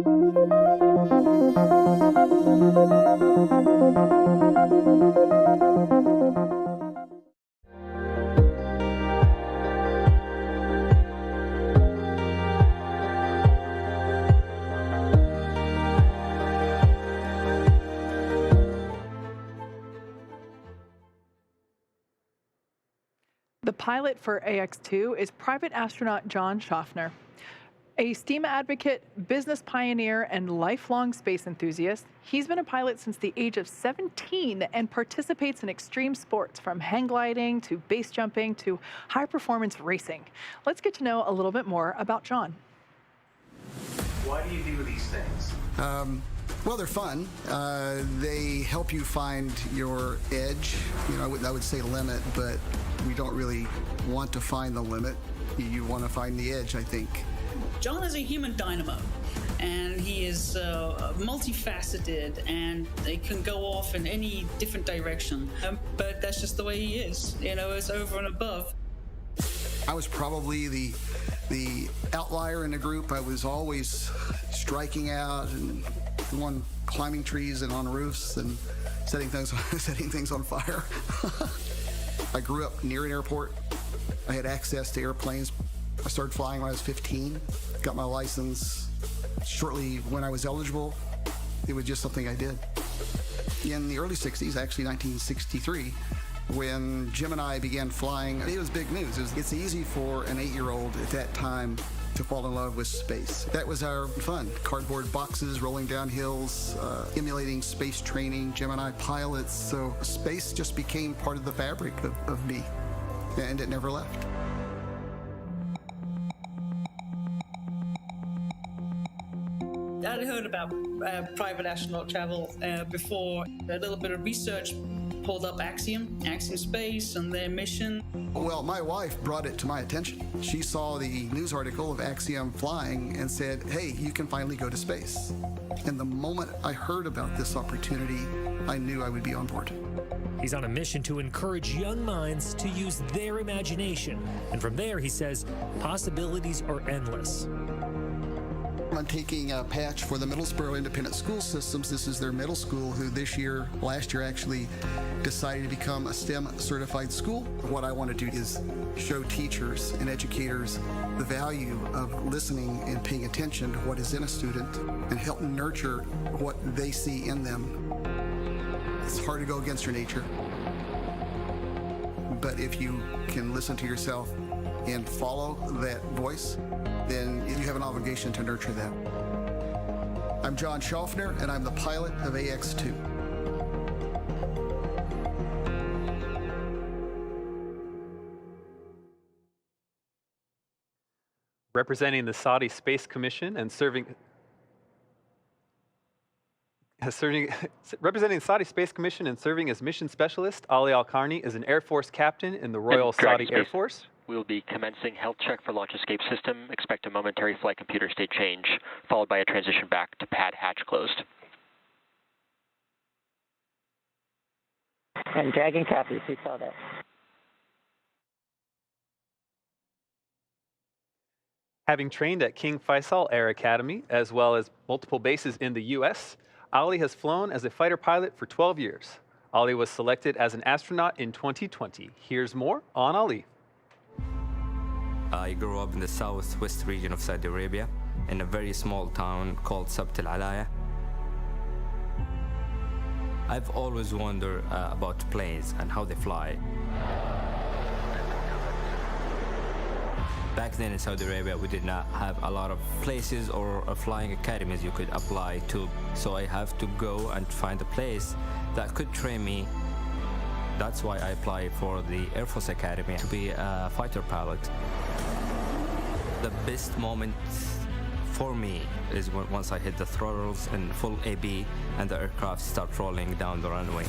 The pilot for AX2 is private astronaut John Shoffner. A STEAM advocate, business pioneer, and lifelong space enthusiast, he's been a pilot since the age of 17 and participates in extreme sports from hang gliding to base jumping to high-performance racing. Let's get to know a little bit more about John. Why do you do these things? Well, they're fun. They help you find your edge. You know, I would say limit, but we don't really want to find the limit. You want to find the edge, I think. John is a human dynamo, and he is multifaceted, and they can go off in any different direction. But that's just the way he is. You know, it's over and above. I was probably the outlier in the group. I was always striking out and the one climbing trees and on roofs and setting things on fire. I grew up near an airport. I had access to airplanes. I started flying when I was 15. Got my license shortly when I was eligible. It was just something I did. In the early 60s, actually 1963, when Jim and I began flying, it was big news. It's easy for an 8-year-old at that time to fall in love with space. That was our fun. Cardboard boxes, rolling down hills, emulating space training, Gemini pilots. So space just became part of the fabric of me, and it never left. I'd heard about private astronaut travel before. A little bit of research pulled up Axiom Space and their mission. Well, my wife brought it to my attention. She saw the news article of Axiom flying and said, hey, you can finally go to space. And the moment I heard about this opportunity, I knew I would be on board. He's on a mission to encourage young minds to use their imagination. And from there, he says, possibilities are endless. I'm taking a patch for the Middlesboro Independent School Systems. This is their middle school who last year actually decided to become a STEM certified school. What I want to do is show teachers and educators the value of listening and paying attention to what is in a student and help nurture what they see in them. It's hard to go against your nature, but if you can listen to yourself and follow that voice, then you have an obligation to nurture that. I'm John Shoffner, and I'm the pilot of AX2. Representing the Saudi Space Commission and representing the Saudi Space Commission and serving as mission specialist, AlQarni is an Air Force captain in the Royal Saudi Air Force. We will be commencing health check for launch escape system. Expect a momentary flight computer state change, followed by a transition back to pad hatch closed. And Dragon copies, we saw that. Having trained at King Faisal Air Academy, as well as multiple bases in the U.S., Ali has flown as a fighter pilot for 12 years. Ali was selected as an astronaut in 2020. Here's more on Ali. I grew up in the southwest region of Saudi Arabia, in a very small town called Sabt al-Alaya. I've always wondered about planes and how they fly. Back then in Saudi Arabia, we did not have a lot of places or flying academies you could apply to. So I have to go and find a place that could train me. That's why I applied for the Air Force Academy to be a fighter pilot. The best moment for me is once I hit the throttles in full AB and the aircraft start rolling down the runway.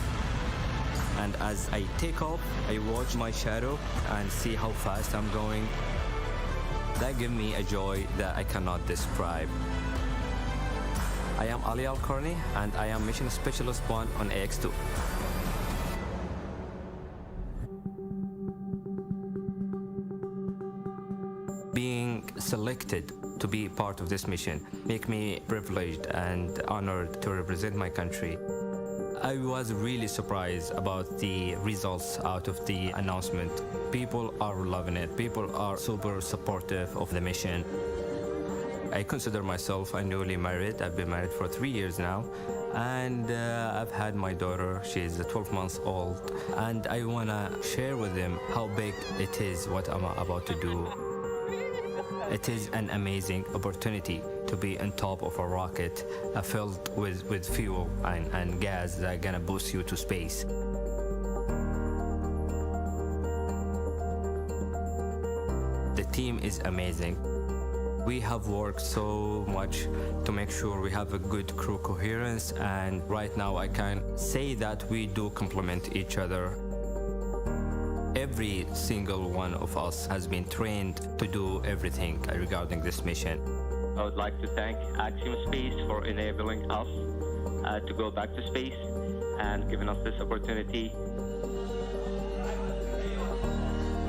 And as I take off, I watch my shadow and see how fast I'm going. That gives me a joy that I cannot describe. I am Ali AlQarni, and I am Mission Specialist 1 on AX2. Being selected to be part of this mission make me privileged and honored to represent my country. I was really surprised about the results out of the announcement. People are loving it. People are super supportive of the mission. I consider myself a newly married. I've been married for 3 years now. And I've had my daughter. She's 12 months old. And I want to share with them how big it is what I'm about to do. It is an amazing opportunity to be on top of a rocket filled with fuel and gas that are going to boost you to space. The team is amazing. We have worked so much to make sure we have a good crew coherence, and right now I can say that we do complement each other. Every single one of us has been trained to do everything regarding this mission. I would like to thank Axiom Space for enabling us to go back to space and giving us this opportunity.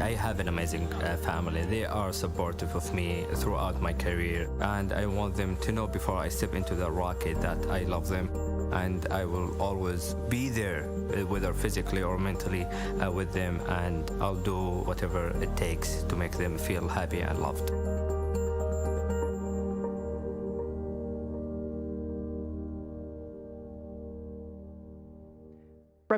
I have an amazing family. They are supportive of me throughout my career, and I want them to know before I step into the rocket that I love them, and I will always be there, whether physically or mentally, with them, and I'll do whatever it takes to make them feel happy and loved.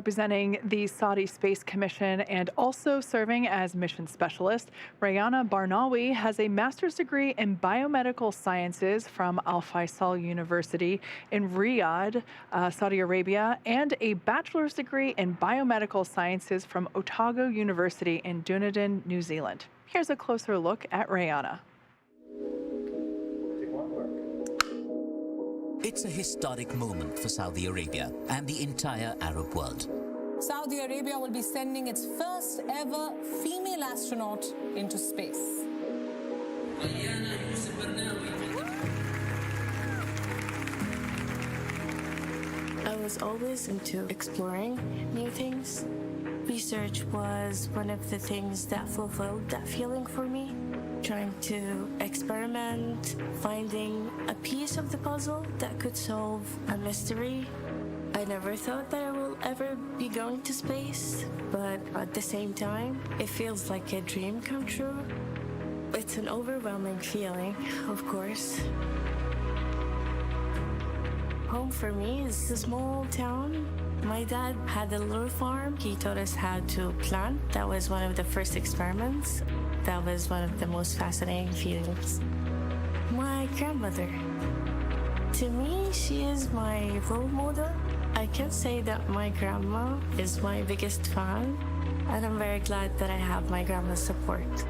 Representing the Saudi Space Commission and also serving as mission specialist, Rayana Barnawi has a master's degree in biomedical sciences from Al Faisal University in Riyadh, Saudi Arabia, and a bachelor's degree in biomedical sciences from Otago University in Dunedin, New Zealand. Here's a closer look at Rayana. It's a historic moment for Saudi Arabia and the entire Arab world. Saudi Arabia will be sending its first ever female astronaut into space. I was always into exploring new things. Research was one of the things that fulfilled that feeling for me. Trying to experiment, finding a piece of the puzzle that could solve a mystery. I never thought that I will ever be going to space, but at the same time, it feels like a dream come true. It's an overwhelming feeling, of course. Home for me is a small town. My dad had a little farm. He taught us how to plant. That was one of the first experiments. That was one of the most fascinating feelings. My grandmother. To me, she is my role model. I can say that my grandma is my biggest fan, and I'm very glad that I have my grandma's support.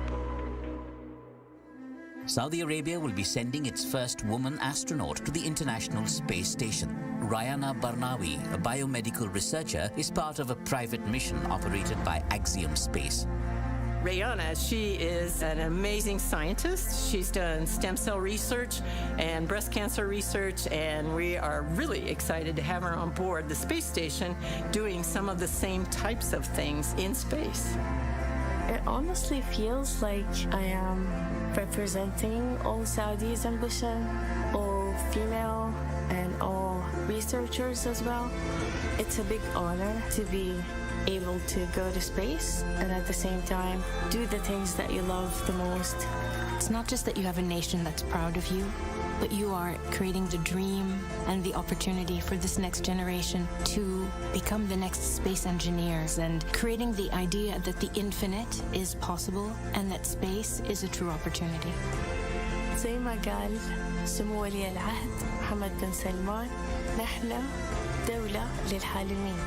Saudi Arabia will be sending its first woman astronaut to the International Space Station. Rayana Barnawi, a biomedical researcher, is part of a private mission operated by Axiom Space. Rayana, she is an amazing scientist. She's done stem cell research and breast cancer research, and we are really excited to have her on board the space station doing some of the same types of things in space. It honestly feels like I am representing all Saudis' ambition, all female and all researchers as well. It's a big honor to be able to go to space and at the same time do the things that you love the most. It's not just that you have a nation that's proud of you, but you are creating the dream and the opportunity for this next generation to become the next space engineers, and creating the idea that the infinite is possible and that space is a true opportunity. زي ما قال سمو ولي العهد محمد بن سلمان، نحن دولة للحالمين.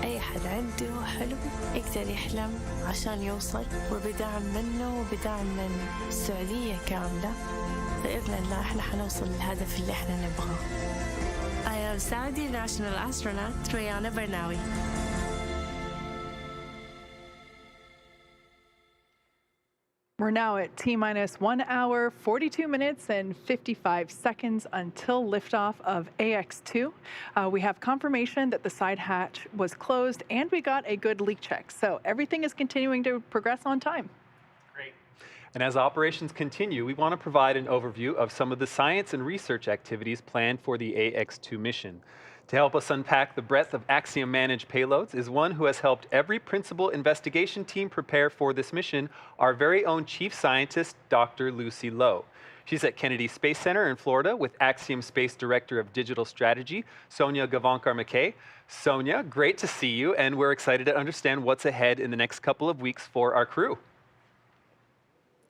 أي حد عنده حلم يقدر يحلم عشان يوصل، وبدعم منه وبدعم من السعودية كاملة بإذن الله احنا حنوصل للهدف اللي احنا نبغاه. I am Saudi national astronaut Rayana Barnawi. We're now at T-minus 1 hour, 42 minutes, and 55 seconds until liftoff of AX2. We have confirmation that the side hatch was closed, and we got a good leak check. So everything is continuing to progress on time. Great. And as operations continue, we want to provide an overview of some of the science and research activities planned for the AX2 mission. To help us unpack the breadth of Axiom-managed payloads is one who has helped every principal investigation team prepare for this mission, our very own chief scientist, Dr. Lucy Lowe. She's at Kennedy Space Center in Florida with Axiom Space Director of Digital Strategy, Sonia Gavankar-McKay. Sonia, great to see you, and we're excited to understand what's ahead in the next couple of weeks for our crew.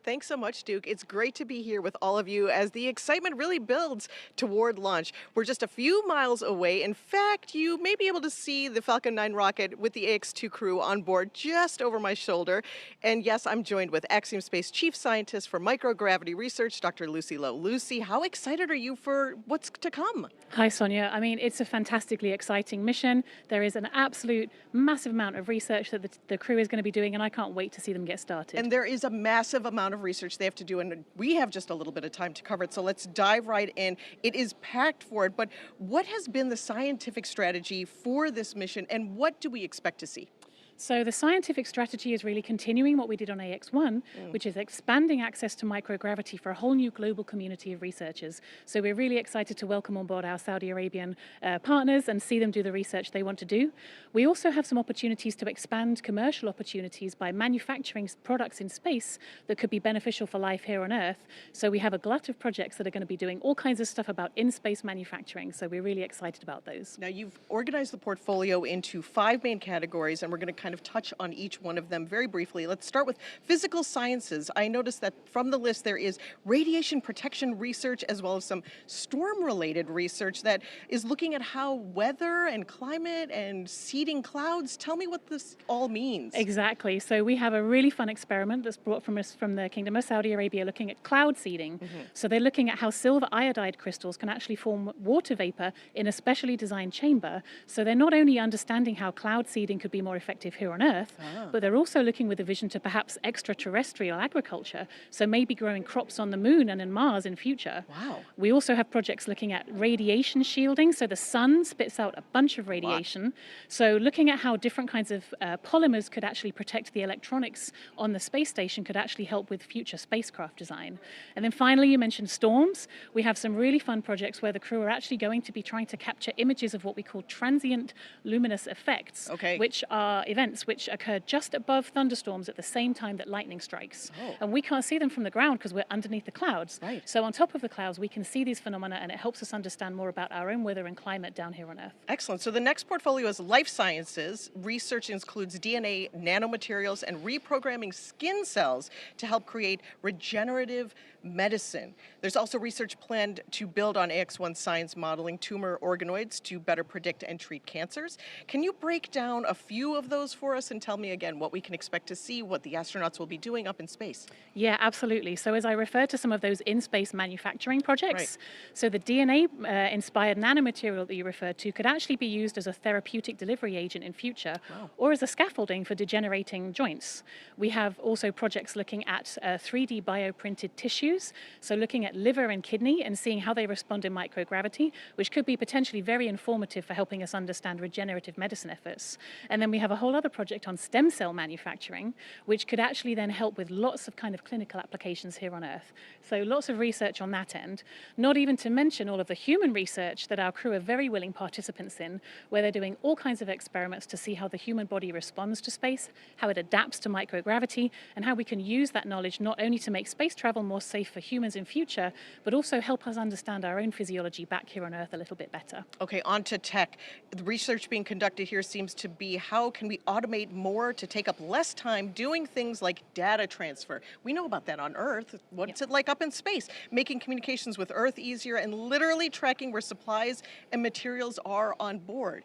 Thanks so much, Duke. It's great to be here with all of you as the excitement really builds toward launch. We're just a few miles away. In fact, you may be able to see the Falcon 9 rocket with the AX2 crew on board just over my shoulder. And yes, I'm joined with Axiom Space Chief Scientist for Microgravity Research, Dr. Lucy Lowe. Lucy, how excited are you for what's to come? Hi, Sonia. I mean, it's a fantastically exciting mission. There is an absolute massive amount of research that the crew is going to be doing, and I can't wait to see them get started. And there is a massive amount of research they have to do, and we have just a little bit of time to cover it, so let's dive right in. It is packed for it, but what has been the scientific strategy for this mission, and what do we expect to see? So the scientific strategy is really continuing what we did on AX1, which is expanding access to microgravity for a whole new global community of researchers. So we're really excited to welcome on board our Saudi Arabian partners and see them do the research they want to do. We also have some opportunities to expand commercial opportunities by manufacturing products in space that could be beneficial for life here on Earth. So we have a glut of projects that are going to be doing all kinds of stuff about in-space manufacturing. So we're really excited about those. Now, you've organized the portfolio into 5 main categories, and we're going to kind of touch on each one of them very briefly. Let's start with physical sciences. I noticed that from the list there is radiation protection research as well as some storm-related research that is looking at how weather and climate and seeding clouds. Tell me what this all means. Exactly. So we have a really fun experiment that's brought from us from the Kingdom of Saudi Arabia looking at cloud seeding. So they're looking at how silver iodide crystals can actually form water vapor in a specially designed chamber. So they're not only understanding how cloud seeding could be more effective here on Earth, but they're also looking with a vision to perhaps extraterrestrial agriculture, so maybe growing crops on the moon and in Mars in future. Wow. We also have projects looking at radiation shielding, so the sun spits out a bunch of radiation. So looking at how different kinds of polymers could actually protect the electronics on the space station could actually help with future spacecraft design. And then finally, you mentioned storms. We have some really fun projects where the crew are actually going to be trying to capture images of what we call transient luminous effects, which are events which occur just above thunderstorms at the same time that lightning strikes. And we can't see them from the ground because we're underneath the clouds. So on top of the clouds, we can see these phenomena, and it helps us understand more about our own weather and climate down here on Earth. Excellent. So the next portfolio is life sciences. Research includes DNA, nanomaterials, and reprogramming skin cells to help create regenerative medicine. There's also research planned to build on AX1 science modeling tumor organoids to better predict and treat cancers. Can you break down a few of those for us and tell me again what we can expect to see, what the astronauts will be doing up in space? Yeah, absolutely. So as I refer to some of those in-space manufacturing projects, so the DNA-inspired nanomaterial that you referred to could actually be used as a therapeutic delivery agent in future, or as a scaffolding for degenerating joints. We have also projects looking at 3D bioprinted tissues, so looking at liver and kidney and seeing how they respond in microgravity, which could be potentially very informative for helping us understand regenerative medicine efforts. And then we have a whole other project on stem cell manufacturing, which could actually then help with lots of kind of clinical applications here on Earth. So lots of research on that end, not even to mention all of the human research that our crew are very willing participants in, where they're doing all kinds of experiments to see how the human body responds to space, how it adapts to microgravity, and how we can use that knowledge not only to make space travel more safe for humans in future, but also help us understand our own physiology back here on Earth a little bit better. Okay, on to tech. The research being conducted here seems to be how can we automate more to take up less time doing things like data transfer. We know about that on Earth. What's it like up in space? Making communications with Earth easier and literally tracking where supplies and materials are on board.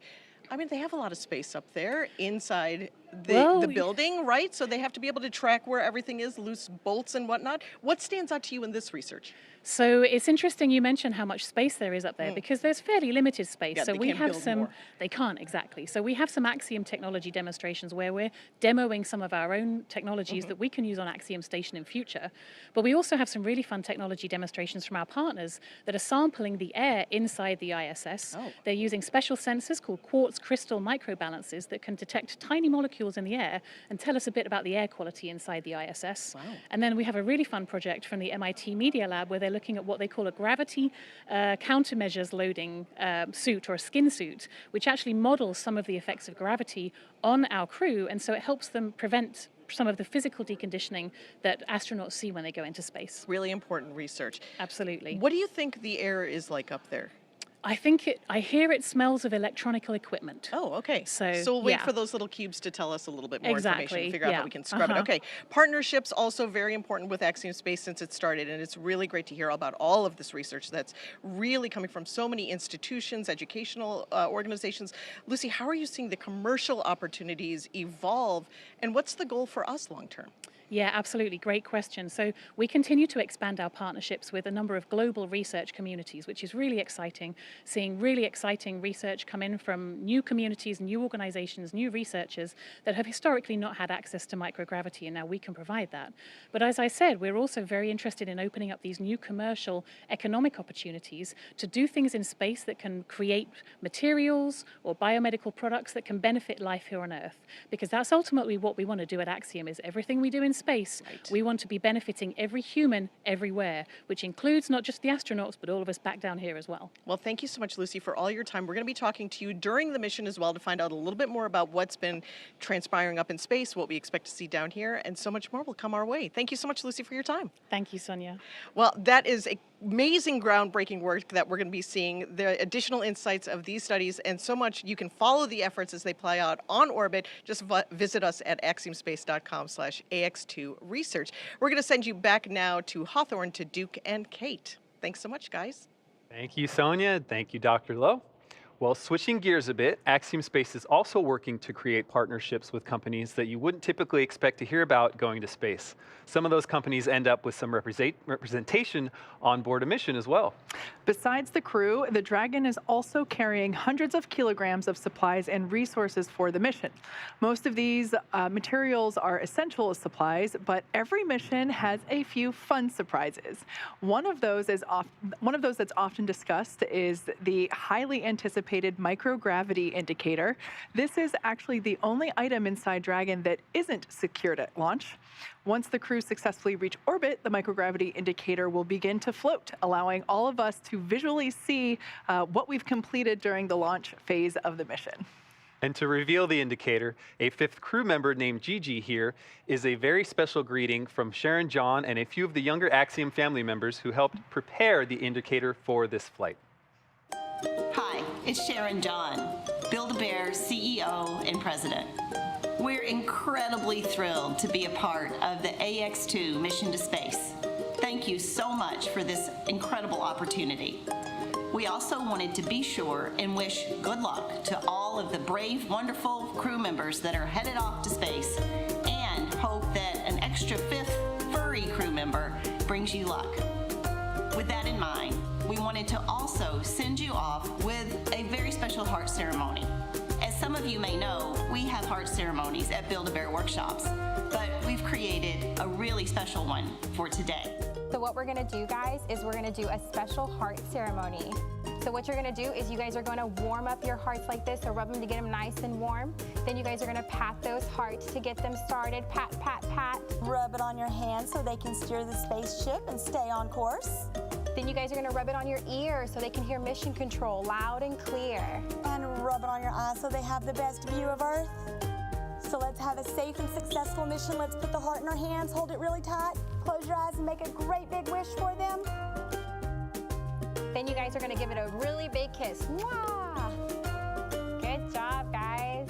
I mean, they have a lot of space up there inside the building, right? So they have to be able to track where everything is, loose bolts and whatnot. What stands out to you in this research? So it's interesting you mentioned how much space there is up there because there's fairly limited space. Yeah, so they we can't have build some, more. they can't exactly. So we have some Axiom technology demonstrations where we're demoing some of our own technologies that we can use on Axiom Station in future. But we also have some really fun technology demonstrations from our partners that are sampling the air inside the ISS. They're using special sensors called quartz crystal microbalances that can detect tiny molecules molecules in the air and tell us a bit about the air quality inside the ISS. Wow. And then we have a really fun project from the MIT Media Lab where they're looking at what they call a gravity countermeasures loading suit or a skin suit, which actually models some of the effects of gravity on our crew, and so it helps them prevent some of the physical deconditioning that astronauts see when they go into space. Really important research. Absolutely. What do you think the air is like up there? I hear it smells of electronic equipment. Oh, okay. So we'll wait yeah. for those little cubes to tell us a little bit more information and figure out yeah. how we can scrub it. Okay. Partnerships also very important with Axiom Space since it started, and it's really great to hear about all of this research that's really coming from so many institutions, educational organizations. Lucy, how are you seeing the commercial opportunities evolve, and what's the goal for us long term? Yeah, absolutely. Great question. So we continue to expand our partnerships with a number of global research communities, which is really exciting, seeing really exciting research come in from new communities, new organizations, new researchers that have historically not had access to microgravity, and now we can provide that. But as I said, we're also very interested in opening up these new commercial economic opportunities to do things in space that can create materials or biomedical products that can benefit life here on Earth. Because that's ultimately what we want to do at Axiom, is everything we do in space, we want to be benefiting every human everywhere, which includes not just the astronauts, but all of us back down here as well. Well, thank you so much, Lucy, for all your time. We're going to be talking to you during the mission as well to find out a little bit more about what's been transpiring up in space, what we expect to see down here, and so much more will come our way. Thank you so much, Lucy, for your time. Thank you, Sonia. Well, that is amazing groundbreaking work that we're going to be seeing, the additional insights of these studies and so much. You can follow the efforts as they play out on orbit. Just visit us at axiomspace.com/AX2 research. We're going to send you back now to Hawthorne, to Duke and Kate. Thanks so much, guys. Thank you, Sonia. Thank you, Dr. Lowe. Well, switching gears a bit, Axiom Space is also working to create partnerships with companies that you wouldn't typically expect to hear about going to space. Some of those companies end up with some representation on board a mission as well. Besides the crew, the Dragon is also carrying hundreds of kilograms of supplies and resources for the mission. Most of these materials are essential supplies, but every mission has a few fun surprises. One of those that's often discussed is the highly anticipated microgravity indicator. This is actually the only item inside Dragon that isn't secured at launch. Once the crew successfully reach orbit, the microgravity indicator will begin to float, allowing all of us to visually see what we've completed during the launch phase of the mission. And to reveal the indicator, a fifth crew member named Gigi here is a very special greeting from Sharon, John, and a few of the younger Axiom family members who helped prepare the indicator for this flight. Hi, it's Sharon John, Build-A-Bear CEO and President. We're incredibly thrilled to be a part of the AX2 mission to space. Thank you so much for this incredible opportunity. We also wanted to be sure and wish good luck to all of the brave, wonderful crew members that are headed off to space, and hope that an extra fifth furry crew member brings you luck. With that in mind, we wanted to also send you off with a very special heart ceremony. As some of you may know, we have heart ceremonies at Build-A-Bear workshops, but we've created a really special one for today. So what we're gonna do, guys, is we're gonna do a special heart ceremony. So what you're gonna do is you guys are gonna warm up your hearts like this, or rub them to get them nice and warm. Then you guys are gonna pat those hearts to get them started. Pat, pat, pat. Rub it on your hands so they can steer the spaceship and stay on course. Then you guys are gonna rub it on your ears so they can hear mission control loud and clear. And rub it on your eyes so they have the best view of Earth. So let's have a safe and successful mission. Let's put the heart in our hands, hold it really tight, close your eyes and make a great big wish for them. Then you guys are gonna give it a really big kiss. Mwah! Good job, guys.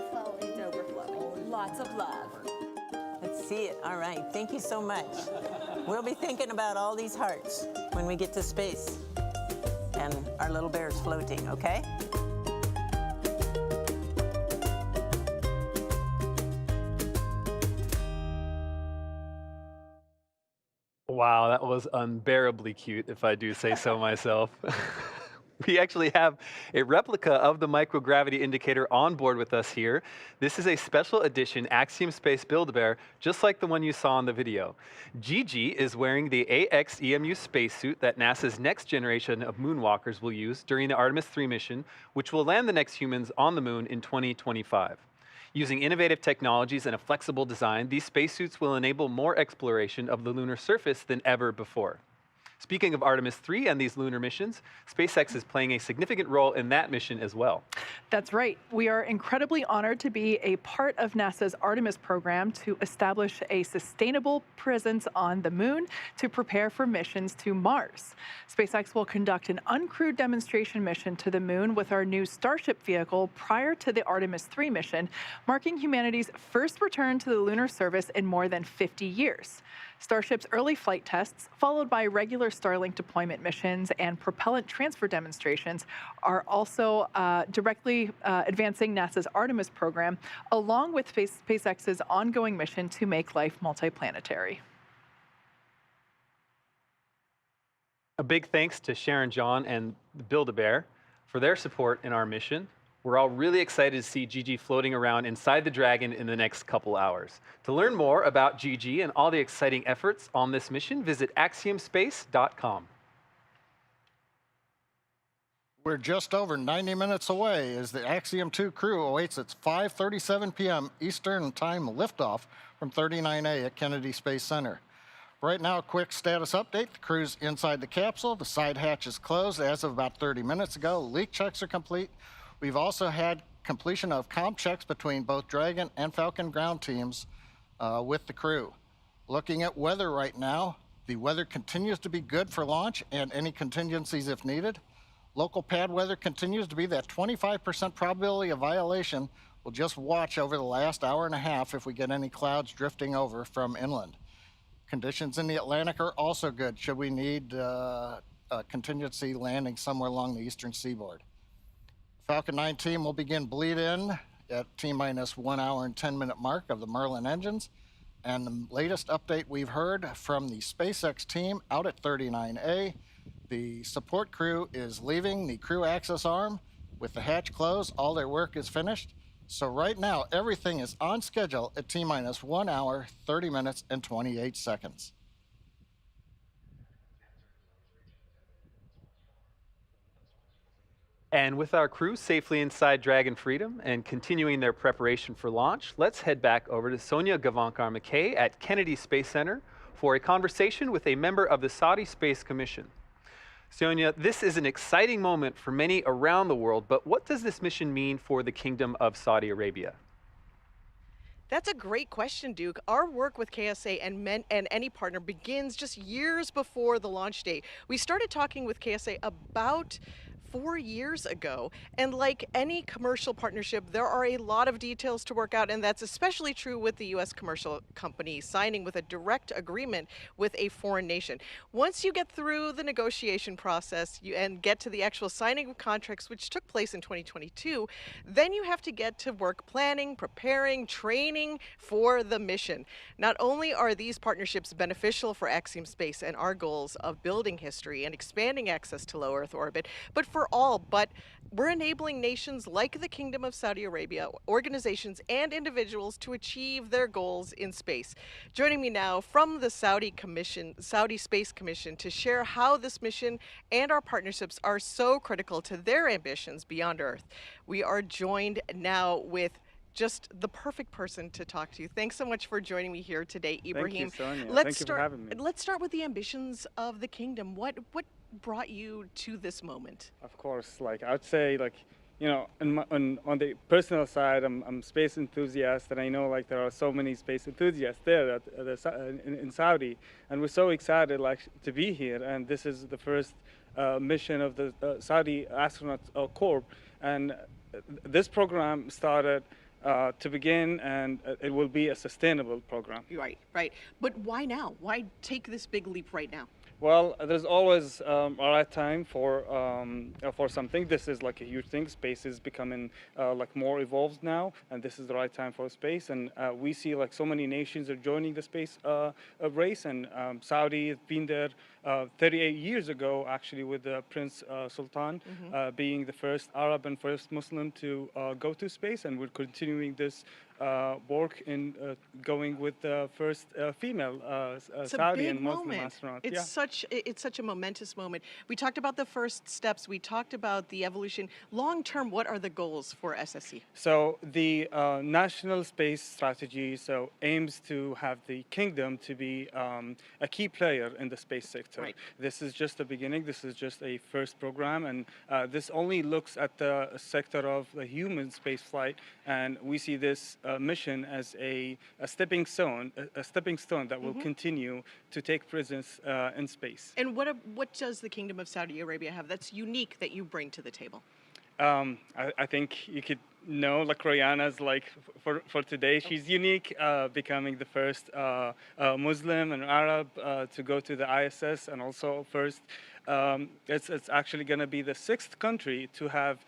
It's overflowing. Lots of love. Let's see it. All right. Thank you so much. We'll be thinking about all these hearts when we get to space and our little bear's floating, okay? Wow, that was unbearably cute, if I do say so myself. We actually have a replica of the microgravity indicator on board with us here. This is a special edition Axiom Space Build-A-Bear, just like the one you saw in the video. Gigi is wearing the AX-EMU spacesuit that NASA's next generation of moonwalkers will use during the Artemis 3 mission, which will land the next humans on the moon in 2025. Using innovative technologies and a flexible design, these spacesuits will enable more exploration of the lunar surface than ever before. Speaking of Artemis 3 and these lunar missions, SpaceX is playing a significant role in that mission as well. That's right. We are incredibly honored to be a part of NASA's Artemis program to establish a sustainable presence on the moon to prepare for missions to Mars. SpaceX will conduct an uncrewed demonstration mission to the moon with our new Starship vehicle prior to the Artemis 3 mission, marking humanity's first return to the lunar surface in more than 50 years. Starship's early flight tests, followed by regular Starlink deployment missions and propellant transfer demonstrations, are also directly advancing NASA's Artemis program, along with SpaceX's ongoing mission to make life multiplanetary. A big thanks to Sharon, John, and Build-A-Bear for their support in our mission. We're all really excited to see Gigi floating around inside the Dragon in the next couple hours. To learn more about Gigi and all the exciting efforts on this mission, visit axiomspace.com. We're just over 90 minutes away as the Axiom 2 crew awaits its 5:37 p.m. Eastern Time liftoff from 39A at Kennedy Space Center. Right now, a quick status update. The crew's inside the capsule. The side hatch is closed as of about 30 minutes ago. Leak checks are complete. We've also had completion of comm checks between both Dragon and Falcon ground teams with the crew. Looking at weather right now, the weather continues to be good for launch and any contingencies if needed. Local pad weather continues to be that 25% probability of violation. We'll just watch over the last hour and a half if we get any clouds drifting over from inland. Conditions in the Atlantic are also good should we need a contingency landing somewhere along the eastern seaboard. Falcon 9 team will begin bleed in at T-minus 1 hour and 10-minute mark of the Merlin engines. And the latest update we've heard from the SpaceX team out at 39A, the support crew is leaving the crew access arm. With the hatch closed, all their work is finished. So right now, everything is on schedule at T-minus 1 hour, 30 minutes, and 28 seconds. And with our crew safely inside Dragon Freedom and continuing their preparation for launch, let's head back over to Sonia Gavankar-McKay at Kennedy Space Center for a conversation with a member of the Saudi Space Commission. Sonia, this is an exciting moment for many around the world, but what does this mission mean for the Kingdom of Saudi Arabia? That's a great question, Duke. Our work with KSA and any partner begins just years before the launch date. We started talking with KSA about 4 years ago, and like any commercial partnership, there are a lot of details to work out, and that's especially true with the U.S. commercial company signing with a direct agreement with a foreign nation. Once you get through the negotiation process and get to the actual signing of contracts, which took place in 2022, then you have to get to work planning, preparing, training for the mission. Not only are these partnerships beneficial for Axiom Space and our goals of building history and expanding access to low Earth orbit, but for all, but we're enabling nations like the Kingdom of Saudi Arabia, organizations and individuals to achieve their goals in space. Joining me now from the Saudi Space Commission to share how this mission and our partnerships are so critical to their ambitions beyond Earth. We are joined now with just the perfect person to talk to. Thanks so much for joining me here today, Ibrahim. Thank you, Sonia. Thank you for having me. Let's start with the ambitions of the kingdom. What brought you to this moment? Of course, I'd say, you know, on the personal side, I'm a space enthusiast, and I know there are so many space enthusiasts there in Saudi, and we're so excited to be here. And this is the first mission of the Saudi Astronaut Corps, and this program started to begin, and it will be a sustainable program. Right. But why now? Why take this big leap right now? Well, there's always a right time for something. This is like a huge thing. Space is becoming like more evolved now, and this is the right time for space. And we see like so many nations are joining the space race, and Saudi has been there 38 years ago, actually, with Prince Sultan being the first Arab and first Muslim to go to space, and we're continuing this work in going with the first female Saudi and Muslim astronaut. It's such a momentous moment. We talked about the first steps. We talked about the evolution. Long term, what are the goals for SSC? So the national space strategy aims to have the kingdom to be a key player in the space sector. Right. This is just the beginning. This is just a first program, and this only looks at the sector of the human space flight, and we see this mission as a stepping stone that will continue to take presence in space. And what does the Kingdom of Saudi Arabia have that's unique that you bring to the table? I think you could know, like Rayana's like for today, she's unique, becoming the first Muslim and Arab to go to the ISS, and also first. It's actually going to be the 6th country to have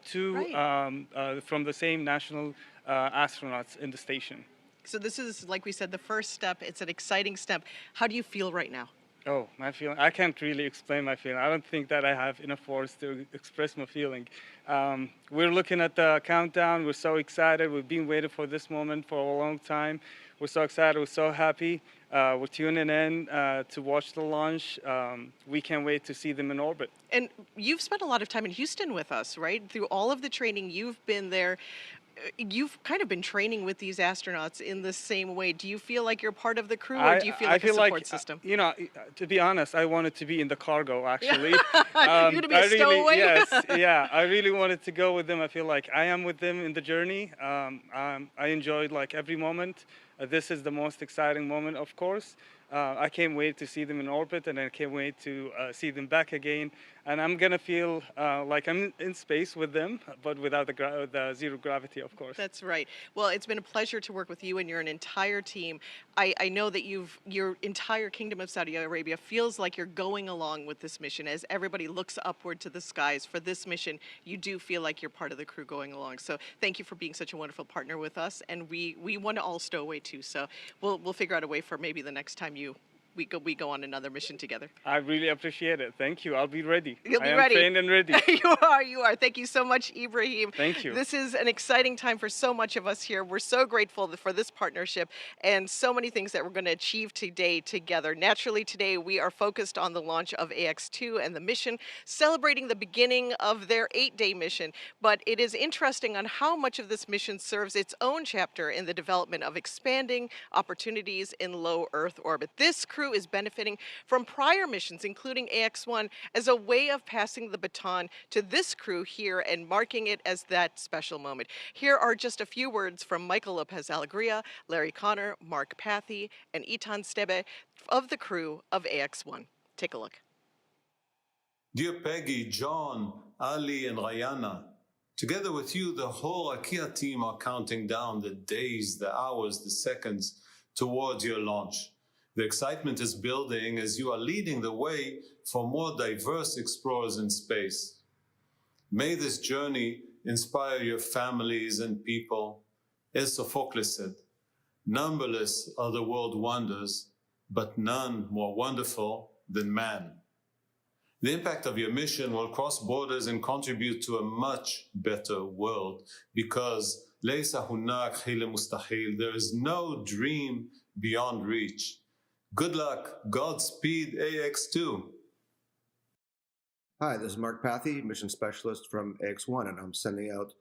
two from the same national astronauts in the station. So this is, like we said, the first step. It's an exciting step. How do you feel right now? Oh, my feeling, I can't really explain my feeling. I don't think that I have enough words to express my feeling. We're looking at the countdown. We're so excited. We've been waiting for this moment for a long time. We're so excited. We're so happy. We're tuning in to watch the launch. We can't wait to see them in orbit. And you've spent a lot of time in Houston with us, right? Through all of the training, you've been there. You've kind of been training with these astronauts in the same way. Do you feel like you're part of the crew, or do you feel like a support system? You know, to be honest, I wanted to be in the cargo, actually. You're going to be a stowaway? Yes, yeah. I really wanted to go with them. I feel like I am with them in the journey. I enjoyed like every moment. This is the most exciting moment, of course. I can't wait to see them in orbit, and I can't wait to see them back again. And I'm going to feel like I'm in space with them, but without the zero gravity, of course. That's right. Well, it's been a pleasure to work with you and your entire team. I know that your entire Kingdom of Saudi Arabia feels like you're going along with this mission. As everybody looks upward to the skies for this mission, you do feel like you're part of the crew going along. So thank you for being such a wonderful partner with us. And we want to all stow away too. So we'll figure out a way for maybe the next time we go on another mission together. I really appreciate it. Thank you. I'll be ready. You'll be ready. ready. Trained and ready. You are. Thank you so much, Ibrahim. Thank you. This is an exciting time for so much of us here. We're so grateful for this partnership and so many things that we're going to achieve today together. Naturally, today we are focused on the launch of AX2 and the mission, celebrating the beginning of their 8-day mission. But it is interesting on how much of this mission serves its own chapter in the development of expanding opportunities in low Earth orbit. This crew is benefiting from prior missions, including AX1, as a way of passing the baton to this crew here and marking it as that special moment. Here are just a few words from Michael Lopez Alegria, Larry Connor, Mark Pathy, and Itan Stebe of the crew of AX1. Take a look. Dear Peggy, John, Ali, and Rayana, together with you, the whole IKEA team are counting down the days, the hours, the seconds towards your launch. The excitement is building as you are leading the way for more diverse explorers in space. May this journey inspire your families and people. As Sophocles said, numberless are the world wonders, but none more wonderful than man. The impact of your mission will cross borders and contribute to a much better world, because ليس هناك حيلة مستحيل. There is no dream beyond reach. Good luck. Godspeed, AX2. Hi, this is Mark Pathy, mission specialist from AX1, and I'm sending out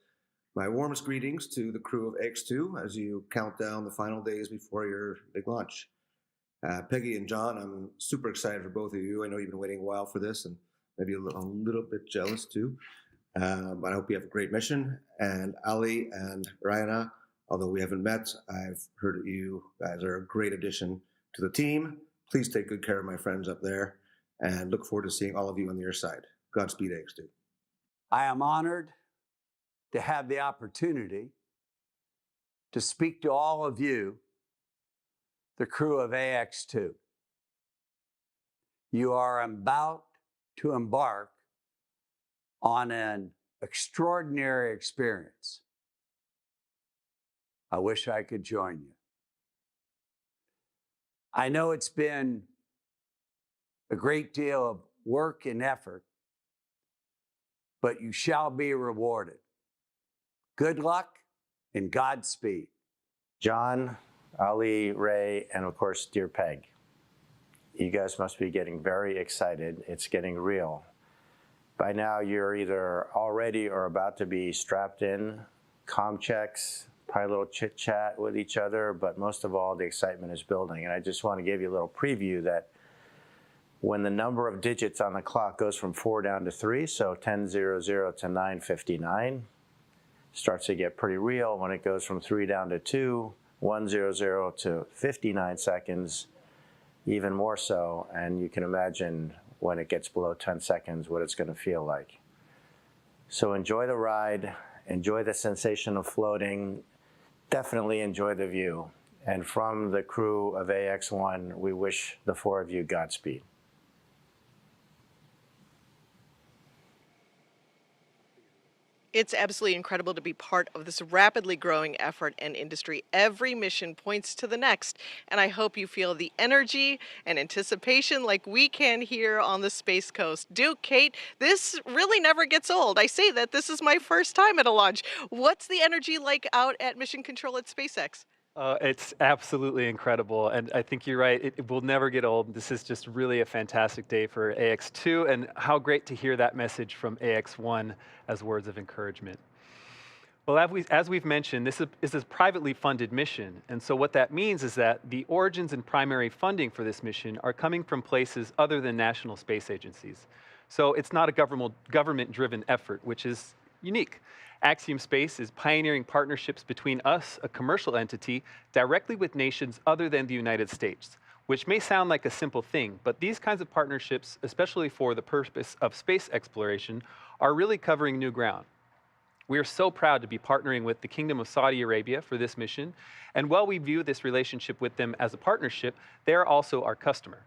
my warmest greetings to the crew of AX2 as you count down the final days before your big launch. Peggy and John, I'm super excited for both of you. I know you've been waiting a while for this, and maybe a little bit jealous too. But I hope you have a great mission. And Ali and Rayana, although we haven't met, I've heard that you guys are a great addition to the team. Please take good care of my friends up there, and look forward to seeing all of you on the other side. Godspeed, AX2. I am honored to have the opportunity to speak to all of you, the crew of AX2. You are about to embark on an extraordinary experience. I wish I could join you. I know it's been a great deal of work and effort, but you shall be rewarded. Good luck and Godspeed. John, Ali, Ray, and of course, dear Peg. You guys must be getting very excited. It's getting real. By now, you're either already or about to be strapped in, comm checks, probably a little chit chat with each other, but most of all, the excitement is building. And I just want to give you a little preview that when the number of digits on the clock goes from 4 down to 3, so 10:00 to 9:59, starts to get pretty real. When it goes from 3 down to 2, 1:00 to 59 seconds, even more so. And you can imagine when it gets below 10 seconds what it's going to feel like. So enjoy the ride, enjoy the sensation of floating, definitely enjoy the view. And from the crew of AX-1, we wish the 4 of you Godspeed. It's absolutely incredible to be part of this rapidly growing effort and industry. Every mission points to the next, and I hope you feel the energy and anticipation like we can here on the Space Coast. Duke, Kate, this really never gets old. I say that this is my first time at a launch. What's the energy like out at Mission Control at SpaceX? It's absolutely incredible, and I think you're right. It will never get old. This is just really a fantastic day for AX2, and how great to hear that message from AX1 as words of encouragement. Well, as we've mentioned, this is a privately funded mission, and so what that means is that the origins and primary funding for this mission are coming from places other than national space agencies. So it's not a government-driven effort, which is unique. Axiom Space is pioneering partnerships between us, a commercial entity, directly with nations other than the United States, which may sound like a simple thing, but these kinds of partnerships, especially for the purpose of space exploration, are really covering new ground. We are so proud to be partnering with the Kingdom of Saudi Arabia for this mission, and while we view this relationship with them as a partnership, they are also our customer.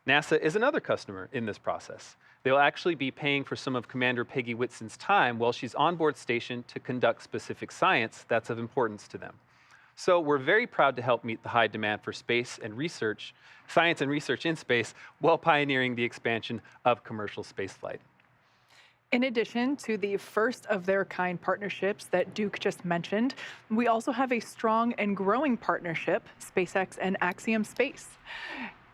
NASA is another customer in this process. They'll actually be paying for some of Commander Peggy Whitson's time while she's on board station to conduct specific science that's of importance to them. So we're very proud to help meet the high demand for science and research in space while pioneering the expansion of commercial spaceflight. In addition to the first of their kind partnerships that Duke just mentioned, we also have a strong and growing partnership, SpaceX and Axiom Space.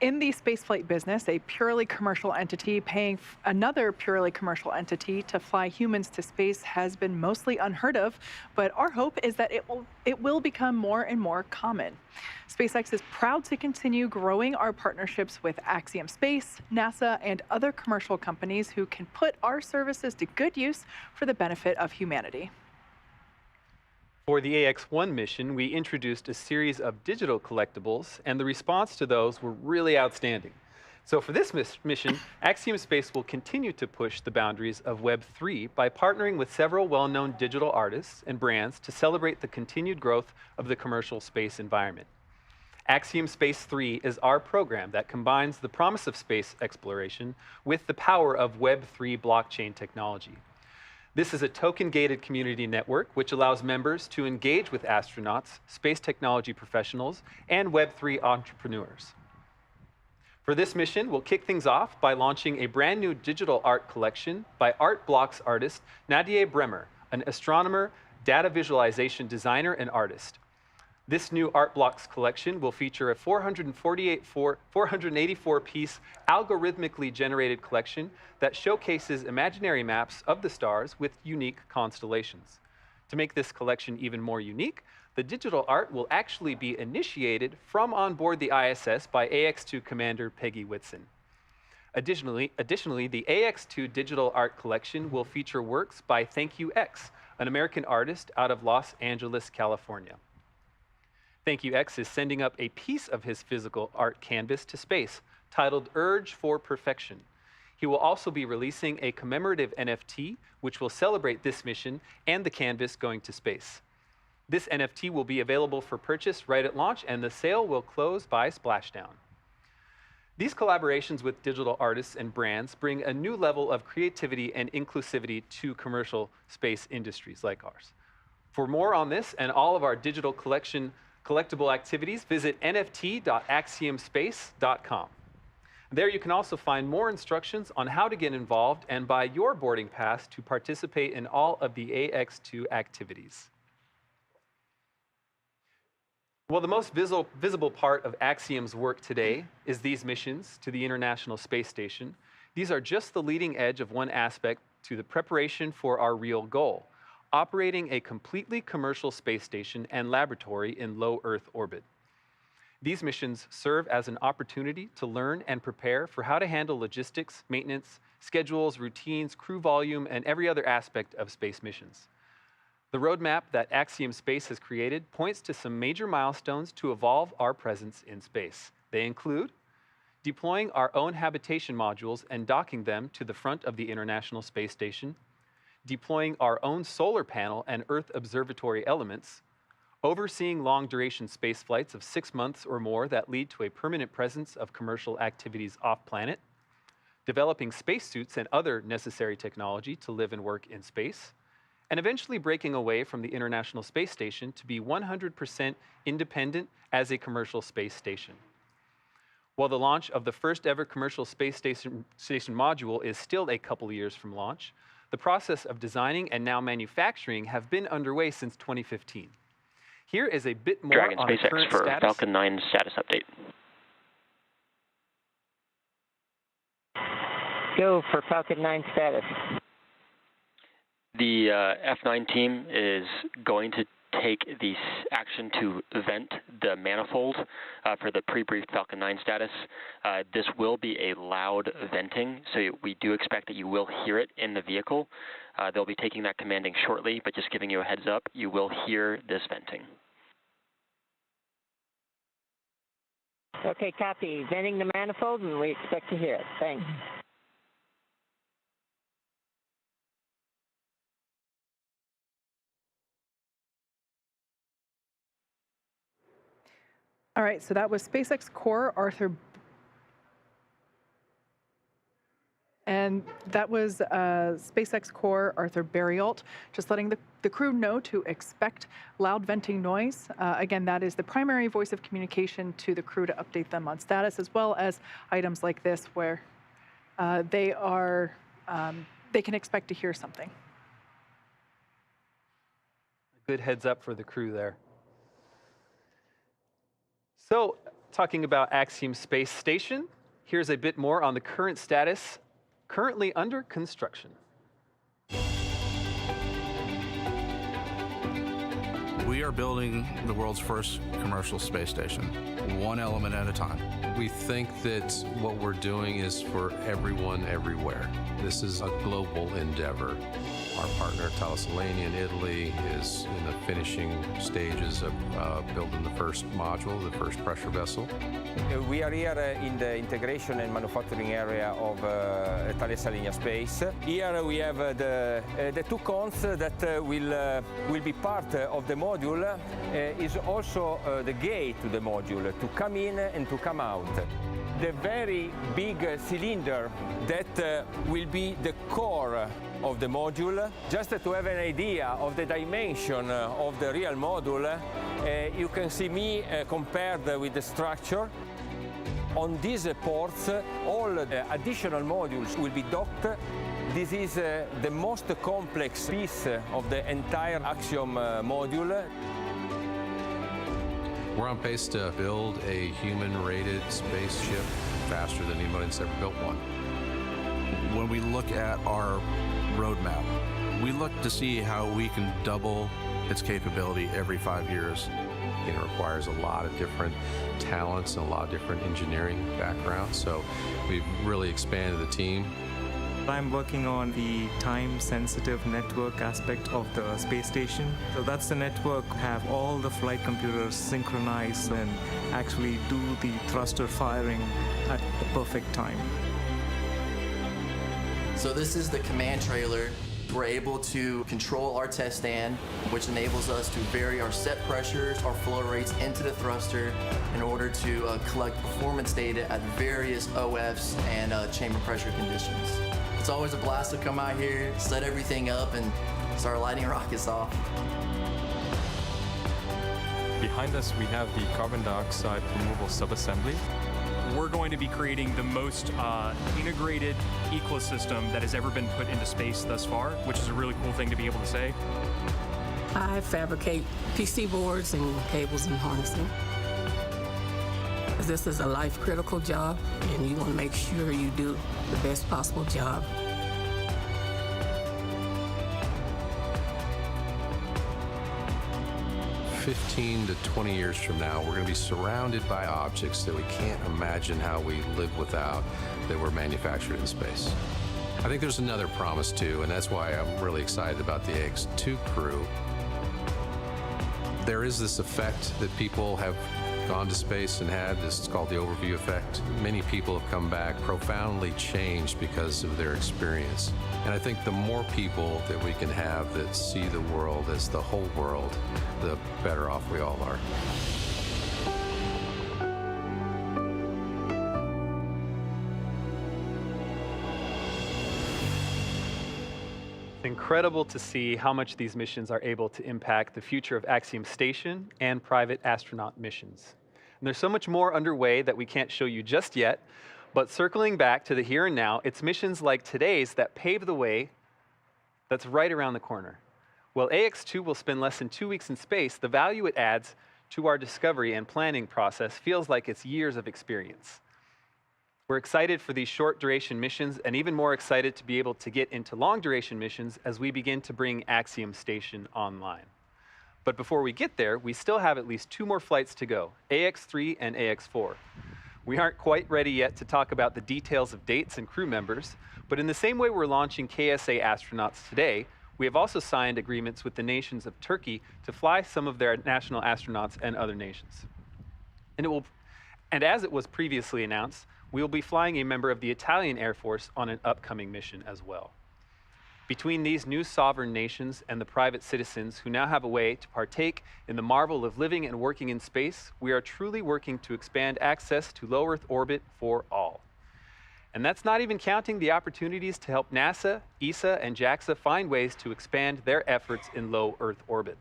In the spaceflight business, a purely commercial entity paying another purely commercial entity to fly humans to space has been mostly unheard of, but our hope is that it will become more and more common. SpaceX is proud to continue growing our partnerships with Axiom Space, NASA, and other commercial companies who can put our services to good use for the benefit of humanity. For the AX-1 mission, we introduced a series of digital collectibles, and the response to those were really outstanding. So for this mission, Axiom Space will continue to push the boundaries of Web 3 by partnering with several well-known digital artists and brands to celebrate the continued growth of the commercial space environment. Axiom Space 3 is our program that combines the promise of space exploration with the power of Web 3 blockchain technology. This is a token-gated community network which allows members to engage with astronauts, space technology professionals, and Web3 entrepreneurs. For this mission, we'll kick things off by launching a brand new digital art collection by art blocks artist Nadia Bremer, an astronomer, data visualization designer, and artist. This new art blocks collection will feature a 484-piece algorithmically generated collection that showcases imaginary maps of the stars with unique constellations. To make this collection even more unique, the digital art will actually be initiated from on board the ISS by AX-2 Commander Peggy Whitson. Additionally, the AX-2 digital art collection will feature works by Thank You X, an American artist out of Los Angeles, California. Thank You X is sending up a piece of his physical art canvas to space, titled Urge for Perfection. He will also be releasing a commemorative NFT, which will celebrate this mission and the canvas going to space. This NFT will be available for purchase right at launch, and the sale will close by splashdown. These collaborations with digital artists and brands bring a new level of creativity and inclusivity to commercial space industries like ours. For more on this and all of our digital collectible activities, visit nft.axiomspace.com. There you can also find more instructions on how to get involved and buy your boarding pass to participate in all of the AX2 activities. Well, the most visible part of Axiom's work today is these missions to the International Space Station. These are just the leading edge of one aspect to the preparation for our real goal, operating a completely commercial space station and laboratory in low Earth orbit. These missions serve as an opportunity to learn and prepare for how to handle logistics, maintenance, schedules, routines, crew volume, and every other aspect of space missions. The roadmap that Axiom Space has created points to some major milestones to evolve our presence in space. They include deploying our own habitation modules and docking them to the front of the International Space Station, deploying our own solar panel and Earth observatory elements, overseeing long-duration space flights of 6 months or more that lead to a permanent presence of commercial activities off-planet, developing spacesuits and other necessary technology to live and work in space, and eventually breaking away from the International Space Station to be 100% independent as a commercial space station. While the launch of the first ever commercial space station module is still a couple years from launch, the process of designing and now manufacturing have been underway since 2015. Here is a bit more Dragon on the SpaceX current for status. Falcon 9 status update. Go for Falcon 9 status. The F9 team is going to take the action to vent the manifold for the pre-briefed Falcon 9 status. This will be a loud venting, so we do expect that you will hear it in the vehicle. They'll be taking that commanding shortly, but just giving you a heads up, you will hear this venting. Okay, copy. Venting the manifold, and we expect to hear it. Thanks. All right, so that was SpaceX core Arthur, and that was SpaceX core Arthur Bariault, just letting the crew know to expect loud venting noise. Again, that is the primary voice of communication to the crew to update them on status, as well as items like this where they can expect to hear something. A good heads up for the crew there. So, talking about Axiom Space Station, here's a bit more on the current status, currently under construction. We are building the world's first commercial space station, one element at a time. We think that what we're doing is for everyone, everywhere. This is a global endeavor. Our partner, Thales Alenia in Italy, is in the finishing stages of building the first module, the first pressure vessel. We are here in the integration and manufacturing area of Thales Alenia Space. Here we have the two cones that will be part of the module. Is also the gate to the module, to come in and to come out. The very big cylinder that will be the core of the module. Just to have an idea of the dimension of the real module, you can see me compared with the structure. On these ports, all the additional modules will be docked. This is the most complex piece of the entire Axiom module. We're on pace to build a human-rated spaceship faster than anybody's ever built one. When we look at our roadmap, we look to see how we can double its capability every 5 years. It requires a lot of different talents and a lot of different engineering backgrounds, so we've really expanded the team. I'm working on the time-sensitive network aspect of the space station. So that's the network, have all the flight computers synchronize and actually do the thruster firing at the perfect time. So this is the command trailer We're able to control our test stand, which enables us to vary our set pressures, our flow rates into the thruster in order to collect performance data at various OFs and chamber pressure conditions. It's always a blast to come out here, set everything up, and start lighting rockets off. Behind us, we have the carbon dioxide removal subassembly. We're going to be creating the most integrated ecosystem that has ever been put into space thus far, which is a really cool thing to be able to say. I fabricate PC boards and cables and harnessing. This is a life-critical job, and you want to make sure you do the best possible job. "15 to 20 years from now, we're going to be surrounded by objects that we can't imagine how we live without, that were manufactured in space." I think there's another promise too, and that's why I'm really excited about the AX2 crew. There is this effect that people have gone to space and had. This is called the overview effect. Many people have come back profoundly changed because of their experience. And I think the more people that we can have that see the world as the whole world, the better off we all are. It's incredible to see how much these missions are able to impact the future of Axiom Station and private astronaut missions. And there's so much more underway that we can't show you just yet, but circling back to the here and now, it's missions like today's that pave the way that's right around the corner. While AX2 will spend less than 2 weeks in space, the value it adds to our discovery and planning process feels like it's years of experience. We're excited for these short duration missions and even more excited to be able to get into long duration missions as we begin to bring Axiom Station online. But before we get there, we still have at least 2 more flights to go, AX3 and AX4. We aren't quite ready yet to talk about the details of dates and crew members, but in the same way we're launching KSA astronauts today, we have also signed agreements with the nations of Turkey to fly some of their national astronauts and other nations. And as it was previously announced, we will be flying a member of the Italian Air Force on an upcoming mission as well. Between these new sovereign nations and the private citizens who now have a way to partake in the marvel of living and working in space, we are truly working to expand access to low Earth orbit for all. And that's not even counting the opportunities to help NASA, ESA, and JAXA find ways to expand their efforts in low Earth orbit.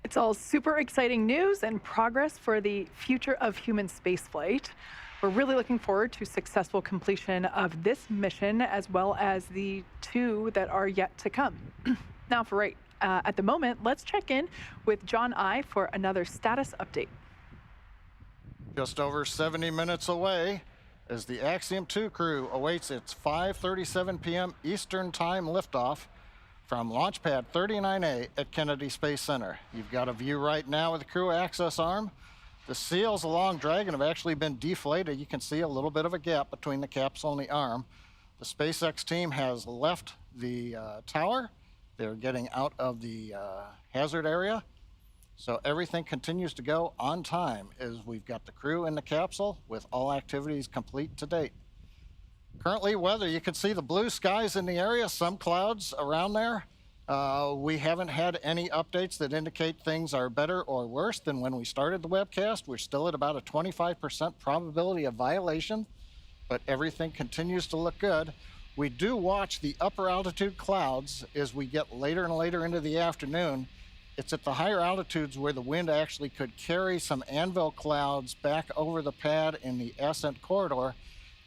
It's all super exciting news and progress for the future of human spaceflight. We're really looking forward to successful completion of this mission, as well as the 2 that are yet to come. Now, at the moment, let's check in with John I for another status update. Just over 70 minutes away as the Axiom 2 crew awaits its 5:37 p.m. Eastern Time liftoff from Launch Pad 39A at Kennedy Space Center. You've got a view right now of the crew access arm. The seals along Dragon have actually been deflated. You can see a little bit of a gap between the capsule and the arm. The SpaceX team has left the tower. They're getting out of the hazard area. So everything continues to go on time as we've got the crew in the capsule with all activities complete to date. Currently, weather, you can see the blue skies in the area, some clouds around there. We haven't had any updates that indicate things are better or worse than when we started the webcast. We're still at about a 25% probability of violation, but everything continues to look good. We do watch the upper altitude clouds as we get later and later into the afternoon. It's at the higher altitudes where the wind actually could carry some anvil clouds back over the pad in the ascent corridor.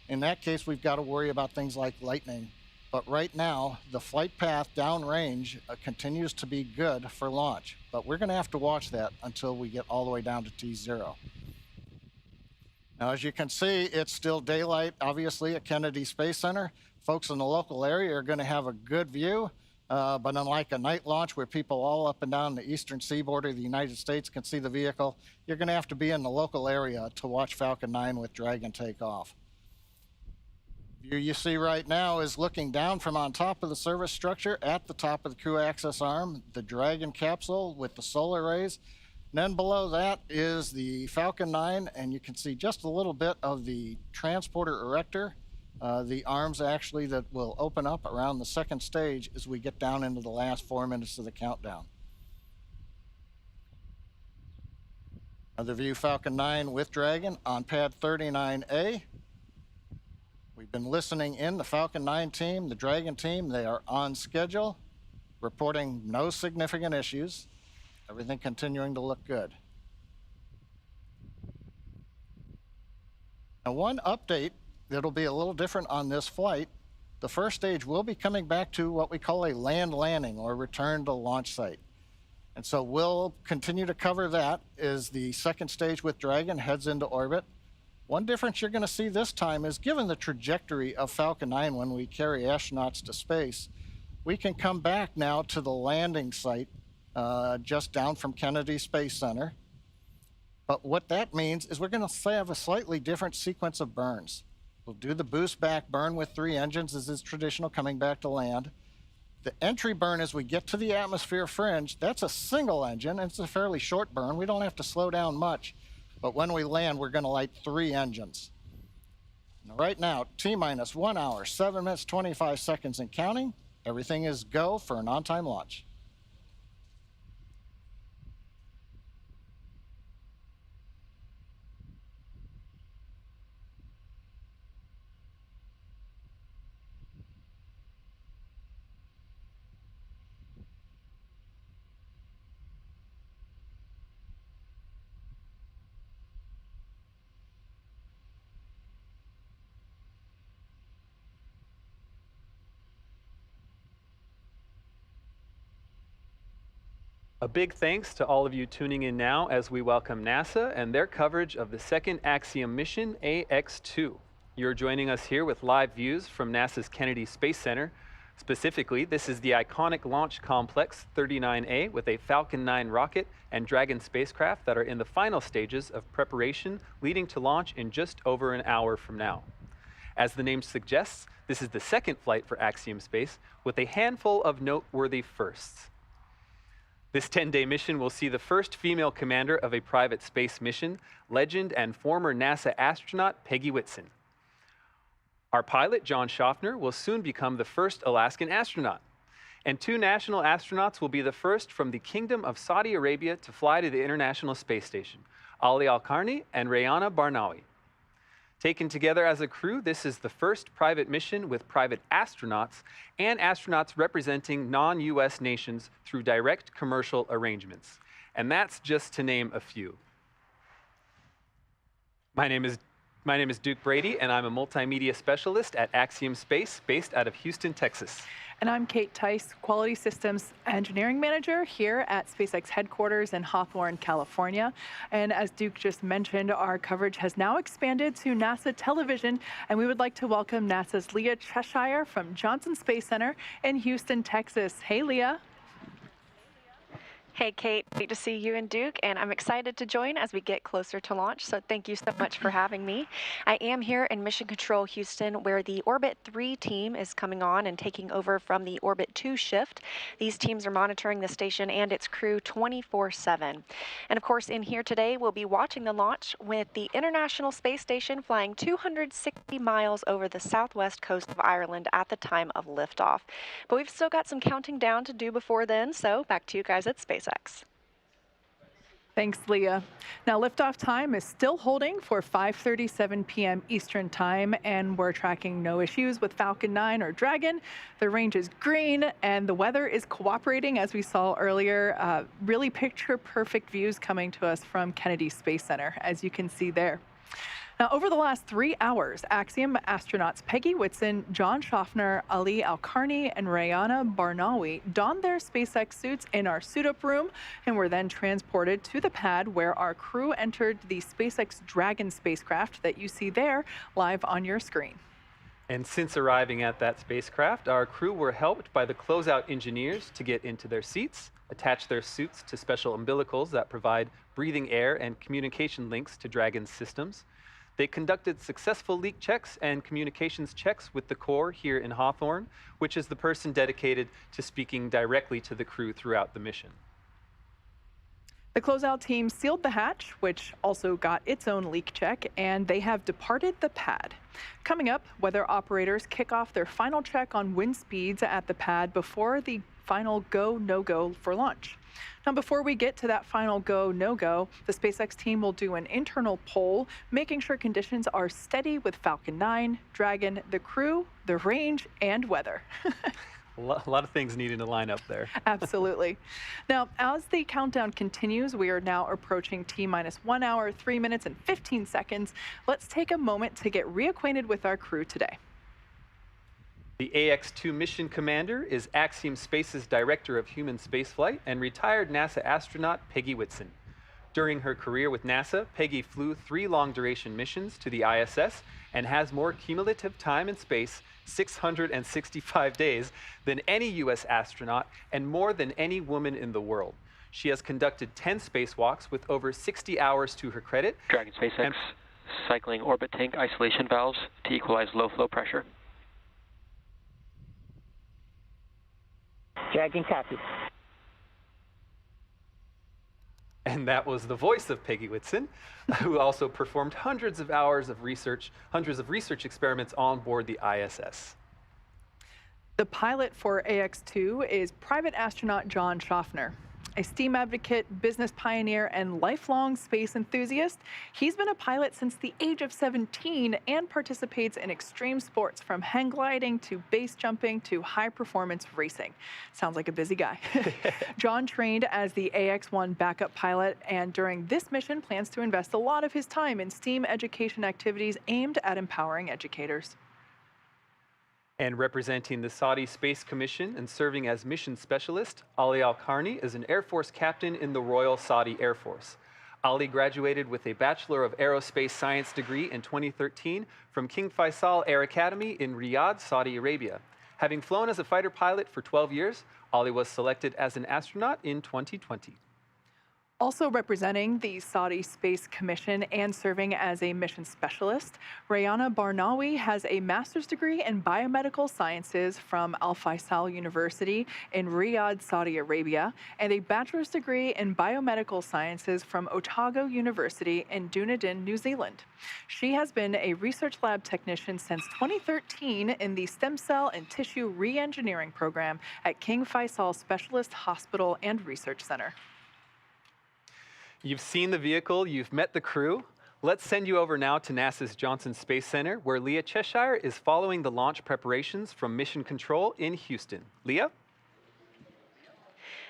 In that case, we've got to worry about things like lightning. But right now, the flight path downrange continues to be good for launch. But we're going to have to watch that until we get all the way down to T0. Now, as you can see, it's still daylight, obviously, at Kennedy Space Center. Folks in the local area are going to have a good view. But unlike a night launch where people all up and down the eastern seaboard of the United States can see the vehicle, you're going to have to be in the local area to watch Falcon 9 with Dragon take off. View you see right now is looking down from on top of the service structure at the top of the crew access arm, the Dragon capsule with the solar rays. And then below that is the Falcon 9, and you can see just a little bit of the transporter erector the arms actually that will open up around the second stage as we get down into the last 4 minutes of the countdown. Another view, Falcon 9 with Dragon on pad 39A. We've been listening in, the Falcon 9 team, the Dragon team, they are on schedule, reporting no significant issues. Everything continuing to look good. Now, one update that'll be a little different on this flight, the first stage will be coming back to what we call a land landing or return to launch site. And so we'll continue to cover that as the second stage with Dragon heads into orbit. One difference you're going to see this time is, given the trajectory of Falcon 9 when we carry astronauts to space, we can come back now to the landing site just down from Kennedy Space Center. But what that means is we're going to have a slightly different sequence of burns. We'll do the boost back burn with 3 engines, as is traditional coming back to land. The entry burn as we get to the atmosphere fringe, that's a single engine, and it's a fairly short burn. We don't have to slow down much. But when we land, we're going to light 3 engines. Now, right now, T-minus 1 hour, 7 minutes, 25 seconds and counting. Everything is go for an on-time launch. A big thanks to all of you tuning in now as we welcome NASA and their coverage of the second Axiom mission, AX2. You're joining us here with live views from NASA's Kennedy Space Center. Specifically, this is the iconic Launch Complex 39A with a Falcon 9 rocket and Dragon spacecraft that are in the final stages of preparation, leading to launch in just over an hour from now. As the name suggests, this is the second flight for Axiom Space with a handful of noteworthy firsts. This 10-day mission will see the first female commander of a private space mission, legend and former NASA astronaut Peggy Whitson. Our pilot, John Shoffner, will soon become the first Alaskan astronaut. And 2 national astronauts will be the first from the Kingdom of Saudi Arabia to fly to the International Space Station, AlQarni and Rayyanah Barnawi. Taken together as a crew, this is the first private mission with private astronauts and astronauts representing non-US nations through direct commercial arrangements. And that's just to name a few. My name is Duke Brady, and I'm a multimedia specialist at Axiom Space, based out of Houston, Texas. And I'm Kate Tice, Quality Systems Engineering Manager here at SpaceX headquarters in Hawthorne, California. And as Duke just mentioned, our coverage has now expanded to NASA television, and we would like to welcome NASA's Leah Cheshire from Johnson Space Center in Houston, Texas. Hey, Leah. Hey, Kate, great to see you and Duke, and I'm excited to join as we get closer to launch, so thank you so much for having me. I am here in Mission Control Houston, where the Orbit 3 team is coming on and taking over from the Orbit 2 shift. These teams are monitoring the station and its crew 24/7. And of course, in here today, we'll be watching the launch with the International Space Station flying 260 miles over the southwest coast of Ireland at the time of liftoff. But we've still got some counting down to do before then, so back to you guys at SpaceX. Thanks, Leah. Now, liftoff time is still holding for 5:37 p.m. Eastern Time, and we're tracking no issues with Falcon 9 or Dragon. The range is green, and the weather is cooperating, as we saw earlier. Really picture-perfect views coming to us from Kennedy Space Center, as you can see there. Now, over the last 3 hours, Axiom astronauts Peggy Whitson, John Shoffner, AlQarni and Rayana Barnawi donned their SpaceX suits in our suit-up room and were then transported to the pad where our crew entered the SpaceX Dragon spacecraft that you see there live on your screen. And since arriving at that spacecraft, our crew were helped by the closeout engineers to get into their seats, attach their suits to special umbilicals that provide breathing air and communication links to Dragon's systems. They conducted successful leak checks and communications checks with the core here in Hawthorne, which is the person dedicated to speaking directly to the crew throughout the mission. The closeout team sealed the hatch, which also got its own leak check, and they have departed the pad. Coming up, weather operators kick off their final check on wind speeds at the pad before the final go, no-go for launch. Now, before we get to that final go, no-go, the SpaceX team will do an internal poll, making sure conditions are steady with Falcon 9, Dragon, the crew, the range, and weather. A lot of things needing to line up there. Absolutely. Now, as the countdown continues, we are now approaching T-minus 1 hour, 3 minutes, and 15 seconds. Let's take a moment to get reacquainted with our crew today. The AX-2 mission commander is Axiom Space's Director of Human Spaceflight and retired NASA astronaut Peggy Whitson. During her career with NASA, Peggy flew 3 long-duration missions to the ISS and has more cumulative time in space, 665 days, than any U.S. astronaut and more than any woman in the world. She has conducted 10 spacewalks with over 60 hours to her credit. Dragon SpaceX, cycling orbit tank isolation valves to equalize low flow pressure. Dragon copy. And that was the voice of Peggy Whitson, who also performed hundreds of research experiments on board the ISS. The pilot for AX-2 is private astronaut John Shoffner. A STEAM advocate, business pioneer, and lifelong space enthusiast, he's been a pilot since the age of 17 and participates in extreme sports from hang gliding to base jumping to high-performance racing. Sounds like a busy guy. John trained as the AX-1 backup pilot, and during this mission plans to invest a lot of his time in STEAM education activities aimed at empowering educators. And representing the Saudi Space Commission and serving as mission specialist, Ali AlQarni is an Air Force captain in the Royal Saudi Air Force. Ali graduated with a Bachelor of Aerospace Science degree in 2013 from King Faisal Air Academy in Riyadh, Saudi Arabia. Having flown as a fighter pilot for 12 years, Ali was selected as an astronaut in 2020. Also representing the Saudi Space Commission and serving as a mission specialist, Rayana Barnawi has a master's degree in biomedical sciences from Al Faisal University in Riyadh, Saudi Arabia, and a bachelor's degree in biomedical sciences from Otago University in Dunedin, New Zealand. She has been a research lab technician since 2013 in the Stem Cell and Tissue Re-engineering program at King Faisal Specialist Hospital and Research Center. You've seen the vehicle, you've met the crew. Let's send you over now to NASA's Johnson Space Center, where Leah Cheshire is following the launch preparations from Mission Control in Houston. Leah?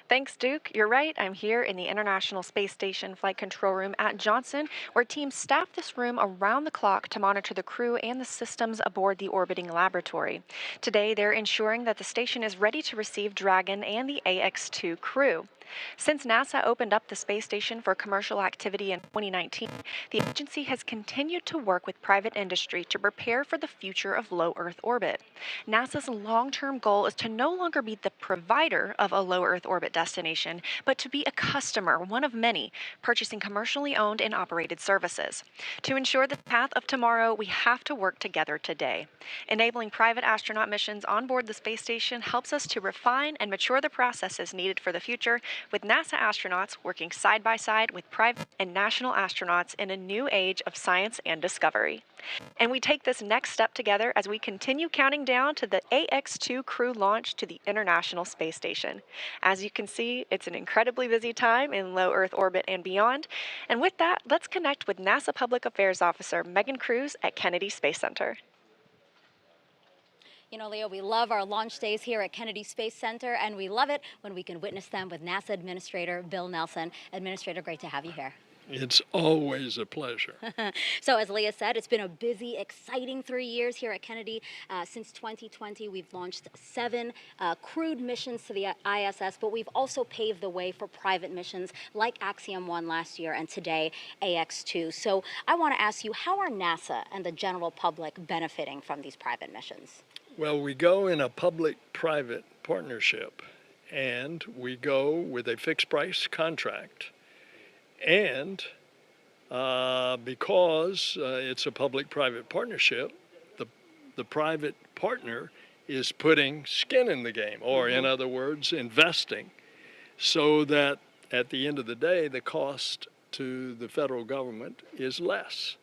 Thanks, Duke. You're right. I'm here in the International Space Station Flight Control Room at Johnson, where teams staff this room around the clock to monitor the crew and the systems aboard the orbiting laboratory. Today, they're ensuring that the station is ready to receive Dragon and the AX-2 crew. Since NASA opened up the space station for commercial activity in 2019, the agency has continued to work with private industry to prepare for the future of low Earth orbit. NASA's long-term goal is to no longer be the provider of a low Earth orbit destination, but to be a customer, one of many, purchasing commercially owned and operated services. To ensure the path of tomorrow, we have to work together today. Enabling private astronaut missions on board the space station helps us to refine and mature the processes needed for the future, with NASA astronauts working side by side with private and national astronauts in a new age of science and discovery. And we take this next step together as we continue counting down to the AX-2 crew launch to the International Space Station. As you can see, it's an incredibly busy time in low Earth orbit and beyond. And with that, let's connect with NASA Public Affairs Officer Megan Cruz at Kennedy Space Center. You know, Leo, we love our launch days here at Kennedy Space Center, and we love it when we can witness them with NASA Administrator Bill Nelson. Administrator, great to have you here. It's always a pleasure. So as Leah said, it's been a busy, exciting 3 years here at Kennedy. Since 2020, we've launched 7 crewed missions to the ISS, but we've also paved the way for private missions like Axiom 1 last year and today AX2. So I want to ask you, how are NASA and the general public benefiting from these private missions? Well, we go in a public-private partnership, and we go with a fixed-price contract. And because it's a public-private partnership, the private partner is putting skin in the game, or in other words, investing, so that at the end of the day, the cost to the federal government is less.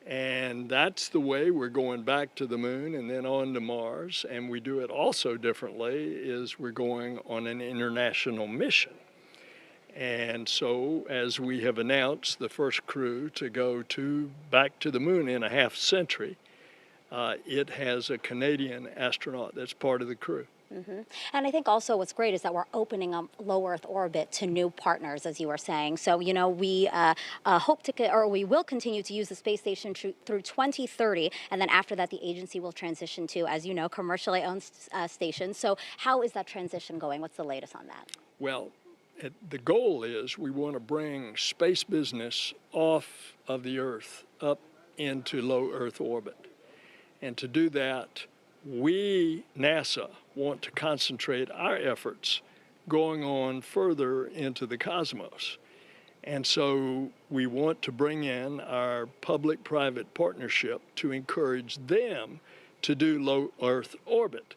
And that's the way we're going back to the moon and then on to Mars. And we do it also differently, is we're going on an international mission. And so, as we have announced, the first crew to go back to the moon in a half century, it has a Canadian astronaut that's part of the crew. And I think also what's great is that we're opening up low Earth orbit to new partners, as you were saying. So, you know, we hope to, or we will continue to use the space station through 2030. And then after that, the agency will transition to, as you know, commercially owned stations. So how is that transition going? What's the latest on that? Well, the goal is we want to bring space business off of the Earth up into low Earth orbit. And to do that, we, NASA, want to concentrate our efforts going on further into the cosmos. And so we want to bring in our public-private partnership to encourage them to do low Earth orbit.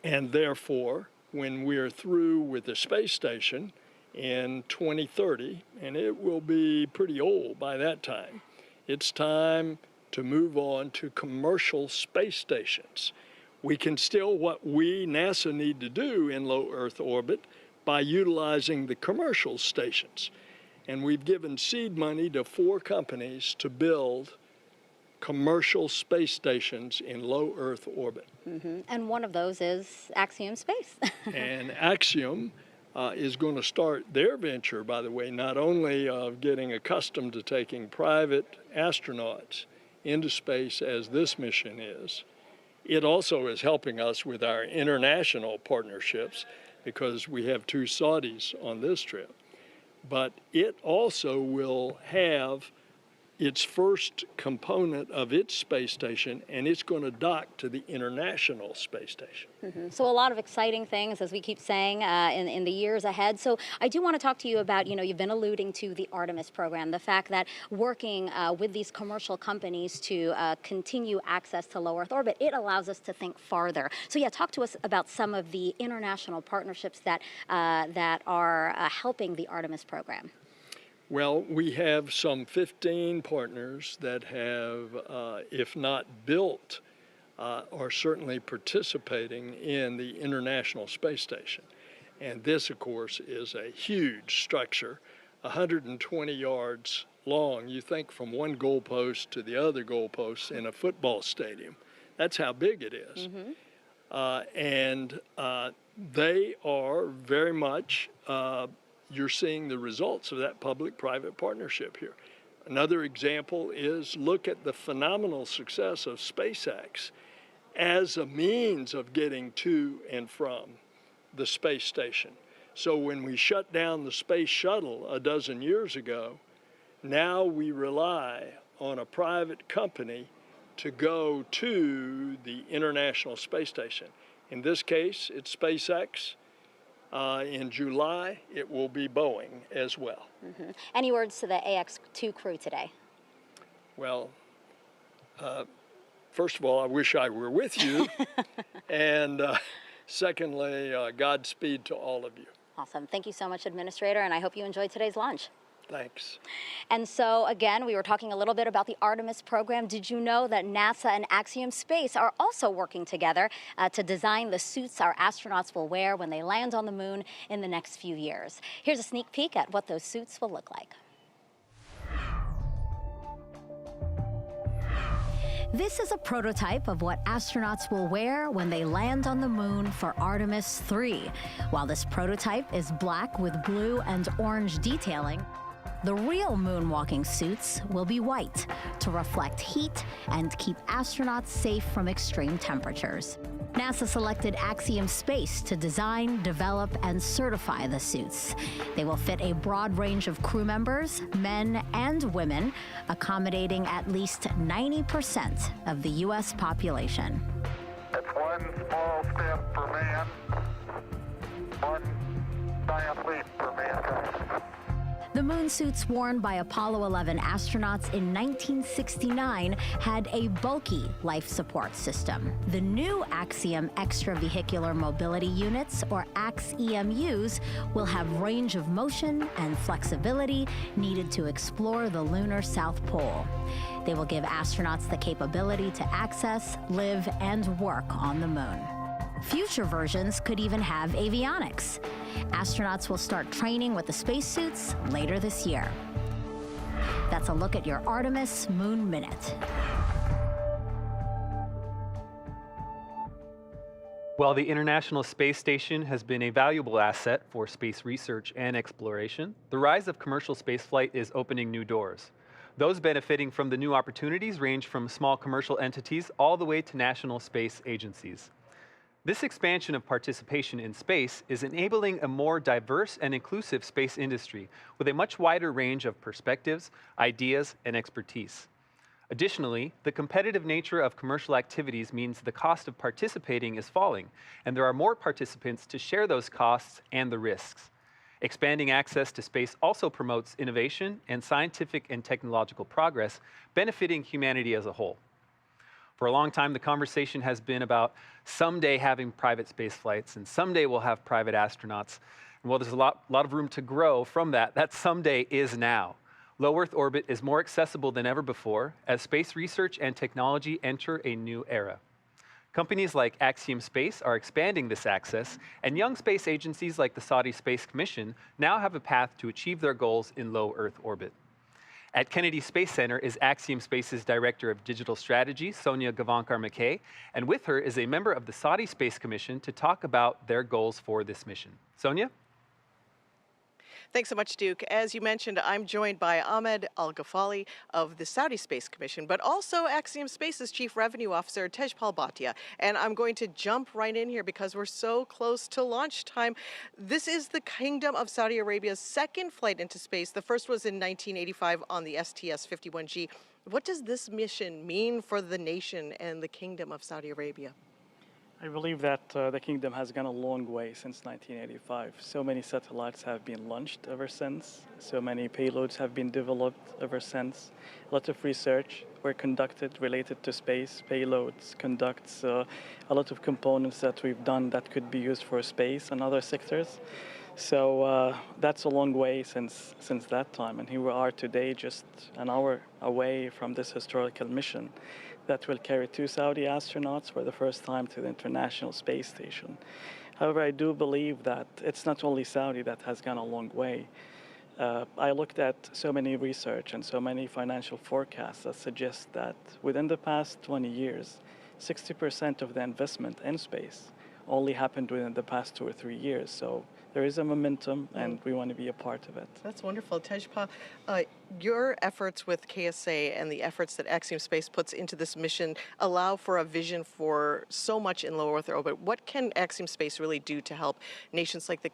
And therefore, when we're through with the space station in 2030, and it will be pretty old by that time, it's time to move on to commercial space stations. We can still what we, NASA, need to do in low Earth orbit by utilizing the commercial stations. And we've given seed money to 4 companies to build commercial space stations in low Earth orbit. And one of those is Axiom Space. And Axiom is going to start their venture, by the way, not only of getting accustomed to taking private astronauts into space as this mission is, it also is helping us with our international partnerships because we have 2 Saudis on this trip. But it also will have its first component of its space station, and it's going to dock to the International Space Station. So a lot of exciting things, as we keep saying, in the years ahead. So I do want to talk to you about, you know, you've been alluding to the Artemis program, the fact that working with these commercial companies to continue access to low Earth orbit, it allows us to think farther. So yeah, talk to us about some of the international partnerships that, that are helping the Artemis program. Well, we have some 15 partners that have, if not built, are certainly participating in the International Space Station. And this, of course, is a huge structure, 120 yards long. You think from one goalpost to the other goalpost in a football stadium. That's how big it is. And they are very much you're seeing the results of that public-private partnership here. Another example is look at the phenomenal success of SpaceX as a means of getting to and from the space station. So when we shut down the space shuttle a dozen years ago, now we rely on a private company to go to the International Space Station. In this case, it's SpaceX. In July, it will be Boeing as well. Any words to the AX2 crew today? Well, first of all, I wish I were with you. And secondly, Godspeed to all of you. Awesome. Thank you so much, Administrator, and I hope you enjoyed today's launch. Thanks. And so, again, we were talking a little bit about the Artemis program. Did you know that NASA and Axiom Space are also working together to design the suits our astronauts will wear when they land on the moon in the next few years? Here's a sneak peek at what those suits will look like. This is a prototype of what astronauts will wear when they land on the moon for Artemis 3. While this prototype is black with blue and orange detailing, the real moonwalking suits will be white to reflect heat and keep astronauts safe from extreme temperatures. NASA selected Axiom Space to design, develop, and certify the suits. They will fit a broad range of crew members, men and women, accommodating at least 90% of the U.S. population. It's one small step for man, one giant leap for mankind. The moon suits worn by Apollo 11 astronauts in 1969 had a bulky life support system. The new Axiom Extravehicular Mobility Units, or AXEMUs, will have range of motion and flexibility needed to explore the lunar South Pole. They will give astronauts the capability to access, live, and work on the moon. Future versions could even have avionics. Astronauts will start training with the spacesuits later this year. That's a look at your Artemis Moon Minute. While the International Space Station has been a valuable asset for space research and exploration, the rise of commercial spaceflight is opening new doors. Those benefiting from the new opportunities range from small commercial entities all the way to national space agencies. This expansion of participation in space is enabling a more diverse and inclusive space industry with a much wider range of perspectives, ideas, and expertise. Additionally, the competitive nature of commercial activities means the cost of participating is falling, and there are more participants to share those costs and the risks. Expanding access to space also promotes innovation and scientific and technological progress, benefiting humanity as a whole. For a long time, the conversation has been about someday having private space flights, and someday we'll have private astronauts. And while there's a lot of room to grow from that someday is now. Low Earth orbit is more accessible than ever before as space research and technology enter a new era. Companies like Axiom Space are expanding this access, and young space agencies like the Saudi Space Commission now have a path to achieve their goals in low Earth orbit. At Kennedy Space Center is Axiom Space's Director of Digital Strategy, Sonia Gavankar-McKay, and with her is a member of the Saudi Space Commission to talk about their goals for this mission. Sonia? Thanks so much, Duke. As you mentioned, I'm joined by Ahmed Al-Ghafali of the Saudi Space Commission, but also Axiom Space's Chief Revenue Officer, Tejpal Bhatia. And I'm going to jump right in here because we're so close to launch time. This is the Kingdom of Saudi Arabia's second flight into space. The first was in 1985 on the STS-51G. What does this mission mean for the nation and the Kingdom of Saudi Arabia? I believe that the kingdom has gone a long way since 1985. So many satellites have been launched ever since. So many payloads have been developed ever since. A lot of research were conducted related to space. Payloads conducts a lot of components that we've done that could be used for space and other sectors. So that's a long way since that time. And here we are today, just an hour away from this historical mission that will carry 2 Saudi astronauts for the first time to the International Space Station. However, I do believe that it's not only Saudi that has gone a long way. I looked at so many research and so many financial forecasts that suggest that within the past 20 years, 60% of the investment in space only happened within the past 2 or 3 years. So there is a momentum, and we want to be a part of it. That's wonderful. Tejpal, your efforts with KSA and the efforts that Axiom Space puts into this mission allow for a vision for so much in low Earth orbit. What can Axiom Space really do to help nations like the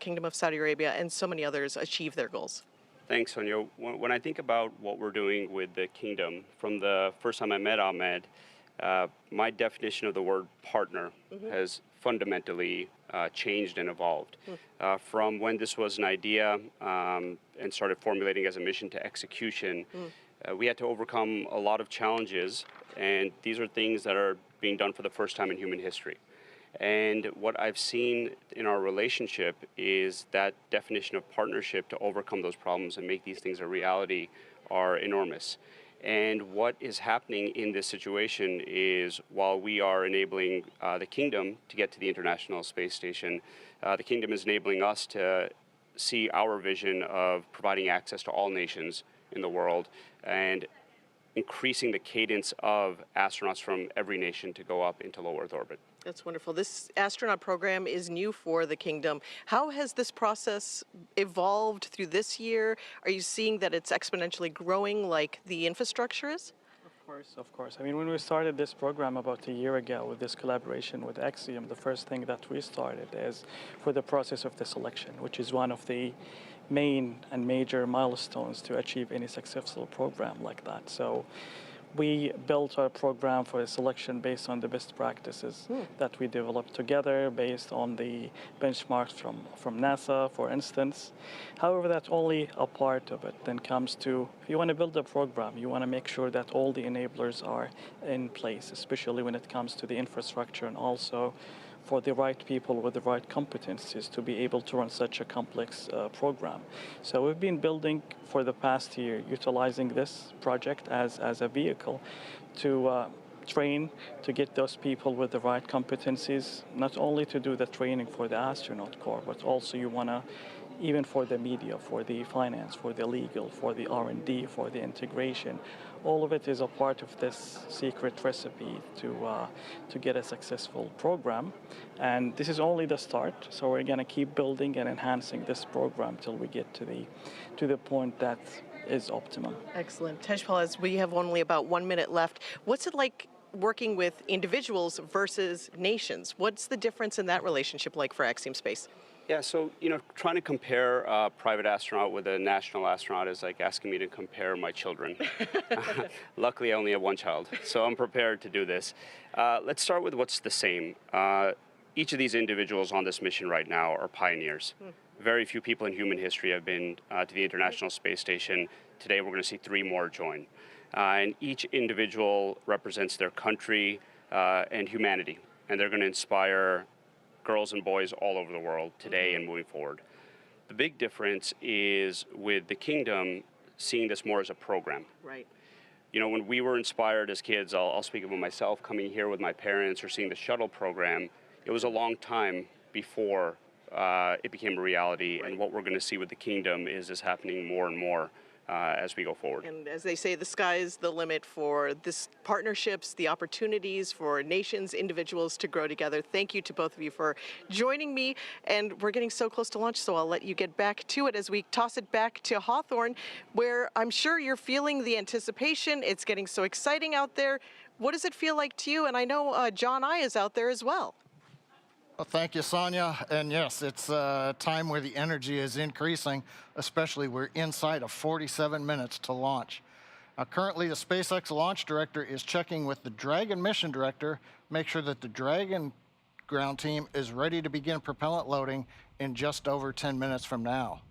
Kingdom of Saudi Arabia and so many others achieve their goals? Thanks, Sonia. When I think about what we're doing with the Kingdom, from the first time I met Ahmed, my definition of the word partner has fundamentally changed and evolved. From when this was an idea and started formulating as a mission to execution, we had to overcome a lot of challenges, and these are things that are being done for the first time in human history. And what I've seen in our relationship is that definition of partnership to overcome those problems and make these things a reality are enormous. And what is happening in this situation is, while we are enabling the Kingdom to get to the International Space Station, the Kingdom is enabling us to see our vision of providing access to all nations in the world and increasing the cadence of astronauts from every nation to go up into low Earth orbit. That's wonderful. This astronaut program is new for the Kingdom. How has this process evolved through this year? Are you seeing that it's exponentially growing like the infrastructure is? Of course. I mean, when we started this program about a year ago with this collaboration with Axiom, the first thing that we started is for the process of the selection, which is one of the main and major milestones to achieve any successful program like that. So We built our program for a selection based on the best practices that we developed together based on the benchmarks from NASA, for instance. However, that's only a part of it. Then comes to, if you want to build a program, you want to make sure that all the enablers are in place, especially when it comes to the infrastructure and also for the right people with the right competencies to be able to run such a complex program. So we've been building for the past year, utilizing this project as a vehicle to train, to get those people with the right competencies, not only to do the training for the astronaut corps, but also you want to, even for the media, for the finance, for the legal, for the R&D, for the integration. All of it is a part of this secret recipe to get a successful program. And this is only the start, so we're going to keep building and enhancing this program till we get to the point that is optimum. Excellent. Tejpal, as we have only about 1 minute left, what's it like working with individuals versus nations? What's the difference in that relationship like for Axiom Space? Yeah, so, you know, trying to compare a private astronaut with a national astronaut is like asking me to compare my children. Luckily, I only have one child, so I'm prepared to do this. Let's start with what's the same. Each of these individuals on this mission right now are pioneers. Very few people in human history have been to the International Space Station. Today, we're going to see 3 more join. And each individual represents their country and humanity, and they're going to inspire girls and boys all over the world today and moving forward. The big difference is with the Kingdom, seeing this more as a program. Right. You know, when we were inspired as kids, I'll speak about myself, coming here with my parents or seeing the shuttle program, it was a long time before it became a reality. Right. And what we're going to see with the Kingdom is this happening more and more as we go forward. And as they say, the sky is the limit for this partnerships, the opportunities for nations, individuals to grow together. Thank you to both of you for joining me. And we're getting so close to launch, so I'll let you get back to it as we toss it back to Hawthorne, where I'm sure you're feeling the anticipation. It's getting so exciting out there. What does it feel like to you? And I know John I is out there as well. Well, thank you, Sonia. And yes, it's a time where the energy is increasing, especially we're inside of 47 minutes to launch. Now, currently, the SpaceX launch director is checking with the Dragon mission director, make sure that the Dragon ground team is ready to begin propellant loading in just over 10 minutes from now.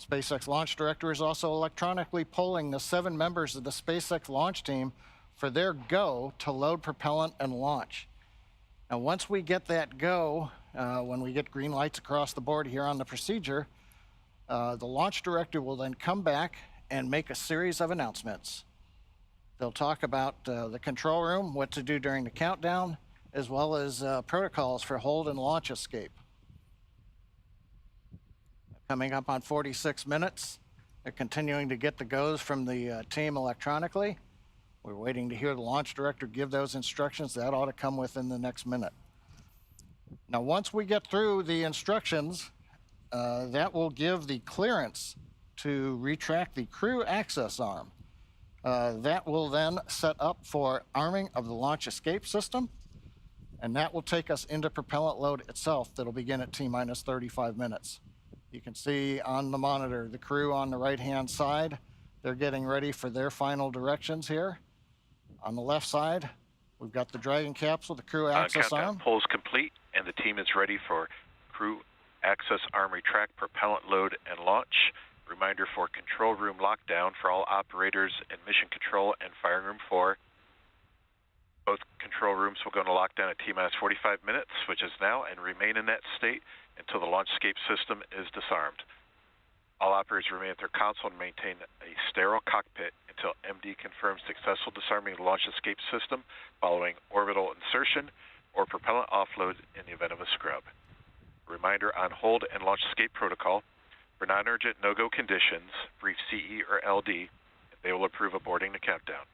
SpaceX launch director is also electronically polling the 7 members of the SpaceX launch team for their go to load propellant and launch. Now, once we get that go, when we get green lights across the board here on the procedure, the launch director will then come back and make a series of announcements. They'll talk about the control room, what to do during the countdown, as well as protocols for hold and launch escape. Coming up on 46 minutes, they're continuing to get the goes from the team electronically. We're waiting to hear the launch director give those instructions. That ought to come within the next minute. Now, once we get through the instructions, that will give the clearance to retract the crew access arm. That will then set up for arming of the launch escape system, and that will take us into propellant load itself. That'll begin at T-minus 35 minutes. You can see on the monitor the crew on the right-hand side. They're getting ready for their final directions here. On the left side, we've got the Dragon capsule, the crew access arm. Polls complete, and the team is ready for crew access arm retract, propellant load, and launch. Reminder for control room lockdown for all operators in Mission Control and Firing Room 4. Both control rooms will go into lockdown at T-minus 45 minutes, which is now, and remain in that state until the launch escape system is disarmed. All operators remain at their console and maintain a sterile cockpit until MD confirms successful disarming of the launch escape system following orbital insertion or propellant offload in the event of a scrub. Reminder on hold and launch escape protocol. For non-urgent no-go conditions, brief CE or LD, and they will approve aborting the countdown.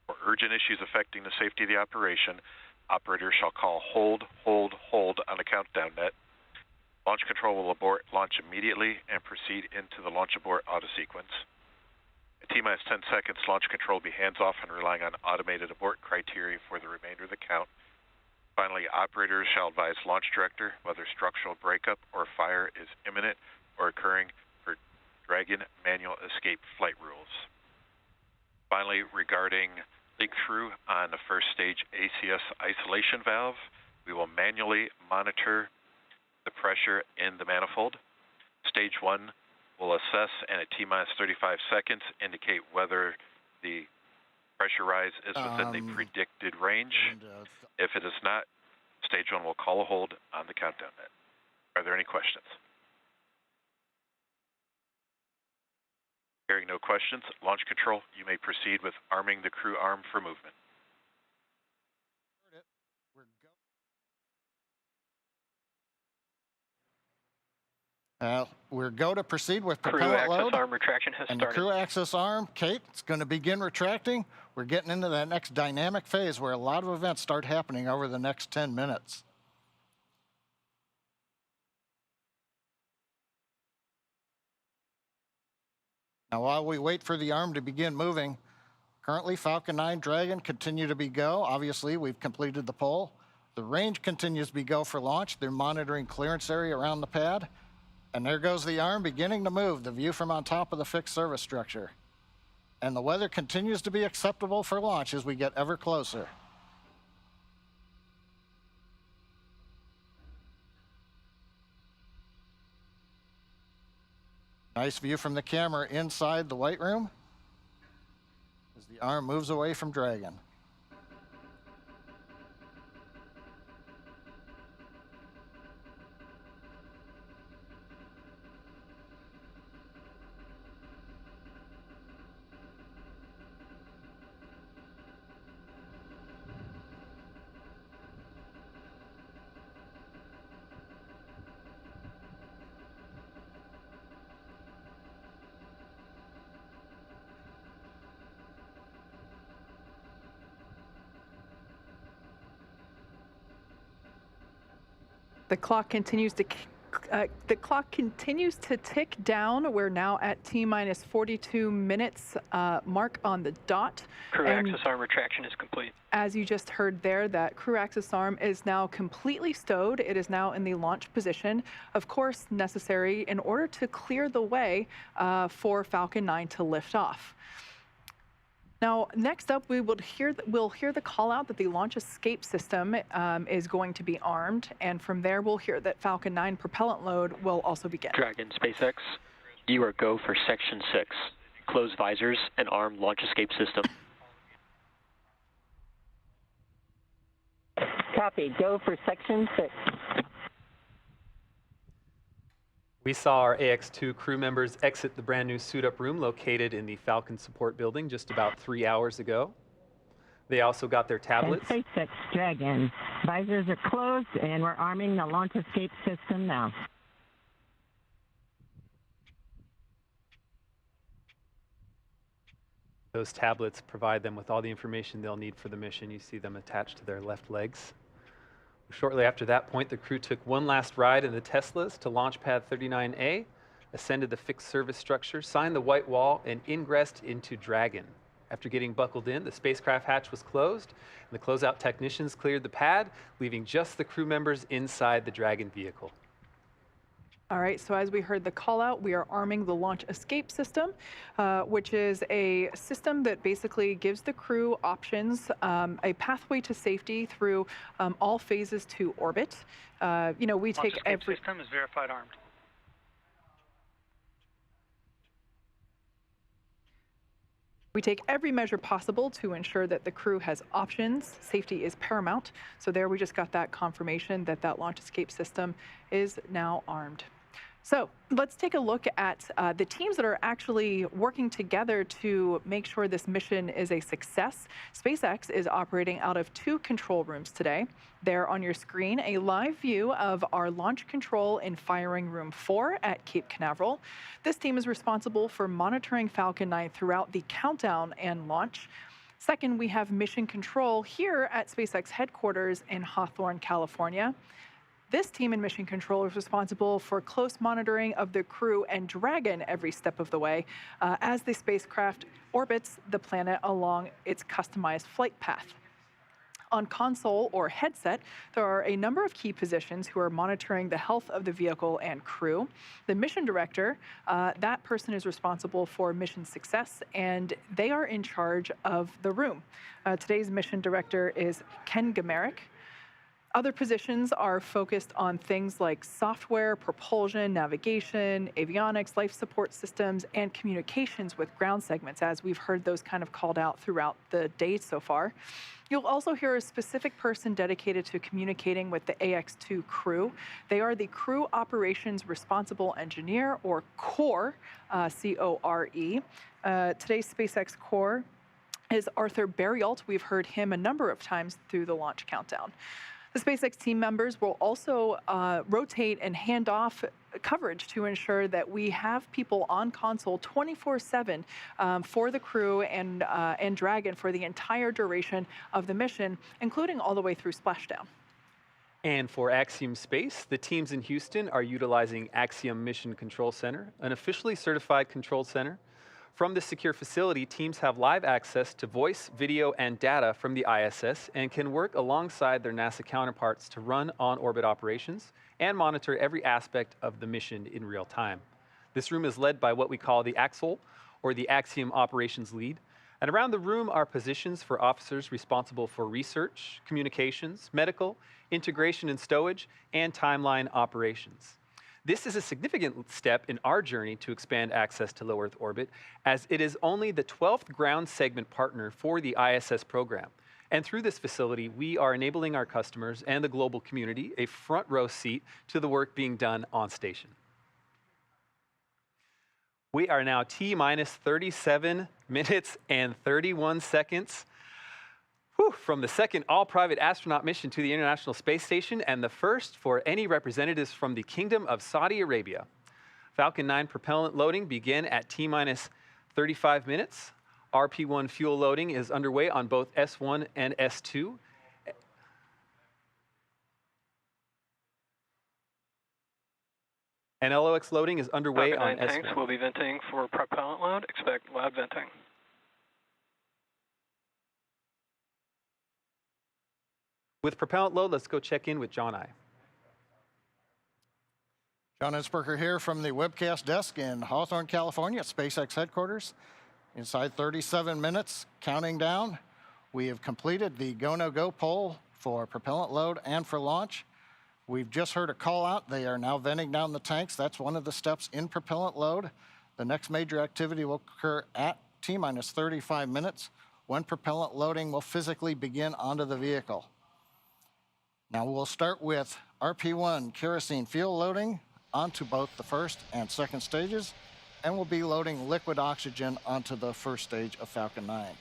For urgent issues affecting the safety of the operation, operators shall call hold on the countdown net. Launch control will abort launch immediately and proceed into the launch abort auto sequence. At T-minus 10 seconds, launch control will be hands-off and relying on automated abort criteria for the remainder of the count. Finally, operators shall advise launch director whether structural breakup or fire is imminent or occurring for Dragon manual escape flight rules. Finally, regarding leak-through on the first stage ACS isolation valve, we will manually monitor the pressure in the manifold. Stage 1 will assess and at T-minus 35 seconds indicate whether the pressure rise is within the predicted range. If it is not, Stage 1 will call a hold on the countdown net. Are there any questions? Hearing no questions, Launch Control, you may proceed with arming the crew arm for movement. We're go to proceed with Crew propellant access load. arm retraction has And started. the crew access arm, Kate, it's going to begin retracting. We're getting into that next dynamic phase where a lot of events start happening over the next 10 minutes. Now, while we wait for the arm to begin moving, currently Falcon 9 Dragon continue to be go. Obviously, we've completed the pull. The range continues to be go for launch. They're monitoring clearance area around the pad. And there goes the arm beginning to move, the view from on top of the fixed service structure. And the weather continues to be acceptable for launch as we get ever closer. Nice view from the camera inside the white room as the arm moves away from Dragon. The clock continues to tick down. We're now at T-minus 42 minutes mark on the dot. Crew access arm retraction is complete. As you just heard there, that crew access arm is now completely stowed. It is now in the launch position, of course necessary in order to clear the way for Falcon 9 to lift off. Now, next up, we'll hear the call out that the launch escape system is going to be armed, and from there we'll hear that Falcon 9 propellant load will also begin. Dragon, SpaceX, you are go for Section 6. Close visors and arm launch escape system. Copy. Go for Section 6. We saw our AX2 crew members exit the brand new suit-up room located in the Falcon support building just about 3 hours ago. They also got their tablets. And SpaceX Dragon. Visors are closed, and we're arming the launch escape system now. Those tablets provide them with all the information they'll need for the mission. You see them attached to their left legs. Shortly after that point, the crew took one last ride in the Teslas to launch pad 39A, ascended the fixed service structure, signed the white wall, and ingressed into Dragon. After getting buckled in, the spacecraft hatch was closed, and the closeout technicians cleared the pad, leaving just the crew members inside the Dragon vehicle. All right, so as we heard the call out, we are arming the launch escape system, which is a system that basically gives the crew options, a pathway to safety through all phases to orbit. We take every system is verified armed. We take every measure possible to ensure that the crew has options. Safety is paramount. So there we just got that confirmation that that launch escape system is now armed. So let's take a look at the teams that are actually working together to make sure this mission is a success. SpaceX is operating out of 2 control rooms today. There on your screen, a live view of our launch control in firing room 4 at Cape Canaveral. This team is responsible for monitoring Falcon 9 throughout the countdown and launch. Second, we have mission control here at SpaceX headquarters in Hawthorne, California. This team in mission control is responsible for close monitoring of the crew and Dragon every step of the way as the spacecraft orbits the planet along its customized flight path. On console or headset, there are a number of key positions who are monitoring the health of the vehicle and crew. The mission director, that person is responsible for mission success, and they are in charge of the room. Today's mission director is Ken Gamerick. Other positions are focused on things like software, propulsion, navigation, avionics, life support systems, and communications with ground segments, as we've heard those kind of called out throughout the day so far. You'll also hear a specific person dedicated to communicating with the AX2 crew. They are the Crew Operations Responsible Engineer, or CORE, C-O-R-E. Today's SpaceX CORE is Arthur Berrialt. We've heard him a number of times through the launch countdown. The SpaceX team members will also rotate and hand off coverage to ensure that we have people on console 24/7 for the crew and Dragon for the entire duration of the mission, including all the way through splashdown. And for Axiom Space, the teams in Houston are utilizing Axiom Mission Control Center, an officially certified control center. From this secure facility, teams have live access to voice, video, and data from the ISS and can work alongside their NASA counterparts to run on-orbit operations and monitor every aspect of the mission in real time. This room is led by what we call the Axle, or the Axiom Operations Lead. And around the room are positions for officers responsible for research, communications, medical, integration and stowage, and timeline operations. This is a significant step in our journey to expand access to low Earth orbit, as it is only the 12th ground segment partner for the ISS program. And through this facility, we are enabling our customers and the global community a front row seat to the work being done on station. We are now T-minus 37 minutes and 31 seconds from the second all-private astronaut mission to the International Space Station, and the first for any representatives from the Kingdom of Saudi Arabia. Falcon 9 propellant loading began at T-minus 35 minutes. RP-1 fuel loading is underway on both S1 and S2. And LOX loading is underway Falcon 9 on tanks S1. will be venting for propellant load. Expect loud venting. With propellant load, let's go check in with John I. John Innsbrucker here from the webcast desk in Hawthorne, California at SpaceX headquarters. Inside 37 minutes, counting down, we have completed the go-no-go poll for propellant load and for launch. We've just heard a call out. They are now venting down the tanks. That's one of the steps in propellant load. The next major activity will occur at T-minus 35 minutes when propellant loading will physically begin onto the vehicle. Now we'll start with RP-1 kerosene fuel loading onto both the first and second stages, and we'll be loading liquid oxygen onto the first stage of Falcon 9.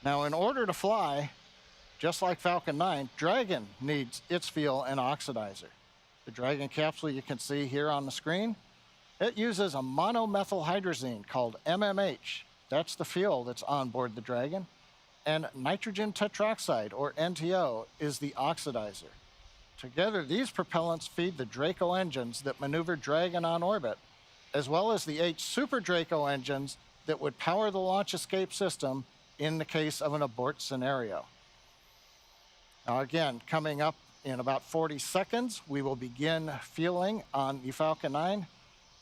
Now in order to fly, just like Falcon 9, Dragon needs its fuel and oxidizer. The Dragon capsule you can see here on the screen, it uses a monomethyl hydrazine called MMH. That's the fuel that's on board the Dragon. And nitrogen tetroxide, or NTO, is the oxidizer. Together, these propellants feed the Draco engines that maneuver Dragon on orbit, as well as the 8 Super Draco engines that would power the launch escape system in the case of an abort scenario. Now again, coming up in about 40 seconds, we will begin fueling on the Falcon 9.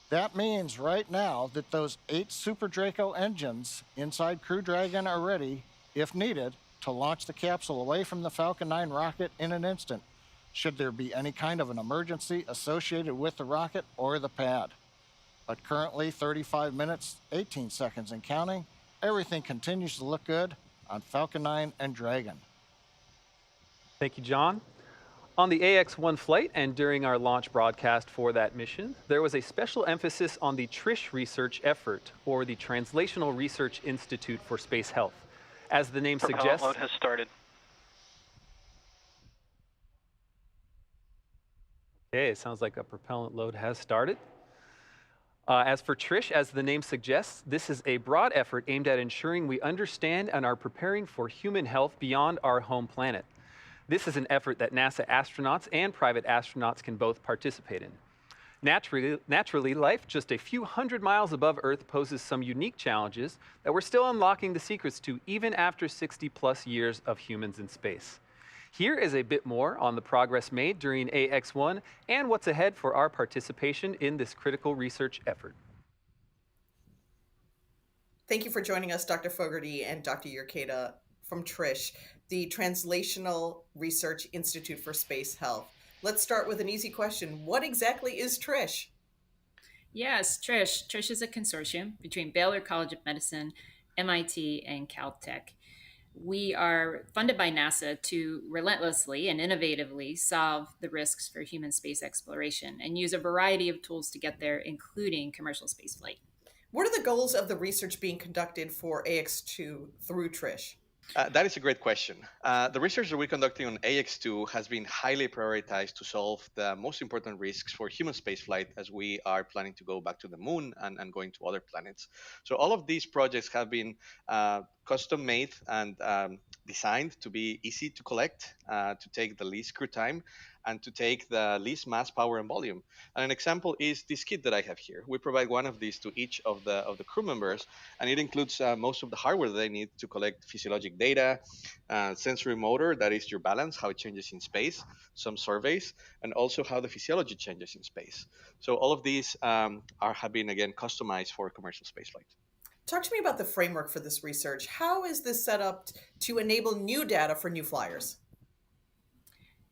That means right now that those 8 Super Draco engines inside Crew Dragon are ready, if needed, to launch the capsule away from the Falcon 9 rocket in an instant, should there be any kind of an emergency associated with the rocket or the pad. But currently, 35 minutes, 18 seconds and counting, everything continues to look good on Falcon 9 and Dragon. Thank you, John. On the AX-1 flight and during our launch broadcast for that mission, there was a special emphasis on the TRISH research effort, or the Translational Research Institute for Space Health. As the name suggests, propellant load has started. Okay, it sounds like a propellant load has started. As for TRISH, as the name suggests, this is a broad effort aimed at ensuring we understand and are preparing for human health beyond our home planet. This is an effort that NASA astronauts and private astronauts can both participate in. Naturally, life just a few hundred miles above Earth poses some unique challenges that we're still unlocking the secrets to even after 60+ years of humans in space. Here is a bit more on the progress made during AX1 and what's ahead for our participation in this critical research effort. Thank you for joining us, Dr. Fogarty and Dr. Urqueta from TRISH, the Translational Research Institute for Space Health. Let's start with an easy question. What exactly is TRISH? Yes, TRISH. TRISH is a consortium between Baylor College of Medicine, MIT, and Caltech. We are funded by NASA to relentlessly and innovatively solve the risks for human space exploration and use a variety of tools to get there, including commercial spaceflight. What are the goals of the research being conducted for AX2 through TRISH? That is a great question. The research that we're conducting on AX2 has been highly prioritized to solve the most important risks for human spaceflight as we are planning to go back to the moon and going to other planets. So all of these projects have been custom made and designed to be easy to collect, to take the least crew time, and to take the least mass, power, and volume. And an example is this kit that I have here. We provide one of these to each of the crew members, and it includes most of the hardware that they need to collect physiologic data, sensory motor, that is your balance, how it changes in space, some surveys, and also how the physiology changes in space. So all of these have been, again, customized for commercial spaceflight. Talk to me about the framework for this research. How is this set up to enable new data for new flyers?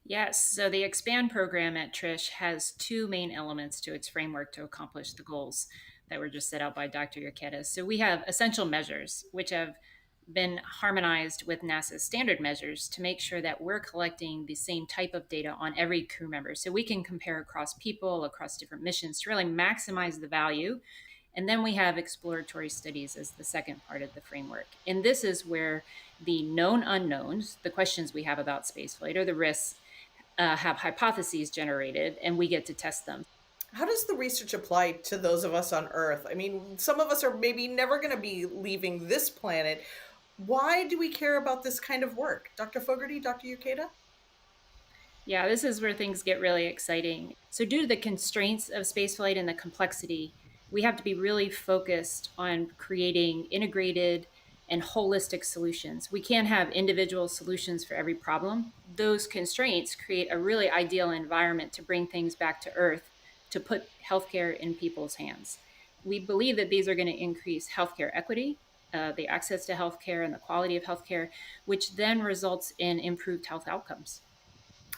Yes, so the EXPAND program at TRISH has two main elements to its framework to accomplish the goals that were just set out by Dr. Urqueta. So we have essential measures, which have been harmonized with NASA's standard measures to make sure that we're collecting the same type of data on every crew member. So we can compare across people, across different missions to really maximize the value. And then we have exploratory studies as the second part of the framework. And this is where the known unknowns, the questions we have about spaceflight or the risks, have hypotheses generated, and we get to test them. How does the research apply to those of us on Earth? I mean, some of us are maybe never going to be leaving this planet. Why do we care about this kind of work? Dr. Fogarty, Dr. Urqueta? Yeah, this is where things get really exciting. So due to the constraints of spaceflight and the complexity, we have to be really focused on creating integrated and holistic solutions. We can't have individual solutions for every problem. Those constraints create a really ideal environment to bring things back to Earth, to put healthcare in people's hands. We believe that these are going to increase healthcare equity, the access to healthcare and the quality of healthcare, which then results in improved health outcomes.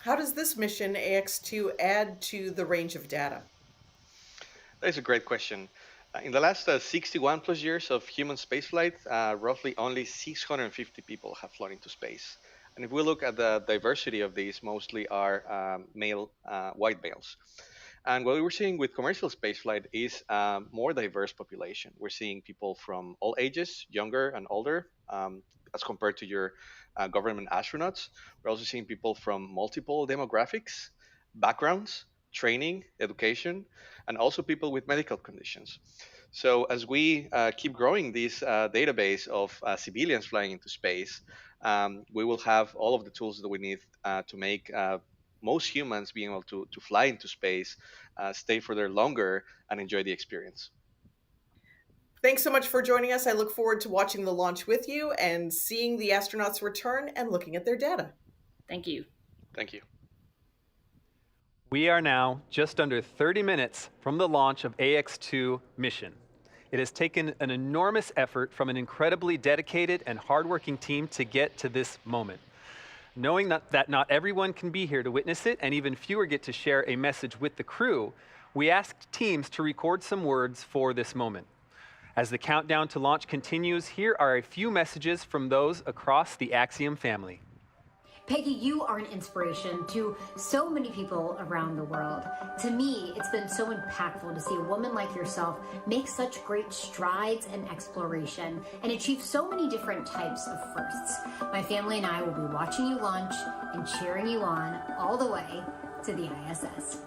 How does this mission, AX2, add to the range of data? That is a great question. In the last 61 plus years of human spaceflight, roughly only 650 people have flown into space. And if we look at the diversity of these, mostly are male, white males. And what we're seeing with commercial spaceflight is a more diverse population. We're seeing people from all ages, younger and older, as compared to your government astronauts. We're also seeing people from multiple demographics, backgrounds, training, education, and also people with medical conditions. So as we keep growing this database of civilians flying into space, we will have all of the tools that we need to make most humans being able to fly into space, stay for there longer, and enjoy the experience. Thanks so much for joining us. I look forward to watching the launch with you and seeing the astronauts return and looking at their data. Thank you. Thank you. We are now just under 30 minutes from the launch of AX2 mission. It has taken an enormous effort from an incredibly dedicated and hardworking team to get to this moment. Knowing that not everyone can be here to witness it, and even fewer get to share a message with the crew, we asked teams to record some words for this moment. As the countdown to launch continues, here are a few messages from those across the Axiom family. Peggy, you are an inspiration to so many people around the world. To me, it's been so impactful to see a woman like yourself make such great strides in exploration and achieve so many different types of firsts. My family and I will be watching you launch and cheering you on all the way to the ISS.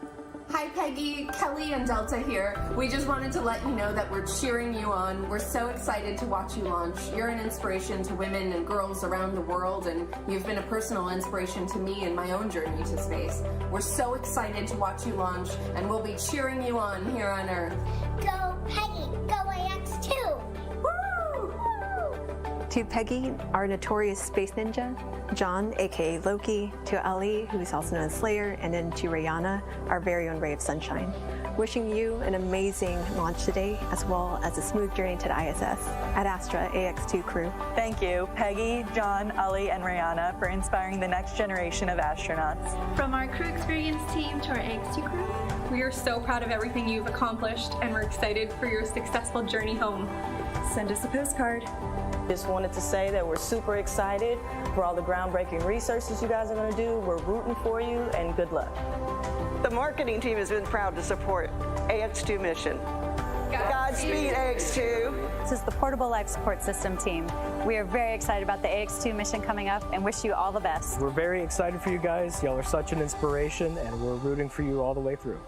Hi, Peggy, Kelly, and Delta here. We just wanted to let you know that we're cheering you on. We're so excited to watch you launch. You're an inspiration to women and girls around the world, and you've been a personal inspiration to me in my own journey to space. We're so excited to watch you launch, and we'll be cheering you on here on Earth. Go, Peggy! Go AX2! To Peggy, our notorious space ninja, John, aka Loki, to Ali, who is also known as Slayer, and then to Rayana, our very own ray of sunshine. Wishing you an amazing launch today, as well as a smooth journey to the ISS. Ad Astra AX2 crew. Thank you, Peggy, John, Ali, and Rayana, for inspiring the next generation of astronauts. From our crew experience team to our AX2 crew, we are so proud of everything you've accomplished, and we're excited for your successful journey home. Send us a postcard. Just wanted to say that we're super excited for all the groundbreaking researches you guys are going to do. We're rooting for you, and good luck. The marketing team has been proud to support AX2 mission. Godspeed, AX2. This is the Portable Life Support System team. We are very excited about the AX2 mission coming up and wish you all the best. We're very excited for you guys. Y'all are such an inspiration, and we're rooting for you all the way through.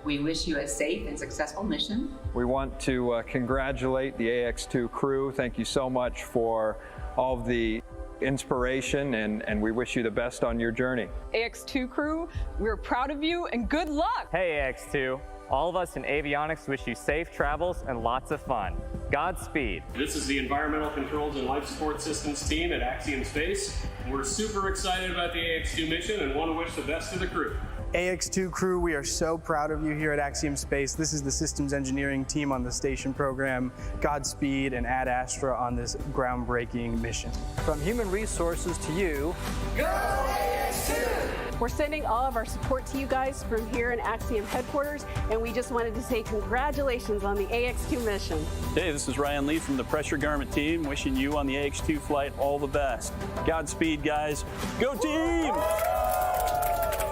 We wish you a safe and successful mission. We want to congratulate the AX2 crew. Thank you so much for all of the inspiration, and we wish you the best on your journey. AX2 crew, we're proud of you and good luck! Hey AX2, all of us in avionics wish you safe travels and lots of fun. Godspeed. This is the Environmental Controls and Life Support Systems team at Axiom Space. We're super excited about the AX2 mission and want to wish the best to the crew. AX2 crew, we are so proud of you here at Axiom Space. This is the systems engineering team on the station program. Godspeed and Ad Astra on this groundbreaking mission. From human resources to you, go AX2! We're sending all of our support to you guys from here in Axiom headquarters, and we just wanted to say congratulations on the AX2 mission. Hey, this is Ryan Lee from the Pressure Garment team, wishing you on the AX2 flight all the best. Godspeed, guys. Go team!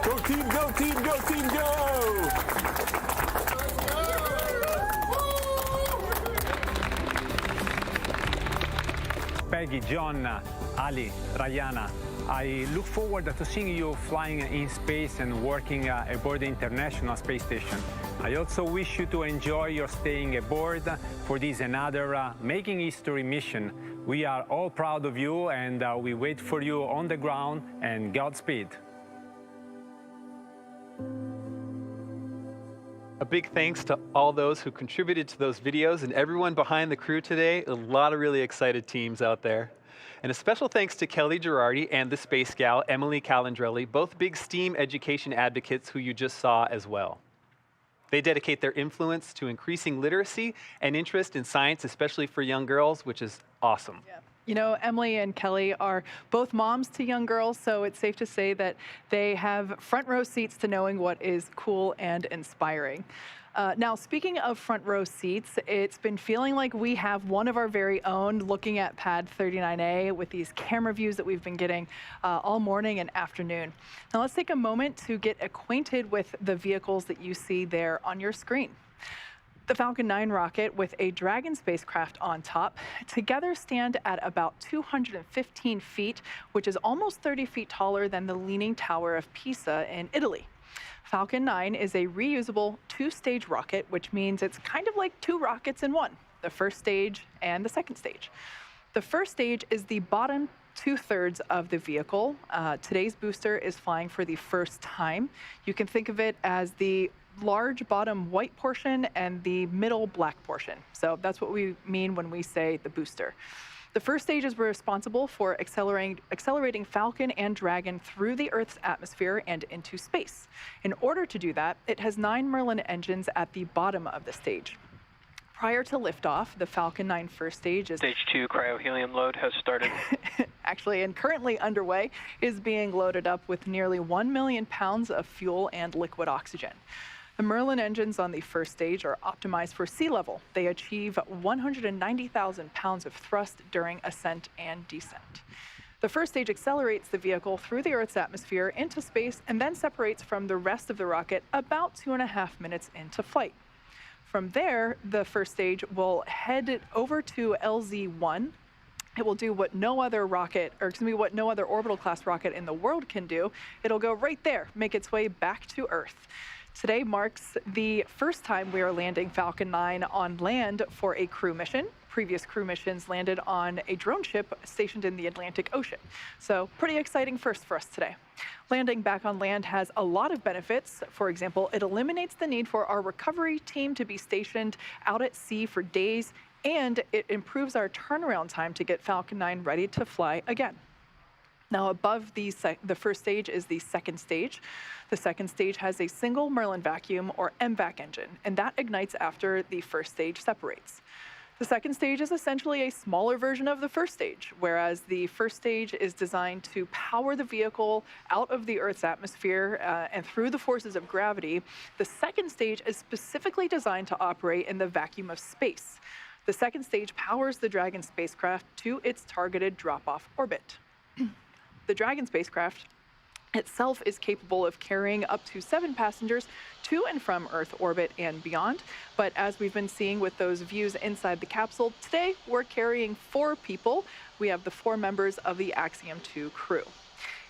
Go team, go team, go team, go! Peggy, John, Ali, Rayana, I look forward to seeing you flying in space and working aboard the International Space Station. I also wish you to enjoy your staying aboard for this another Making History mission. We are all proud of you, and we wait for you on the ground, and Godspeed. A big thanks to all those who contributed to those videos and everyone behind the crew today. A lot of really excited teams out there. And a special thanks to Kelly Girardi and the Space Gal, Emily Calandrelli, both big STEAM education advocates who you just saw as well. They dedicate their influence to increasing literacy and interest in science, especially for young girls, which is awesome. Yeah. You know, Emily and Kelly are both moms to young girls, so it's safe to say that they have front row seats to knowing what is cool and inspiring. Now, speaking of front row seats, it's been feeling like we have one of our very own looking at Pad 39A with these camera views that we've been getting all morning and afternoon. Now, let's take a moment to get acquainted with the vehicles that you see there on your screen. The Falcon 9 rocket with a Dragon spacecraft on top together stand at about 215 feet, which is almost 30 feet taller than the Leaning Tower of Pisa in Italy. Falcon 9 is a reusable two-stage rocket, which means it's kind of like two rockets in one, the first stage and the second stage. The first stage is the bottom two-thirds of the vehicle. Today's booster is flying for the first time. You can think of it as the large bottom white portion and the middle black portion. So that's what we mean when we say the booster. The first stage is responsible for accelerating Falcon and Dragon through the Earth's atmosphere and into space. In order to do that, it has 9 Merlin engines at the bottom of the stage. Prior to liftoff, the Falcon 9 first stage is... Stage 2 cryohelium load has started. Actually, and currently underway, is being loaded up with nearly 1 million pounds of fuel and liquid oxygen. The Merlin engines on the first stage are optimized for sea level. They achieve 190,000 pounds of thrust during ascent and descent. The first stage accelerates the vehicle through the Earth's atmosphere into space and then separates from the rest of the rocket about 2.5 minutes into flight. From there, the first stage will head over to LZ-1. It will do what no other what no other orbital class rocket in the world can do. It'll go right there, make its way back to Earth. Today marks the first time we are landing Falcon 9 on land for a crew mission. Previous crew missions landed on a drone ship stationed in the Atlantic Ocean. So pretty exciting first for us today. Landing back on land has a lot of benefits. For example, it eliminates the need for our recovery team to be stationed out at sea for days, and it improves our turnaround time to get Falcon 9 ready to fly again. Now, above the first stage is the second stage. The second stage has a single Merlin vacuum, or MVAC engine, and that ignites after the first stage separates. The second stage is essentially a smaller version of the first stage, whereas the first stage is designed to power the vehicle out of the Earth's atmosphere and through the forces of gravity. The second stage is specifically designed to operate in the vacuum of space. The second stage powers the Dragon spacecraft to its targeted drop-off orbit. The Dragon spacecraft itself is capable of carrying up to 7 passengers to and from Earth orbit and beyond. But as we've been seeing with those views inside the capsule, today we're carrying 4 people. We have the 4 members of the Axiom 2 crew.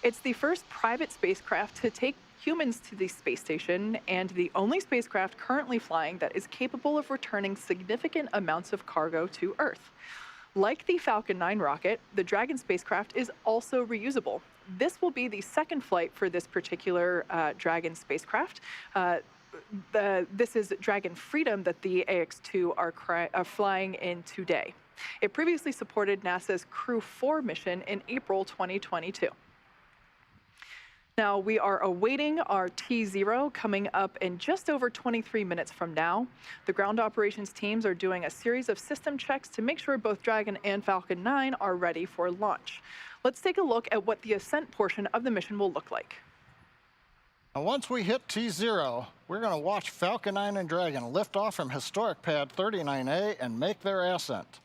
It's the first private spacecraft to take humans to the space station and the only spacecraft currently flying that is capable of returning significant amounts of cargo to Earth. Like the Falcon 9 rocket, the Dragon spacecraft is also reusable. This will be the second flight for this particular Dragon spacecraft. This is Dragon Freedom that the AX-2 are flying in today. It previously supported NASA's Crew 4 mission in April 2022. Now, we are awaiting our T0 coming up in just over 23 minutes from now. The ground operations teams are doing a series of system checks to make sure both Dragon and Falcon 9 are ready for launch. Let's take a look at what the ascent portion of the mission will look like. Now, once we hit T0, we're going to watch Falcon 9 and Dragon lift off from historic pad 39A and make their ascent.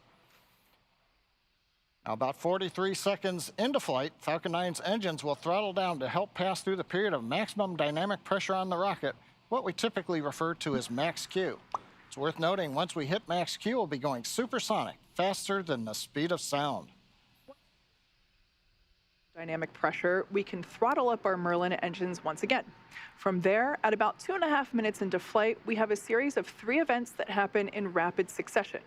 Now, about 43 seconds into flight, Falcon 9's engines will throttle down to help pass through the period of maximum dynamic pressure on the rocket, what we typically refer to as max Q. It's worth noting, once we hit max Q, we'll be going supersonic, faster than the speed of sound. Dynamic pressure, we can throttle up our Merlin engines once again. From there, at about 2.5 minutes into flight, we have a series of 3 events that happen in rapid succession.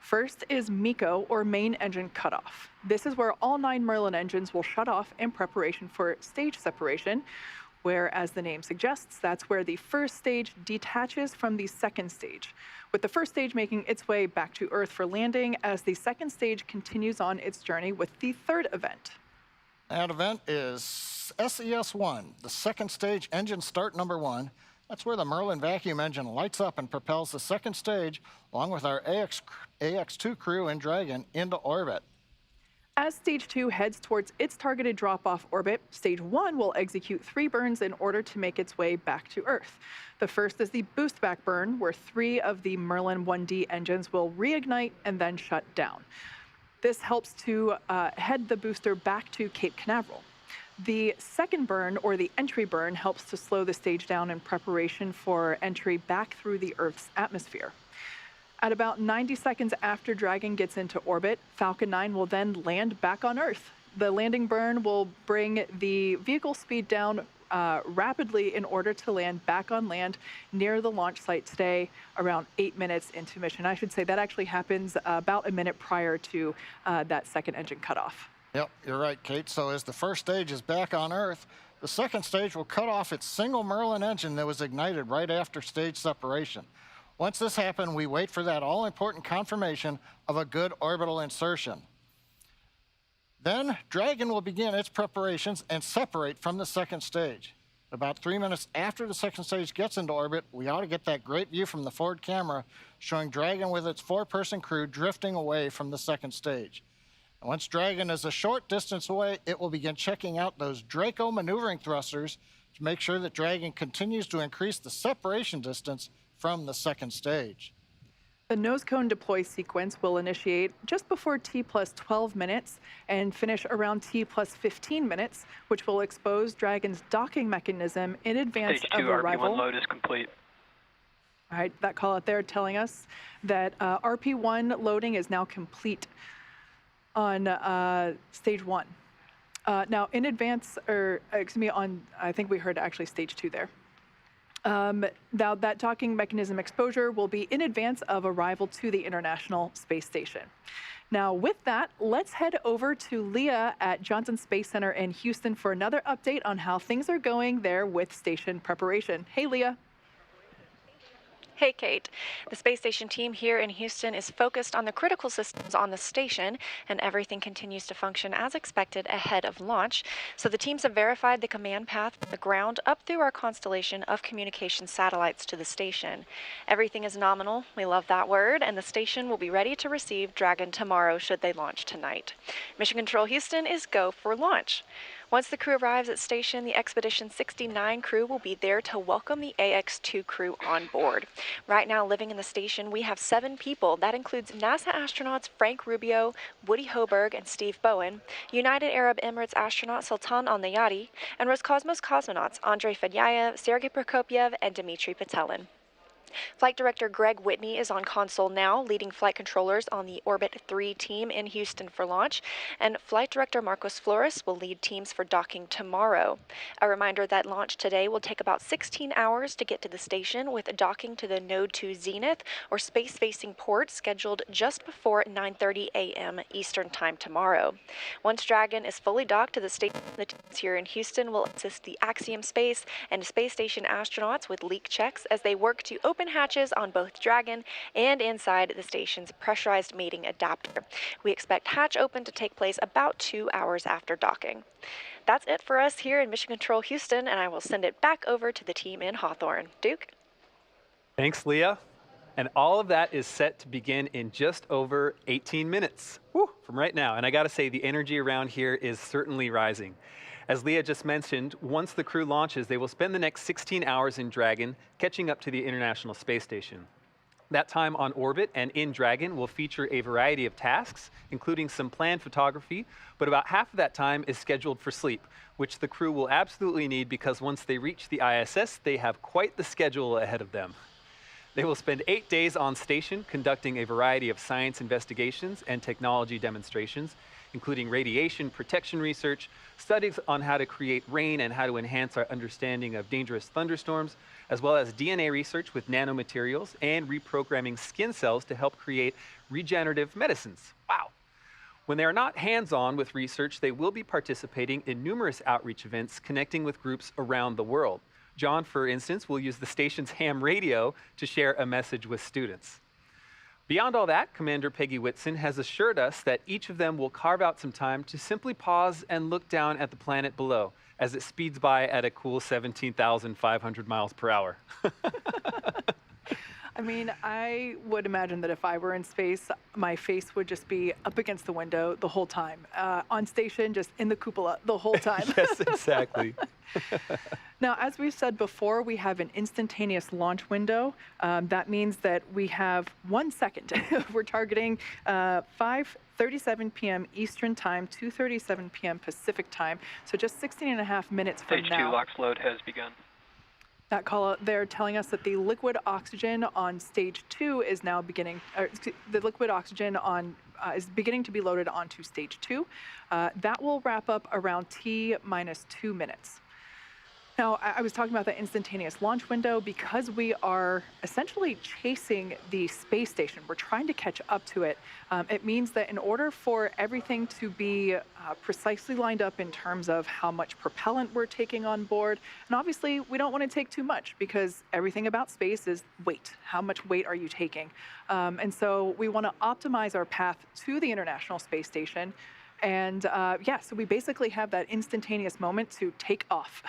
First is MECO, or main engine cutoff. This is where all 9 Merlin engines will shut off in preparation for stage separation, where, as the name suggests, that's where the first stage detaches from the second stage, with the first stage making its way back to Earth for landing as the second stage continues on its journey with the third event. That event is SES-1, the second stage engine start number 1. That's where the Merlin vacuum engine lights up and propels the second stage, along with our AX-2 crew and Dragon, into orbit. As Stage 2 heads towards its targeted drop-off orbit, Stage 1 will execute 3 burns in order to make its way back to Earth. The first is the boost back burn, where 3 of the Merlin 1D engines will reignite and then shut down. This helps to head the booster back to Cape Canaveral. The second burn, or the entry burn, helps to slow the stage down in preparation for entry back through the Earth's atmosphere. At about 90 seconds after Dragon gets into orbit, Falcon 9 will then land back on Earth. The landing burn will bring the vehicle speed down rapidly in order to land back on land near the launch site today, around 8 minutes into mission. I should say that actually happens about a minute prior to that second engine cutoff. Yep, you're right, Kate. So as the first stage is back on Earth, the second stage will cut off its single Merlin engine that was ignited right after stage separation. Once this happens, we wait for that all-important confirmation of a good orbital insertion. Then Dragon will begin its preparations and separate from the second stage. About 3 minutes after the second stage gets into orbit, we ought to get that great view from the forward camera showing Dragon with its 4-person crew drifting away from the second stage. And once Dragon is a short distance away, it will begin checking out those Draco maneuvering thrusters to make sure that Dragon continues to increase the separation distance from the second stage. The nose cone deploy sequence will initiate just before T plus 12 minutes and finish around T plus 15 minutes, which will expose Dragon's docking mechanism in advance Stage of 2 arrival. RP1 load is complete. All right, that call out there telling us that RP1 loading is now complete on stage 1. Now, in advance, or excuse me, on, I think we heard actually stage 2 there. Now, that docking mechanism exposure will be in advance of arrival to the International Space Station. Now, with that, let's head over to Leah at Johnson Space Center in Houston for another update on how things are going there with station preparation. Hey, Leah. Hey, Kate. The space station team here in Houston is focused on the critical systems on the station, and everything continues to function as expected ahead of launch. So the teams have verified the command path from the ground up through our constellation of communication satellites to the station. Everything is nominal. We love that word, and the station will be ready to receive Dragon tomorrow should they launch tonight. Mission Control Houston is go for launch. Once the crew arrives at station, the Expedition 69 crew will be there to welcome the AX-2 crew on board. Right now, living in the station, we have 7 people. That includes NASA astronauts Frank Rubio, Woody Hoburg, and Steve Bowen, United Arab Emirates astronaut Sultan Al-Nayati, and Roscosmos cosmonauts Andrei Fedyayev, Sergei Prokopyev, and Dmitry Petelin. Flight Director Greg Whitney is on console now, leading flight controllers on the Orbit 3 team in Houston for launch, and Flight Director Marcos Flores will lead teams for docking tomorrow. A reminder that launch today will take about 16 hours to get to the station, with docking to the Node 2 Zenith or space-facing port scheduled just before 9:30 a.m. Eastern Time tomorrow. Once Dragon is fully docked to the station, the teams here in Houston will assist the Axiom Space and Space Station astronauts with leak checks as they work to open hatches on both Dragon and inside the station's pressurized mating adapter. We expect hatch open to take place about 2 hours after docking. That's it for us here in Mission Control Houston, and I will send it back over to the team in Hawthorne. Duke? Thanks, Leah. And all of that is set to begin in just over 18 minutes from right now. And I gotta say, the energy around here is certainly rising. As Leah just mentioned, once the crew launches, they will spend the next 16 hours in Dragon, catching up to the International Space Station. That time on orbit and in Dragon will feature a variety of tasks, including some planned photography, but about half of that time is scheduled for sleep, which the crew will absolutely need because once they reach the ISS, they have quite the schedule ahead of them. They will spend 8 days on station conducting a variety of science investigations and technology demonstrations, including radiation protection research, studies on how to create rain and how to enhance our understanding of dangerous thunderstorms, as well as DNA research with nanomaterials and reprogramming skin cells to help create regenerative medicines. Wow. When they are not hands-on with research, they will be participating in numerous outreach events connecting with groups around the world. John, for instance, will use the station's ham radio to share a message with students. Beyond all that, Commander Peggy Whitson has assured us that each of them will carve out some time to simply pause and look down at the planet below as it speeds by at a cool 17,500 miles per hour. I mean, I would imagine that if I were in space, my face would just be up against the window the whole time. On station, just in the cupola the whole time. Yes, exactly. Now, as we've said before, we have an instantaneous launch window. That means that we have 1 second. We're targeting 5:37 p.m. Eastern Time, 2:37 p.m. Pacific Time. So just 16.5 minutes from Stage now. 2 LOX load has begun. That call out there telling us that the liquid oxygen on stage 2 is now beginning, or the liquid oxygen on is beginning to be loaded onto stage 2. That will wrap up around T-2 minutes. Now, I was talking about the instantaneous launch window because we are essentially chasing the space station. We're trying to catch up to it. It means that in order for everything to be precisely lined up in terms of how much propellant we're taking on board, and obviously we don't want to take too much because everything about space is weight. How much weight are you taking? And so we want to optimize our path to the International Space Station. And so we basically have that instantaneous moment to take off.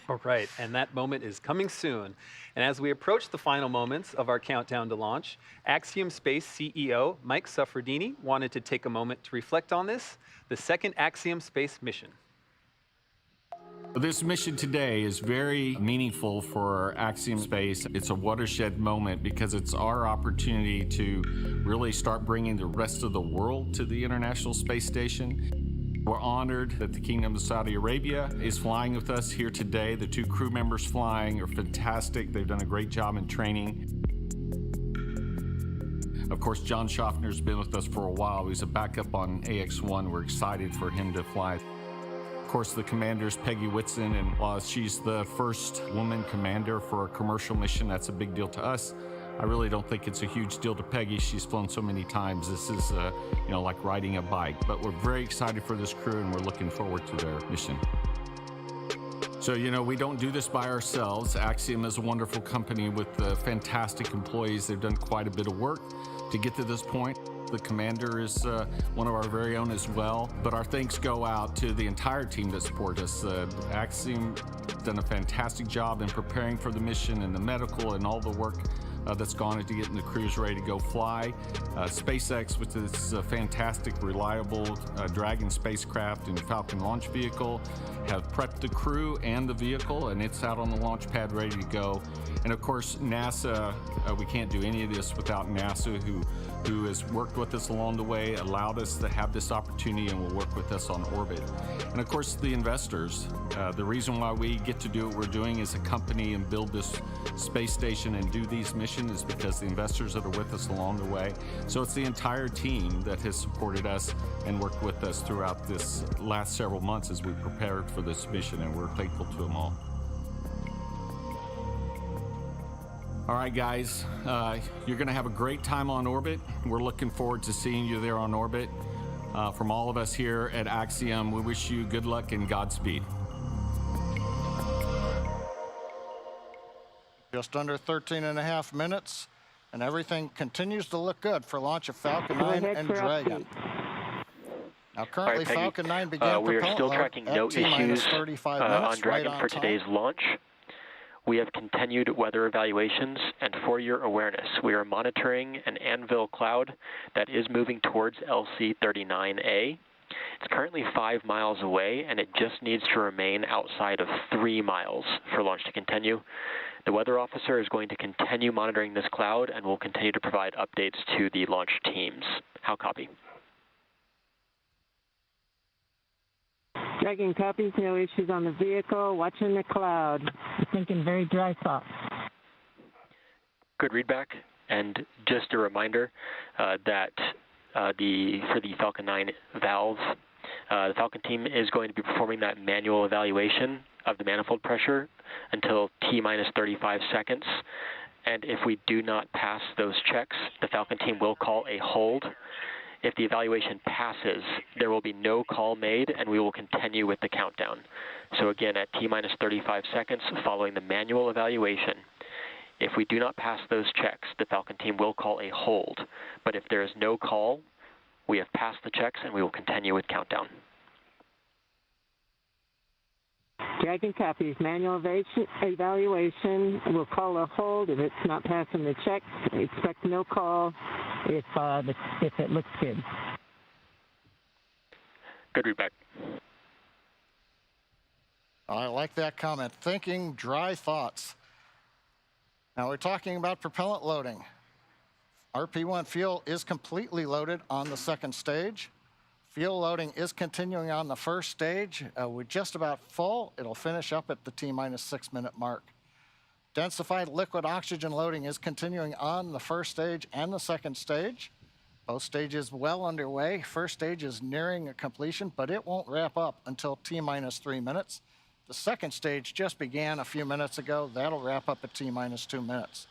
All right, and that moment is coming soon. And as we approach the final moments of our countdown to launch, Axiom Space CEO Mike Suffredini wanted to take a moment to reflect on this, the second Axiom Space mission. This mission today is very meaningful for Axiom Space. It's a watershed moment because it's our opportunity to really start bringing the rest of the world to the International Space Station. We're honored that the Kingdom of Saudi Arabia is flying with us here today. The 2 crew members flying are fantastic. They've done a great job in training. Of course, John Shoffner's been with us for a while. He's a backup on AX-1. We're excited for him to fly. Of course, the commander is Peggy Whitson, and while she's the first woman commander for a commercial mission, that's a big deal to us. I really don't think it's a huge deal to Peggy. She's flown so many times. This is, like riding a bike. But we're very excited for this crew, and we're looking forward to their mission. So, we don't do this by ourselves. Axiom is a wonderful company with fantastic employees. They've done quite a bit of work to get to this point. The commander is one of our very own as well. But our thanks go out to the entire team that support us. Axiom done a fantastic job in preparing for the mission and the medical and all the work that's gone into getting the crews ready to go fly. SpaceX, with its fantastic, reliable Dragon spacecraft and Falcon launch vehicle, have prepped the crew and the vehicle, and it's out on the launch pad ready to go. And of course, NASA, we can't do any of this without NASA, who has worked with us along the way, allowed us to have this opportunity, and will work with us on orbit. And of course, the investors. The reason why we get to do what we're doing as a company and build this space station and do these missions is because the investors that are with us along the way. So it's the entire team that has supported us and worked with us throughout this last several months as we prepared for this mission, and we're thankful to them all. All right, guys, you're going to have a great time on orbit. We're looking forward to seeing you there on orbit. From all of us here at Axiom, we wish you good luck and Godspeed. Just under 13.5 minutes, and everything continues to look good for launch of Falcon 9 and Dragon. Now, currently, Peggy, Falcon 9 began we are propellant still load tracking at no T-minus issues 35 on minutes, Dragon right for on time. today's launch. We have continued weather evaluations, and for your awareness, we are monitoring an anvil cloud that is moving towards LC-39A. It's currently 5 miles away, and it just needs to remain outside of 3 miles for launch to continue. The weather officer is going to continue monitoring this cloud and will continue to provide updates to the launch teams. How copy? Dragon copies, no issues on the vehicle, watching the cloud. Thinking very dry spot. Good readback, and just a reminder that for the Falcon 9 valve, the Falcon team is going to be performing that manual evaluation of the manifold pressure until T-minus 35 seconds. And if we do not pass those checks, the Falcon team will call a hold. If the evaluation passes, there will be no call made, and we will continue with the countdown. So again, at T-minus 35 seconds following the manual evaluation, if we do not pass those checks, the Falcon team will call a hold. But if there is no call, we have passed the checks, and we will continue with countdown. Dragon copies, manual evaluation. We'll call a hold if it's not passing the checks. Expect no call if it looks good. Good readback. I like that comment. Thinking dry thoughts. Now we're talking about propellant loading. RP1 fuel is completely loaded on the second stage. Fuel loading is continuing on the first stage. We're just about full. It'll finish up at the T-minus 6 minute mark. Densified liquid oxygen loading is continuing on the first stage and the second stage. Both stages well underway. First stage is nearing a completion, but it won't wrap up until T-minus 3 minutes. The second stage just began a few minutes ago. That'll wrap up at T-minus 2 minutes.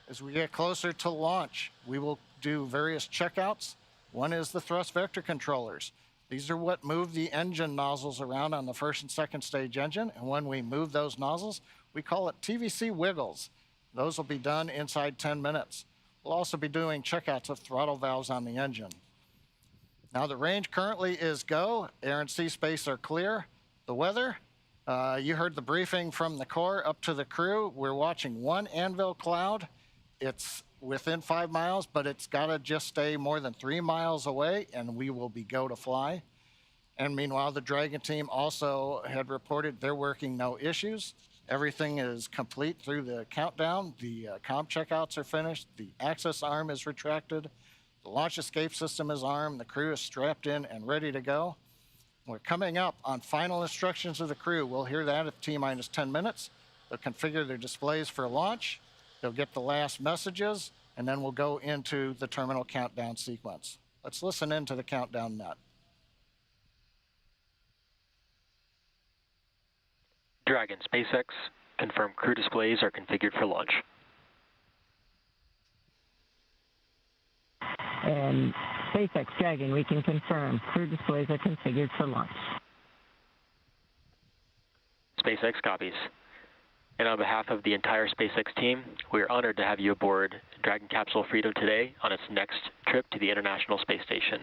As we get closer to launch, we will do various checkouts. One is the thrust vector controllers. These are what move the engine nozzles around on the first and second stage engine. And when we move those nozzles, we call it TVC wiggles. Those will be done inside 10 minutes. We'll also be doing checkouts of throttle valves on the engine. Now the range currently is go. Air and sea space are clear. The weather, you heard the briefing from the Corps up to the crew. We're watching one anvil cloud. It's within 5 miles, but it's got to just stay more than 3 miles away, and we will be go to fly. And meanwhile, the Dragon team also had reported they're working no issues. Everything is complete through the countdown. The comm checkouts are finished. The access arm is retracted. The launch escape system is armed. The crew is strapped in and ready to go. We're coming up on final instructions of the crew. We'll hear that at T-minus 10 minutes. They'll configure their displays for launch. They'll get the last messages, and then we'll go into the terminal countdown sequence. Let's listen into the countdown net. Dragon SpaceX, confirm crew displays are configured for launch. And SpaceX Dragon, we can confirm crew displays are configured for launch. SpaceX copies. And on behalf of the entire SpaceX team, we are honored to have you aboard Dragon Capsule Freedom today on its next trip to the International Space Station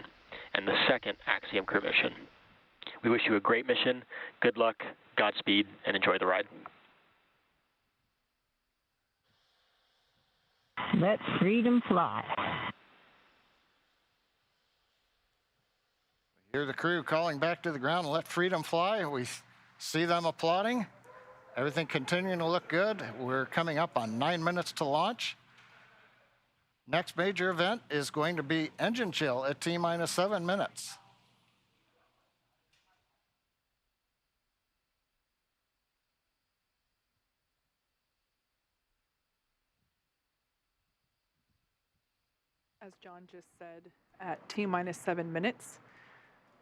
and the second Axiom crew mission. We wish you a great mission, good luck, Godspeed, and enjoy the ride. Let freedom fly. Hear the crew calling back to the ground, let freedom fly. We see them applauding. Everything continuing to look good. We're coming up on 9 minutes to launch. Next major event is going to be engine chill at T-minus 7 minutes. As John just said, at T-minus 7 minutes,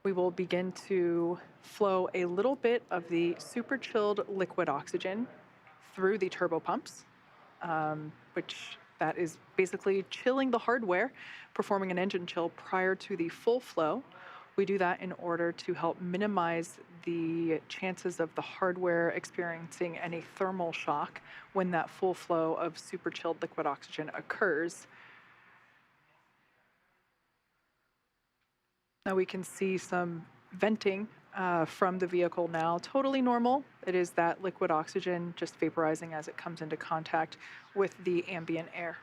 we will begin to flow a little bit of the super chilled liquid oxygen through the turbo pumps, which that is basically chilling the hardware, performing an engine chill prior to the full flow. We do that in order to help minimize the chances of the hardware experiencing any thermal shock when that full flow of super chilled liquid oxygen occurs. Now we can see some venting from the vehicle now, totally normal. It is that liquid oxygen just vaporizing as it comes into contact with the ambient air.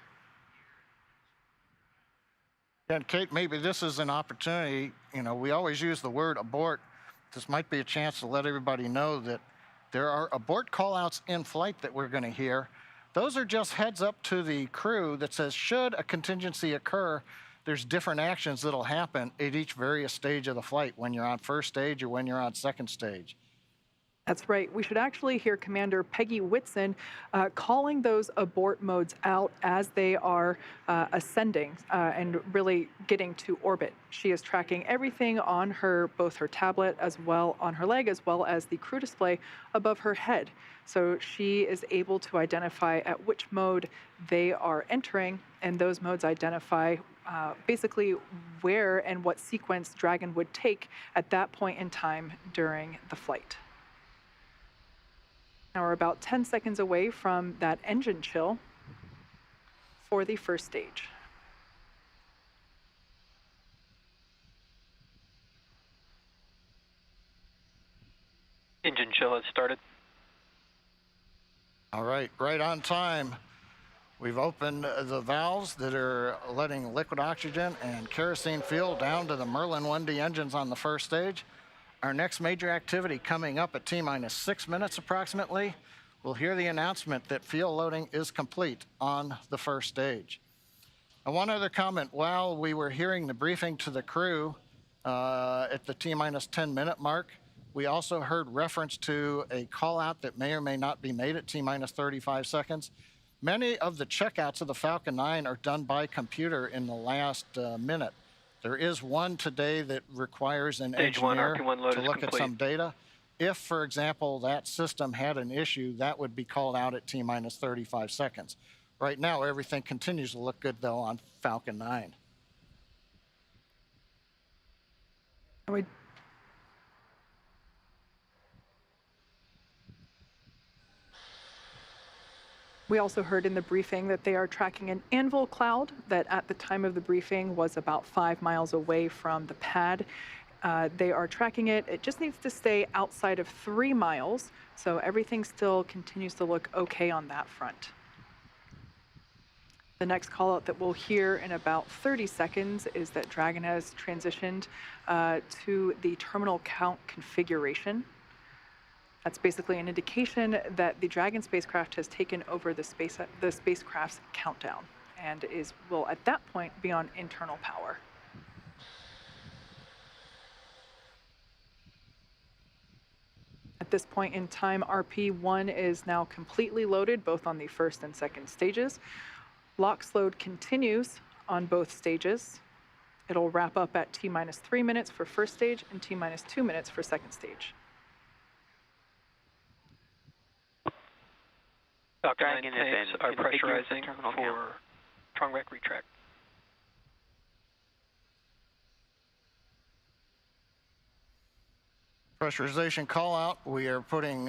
And Kate, maybe this is an opportunity, we always use the word abort. This might be a chance to let everybody know that there are abort callouts in flight that we're going to hear. Those are just heads up to the crew that says, should a contingency occur, there's different actions that'll happen at each various stage of the flight, when you're on first stage or when you're on second stage. That's right. We should actually hear Commander Peggy Whitson calling those abort modes out as they are ascending and really getting to orbit. She is tracking everything on both her tablet as well on her leg, as well as the crew display above her head. So she is able to identify at which mode they are entering, and those modes identify basically where and what sequence Dragon would take at that point in time during the flight. Now we're about 10 seconds away from that engine chill for the first stage. Engine chill has started. All right, right on time. We've opened the valves that are letting liquid oxygen and kerosene fuel down to the Merlin 1D engines on the first stage. Our next major activity coming up at T-minus 6 minutes approximately, we'll hear the announcement that fuel loading is complete on the first stage. And one other comment, while we were hearing the briefing to the crew at the T-minus 10 minute mark, we also heard reference to a call out that may or may not be made at T-minus 35 seconds. Many of the checkouts of the Falcon 9 are done by computer in the last minute. There is one today that requires an engineer to look at some data. If, for example, that system had an issue, that would be called out at T-minus 35 seconds. Right now, everything continues to look good, though, on Falcon 9. We also heard in the briefing that they are tracking an anvil cloud that at the time of the briefing was about 5 miles away from the pad. They are tracking it. It just needs to stay outside of 3 miles, so everything still continues to look okay on that front. The next call out that we'll hear in about 30 seconds is that Dragon has transitioned to the terminal count configuration. That's basically an indication that the Dragon spacecraft has taken over the spacecraft's countdown and will at that point be on internal power. At this point in time, RP1 is now completely loaded, both on the first and second stages. LOX load continues on both stages. It'll wrap up at T-minus 3 minutes for first stage and T-minus 2 minutes for second stage. Falcon 9 Dragon tanks is in are configured pressurizing terminal for count. strong-back retract. Pressurization call out. We are putting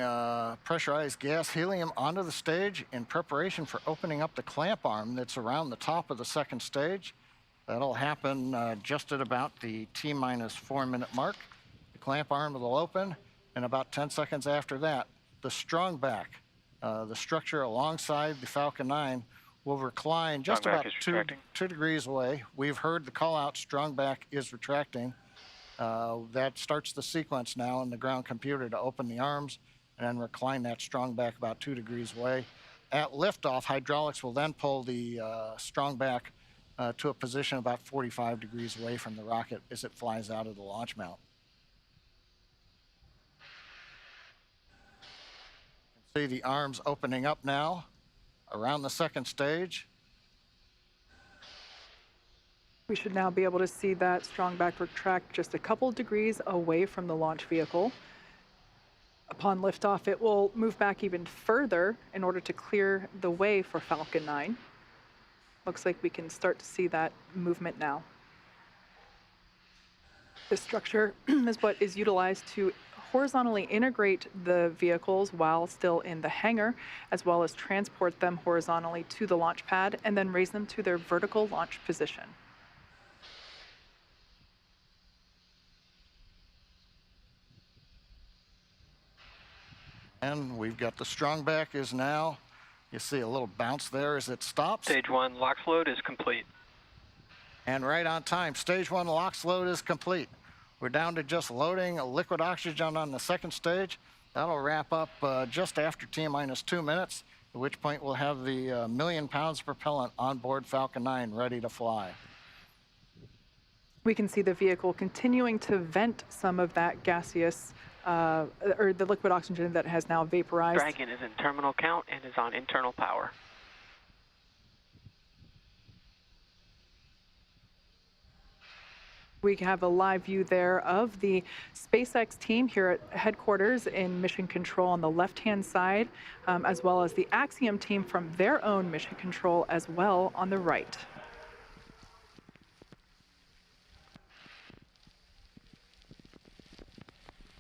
pressurized gas helium onto the stage in preparation for opening up the clamp arm that's around the top of the second stage. That'll happen just at about the T-minus 4-minute mark. The clamp arm will open, and about 10 seconds after that, the strong back, the structure alongside the Falcon 9, will recline just about 2 degrees away. We've heard the call out, strong back is retracting. That starts the sequence now in the ground computer to open the arms and then recline that strong back about 2 degrees away. At liftoff, hydraulics will then pull the strong back to a position about 45 degrees away from the rocket as it flies out of the launch mount. You can see the arms opening up now around the second stage. We should now be able to see that strong back retract just a couple degrees away from the launch vehicle. Upon liftoff, it will move back even further in order to clear the way for Falcon 9. Looks like we can start to see that movement now. This structure is what is utilized to horizontally integrate the vehicles while still in the hangar, as well as transport them horizontally to the launch pad and then raise them to their vertical launch position. And we've got the strong back is now, you see a little bounce there as it stops. Stage 1 LOX load is complete. And right on time, stage 1 LOX load is complete. We're down to just loading liquid oxygen on the second stage. That'll wrap up just after T-minus 2 minutes, at which point we'll have the 1 million pounds of propellant on board Falcon 9 ready to fly. We can see the vehicle continuing to vent some of that gaseous or the liquid oxygen that has now vaporized. Dragon is in terminal count and is on internal power. We have a live view there of the SpaceX team here at headquarters in mission control on the left-hand side, as well as the Axiom team from their own mission control as well on the right.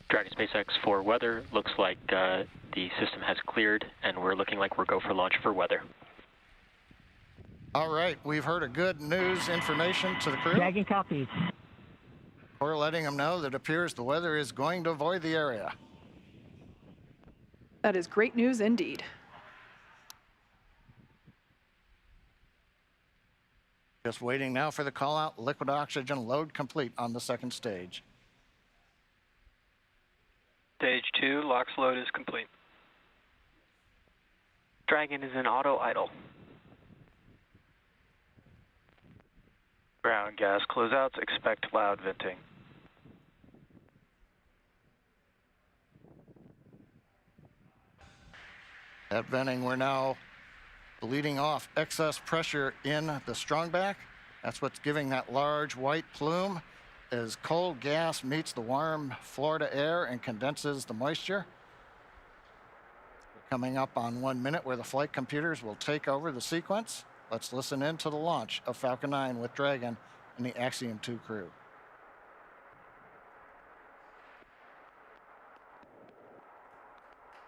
Dragon SpaceX for weather. Looks like the system has cleared, and we're looking like we're go for launch for weather. All right, we've heard a good news information to the crew. Dragon copies. We're letting them know that it appears the weather is going to avoid the area. That is great news indeed. Just waiting now for the call out, liquid oxygen load complete on the second stage. Stage 2 LOX load is complete. Dragon is in auto idle. Ground gas closeouts, expect loud venting. At venting, we're now bleeding off excess pressure in the strongback. That's what's giving that large white plume as cold gas meets the warm Florida air and condenses the moisture. We're coming up on 1 minute where the flight computers will take over the sequence. Let's listen in to the launch of Falcon 9 with Dragon and the Axiom 2 crew.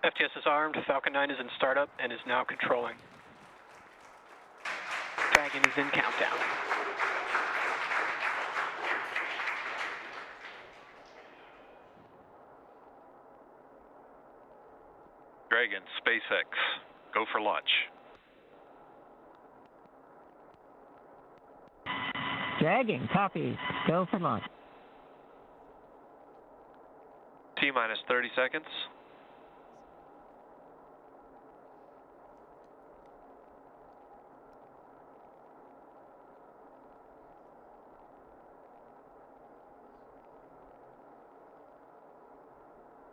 FTS is armed, Falcon 9 is in startup and is now controlling. Dragon is in countdown. Dragon, SpaceX, go for launch. Dragon, copy. Go for launch. T-minus 30 seconds.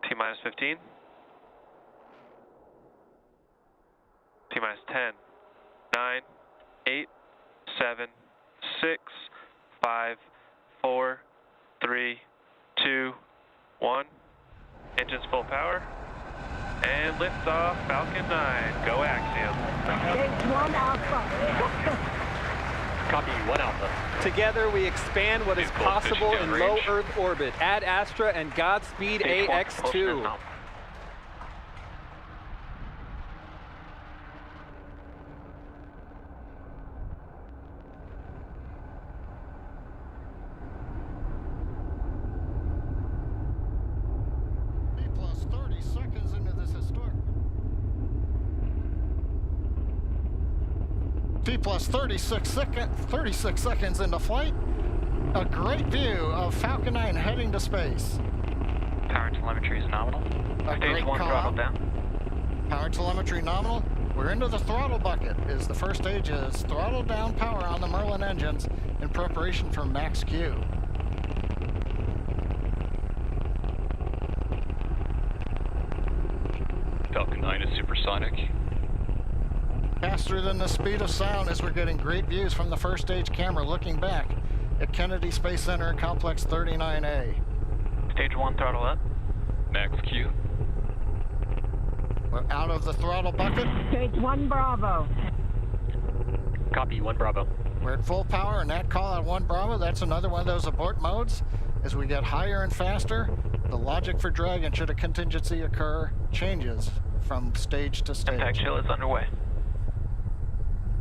T-minus 15. T-minus 10, 9, 8, 7, 6, 5, 4, 3, 2, 1. Engines full power. And liftoff, Falcon 9. Go Axiom. Stage 1 Alpha. Copy, 1 Alpha. Together we expand what is possible in low Earth orbit. Ad Astra and Godspeed Stage 1, AX2. Plus 30 seconds into this historic. T plus 36 seconds into flight. A great view of Falcon 9 heading to space. Power telemetry is nominal. Stage 1 throttle down. Power telemetry nominal. We're into the throttle bucket. The first stage is throttle down power on the Merlin engines in preparation for max Q. Falcon 9 is supersonic. Faster than the speed of sound as we're getting great views from the first stage camera looking back at Kennedy Space Center and Complex 39A. Stage 1 throttle up. Max Q. We're out of the throttle bucket. Stage 1 Bravo. Copy, 1 Bravo. We're at full power, and that call out 1 Bravo, that's another one of those abort modes. As we get higher and faster, the logic for Dragon, should a contingency occur, changes from stage to stage. Impact chill is underway.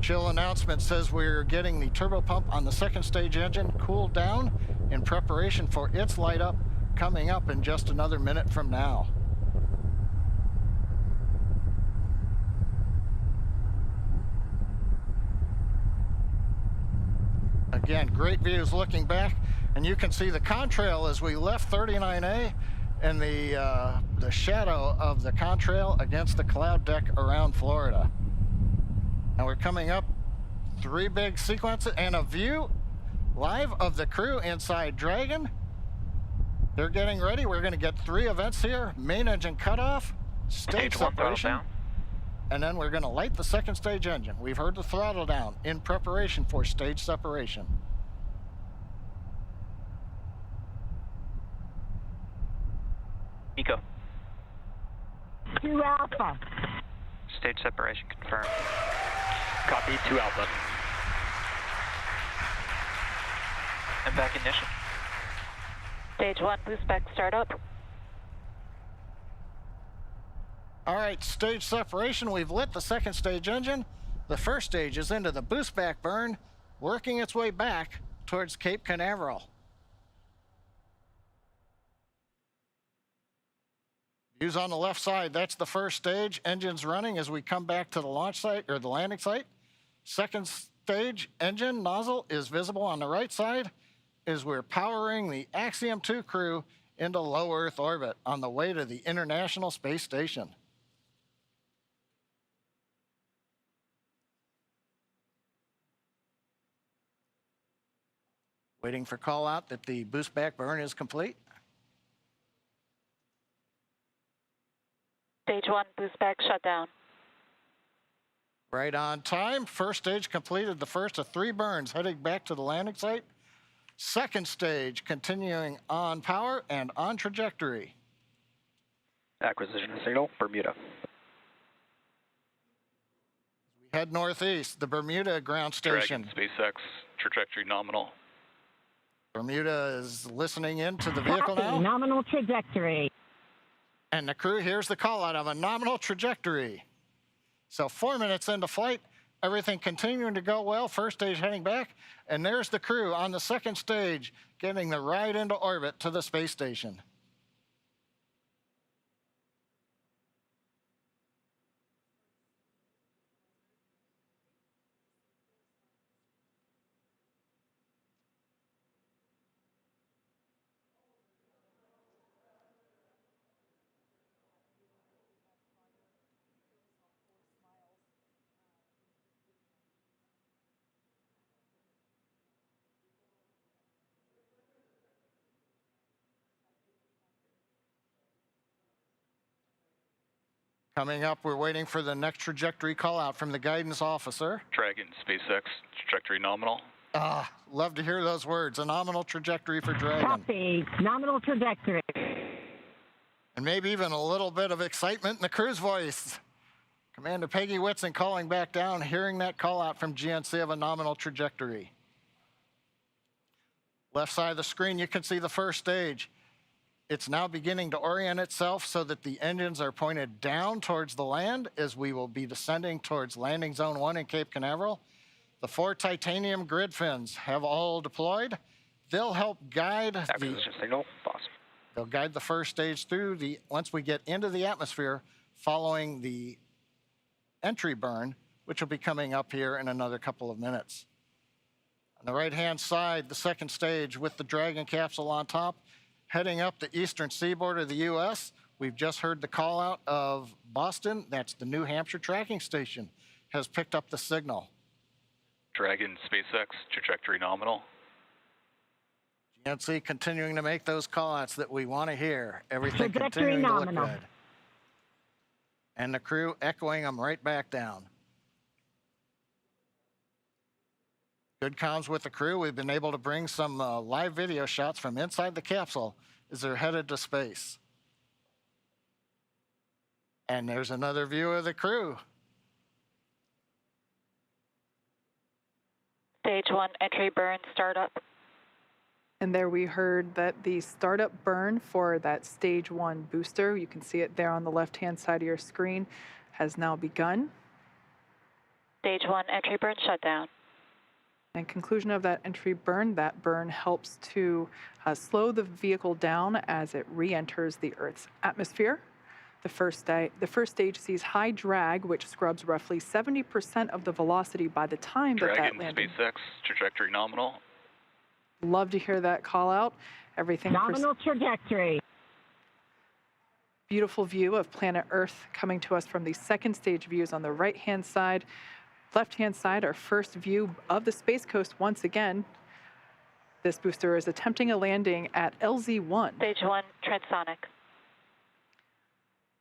Chill announcement says we're getting the turbo pump on the second stage engine cooled down in preparation for its light up, coming up in just another minute from now. Again, great views looking back, and you can see the contrail as we left 39A and the shadow of the contrail against the cloud deck around Florida. And we're coming up 3 big sequences and a view live of the crew inside Dragon. They're getting ready. We're going to get 3 events here. Main engine cutoff, stage separation, down. And then we're going to light the second stage engine. We've heard the throttle down in preparation for stage separation. Eco. 2 Alpha. Stage separation confirmed. Copy, 2 Alpha. And back ignition. Stage 1 boost back startup. All right, stage separation. We've lit the second stage engine. The first stage is into the boost back burn, working its way back towards Cape Canaveral. Views on the left side, that's the first stage. Engines running as we come back to the launch site or the landing site. Second stage engine nozzle is visible on the right side as we're powering the Axiom 2 crew into low Earth orbit on the way to the International Space Station. Waiting for call out that the boost back burn is complete. Stage 1 boost back shutdown. Right on time. First stage completed the first of 3 burns heading back to the landing site. Second stage continuing on power and on trajectory. Acquisition signal, Bermuda. We head northeast, the Bermuda ground station. Dragon, SpaceX, trajectory nominal. Bermuda is listening in to the vehicle now. Nominal trajectory. And the crew hears the call out of a nominal trajectory. So 4 minutes into flight, everything continuing to go well. First stage heading back, and there's the crew on the second stage getting the ride into orbit to the space station. Coming up, we're waiting for the next trajectory call out from the guidance officer. Dragon, SpaceX, trajectory nominal. Love to hear those words. A nominal trajectory for Dragon. Copy. Nominal trajectory. And maybe even a little bit of excitement in the crew's voice. Commander Peggy Whitson calling back down, hearing that call out from GNC of a nominal trajectory. Left side of the screen, you can see the first stage. It's now beginning to orient itself so that the engines are pointed down towards the land as we will be descending towards landing zone 1 in Cape Canaveral. The 4 titanium grid fins have all deployed. They'll help guide They'll guide the first stage through once we get into the atmosphere following the entry burn, which will be coming up here in another couple of minutes. On the right-hand side, the second stage with the Dragon capsule on top, heading up the eastern seaboard of the U.S. We've just heard the call out of Boston. That's the New Hampshire tracking station, has picked up the signal. Dragon SpaceX, trajectory nominal. GNC continuing to make those call-outs that we want to hear. Everything continuing to look good. And the crew echoing them right back down. Good comms with the crew. We've been able to bring some live video shots from inside the capsule as they're headed to space. And there's another view of the crew. Stage 1 entry burn startup. And there we heard that the startup burn for that stage 1 booster, you can see it there on the left-hand side of your screen, has now begun. Stage 1 entry burn shutdown. And conclusion of that entry burn, that burn helps to slow the vehicle down as it re-enters the Earth's atmosphere. The first stage sees high drag, which scrubs roughly 70% of the velocity by the time that landed. SpaceX, trajectory nominal. Love to hear that call out. Everything nominal trajectory. Beautiful view of planet Earth coming to us from the second stage views on the right-hand side. Left-hand side, our first view of the Space Coast once again. This booster is attempting a landing at LZ-1. Stage 1 transonic.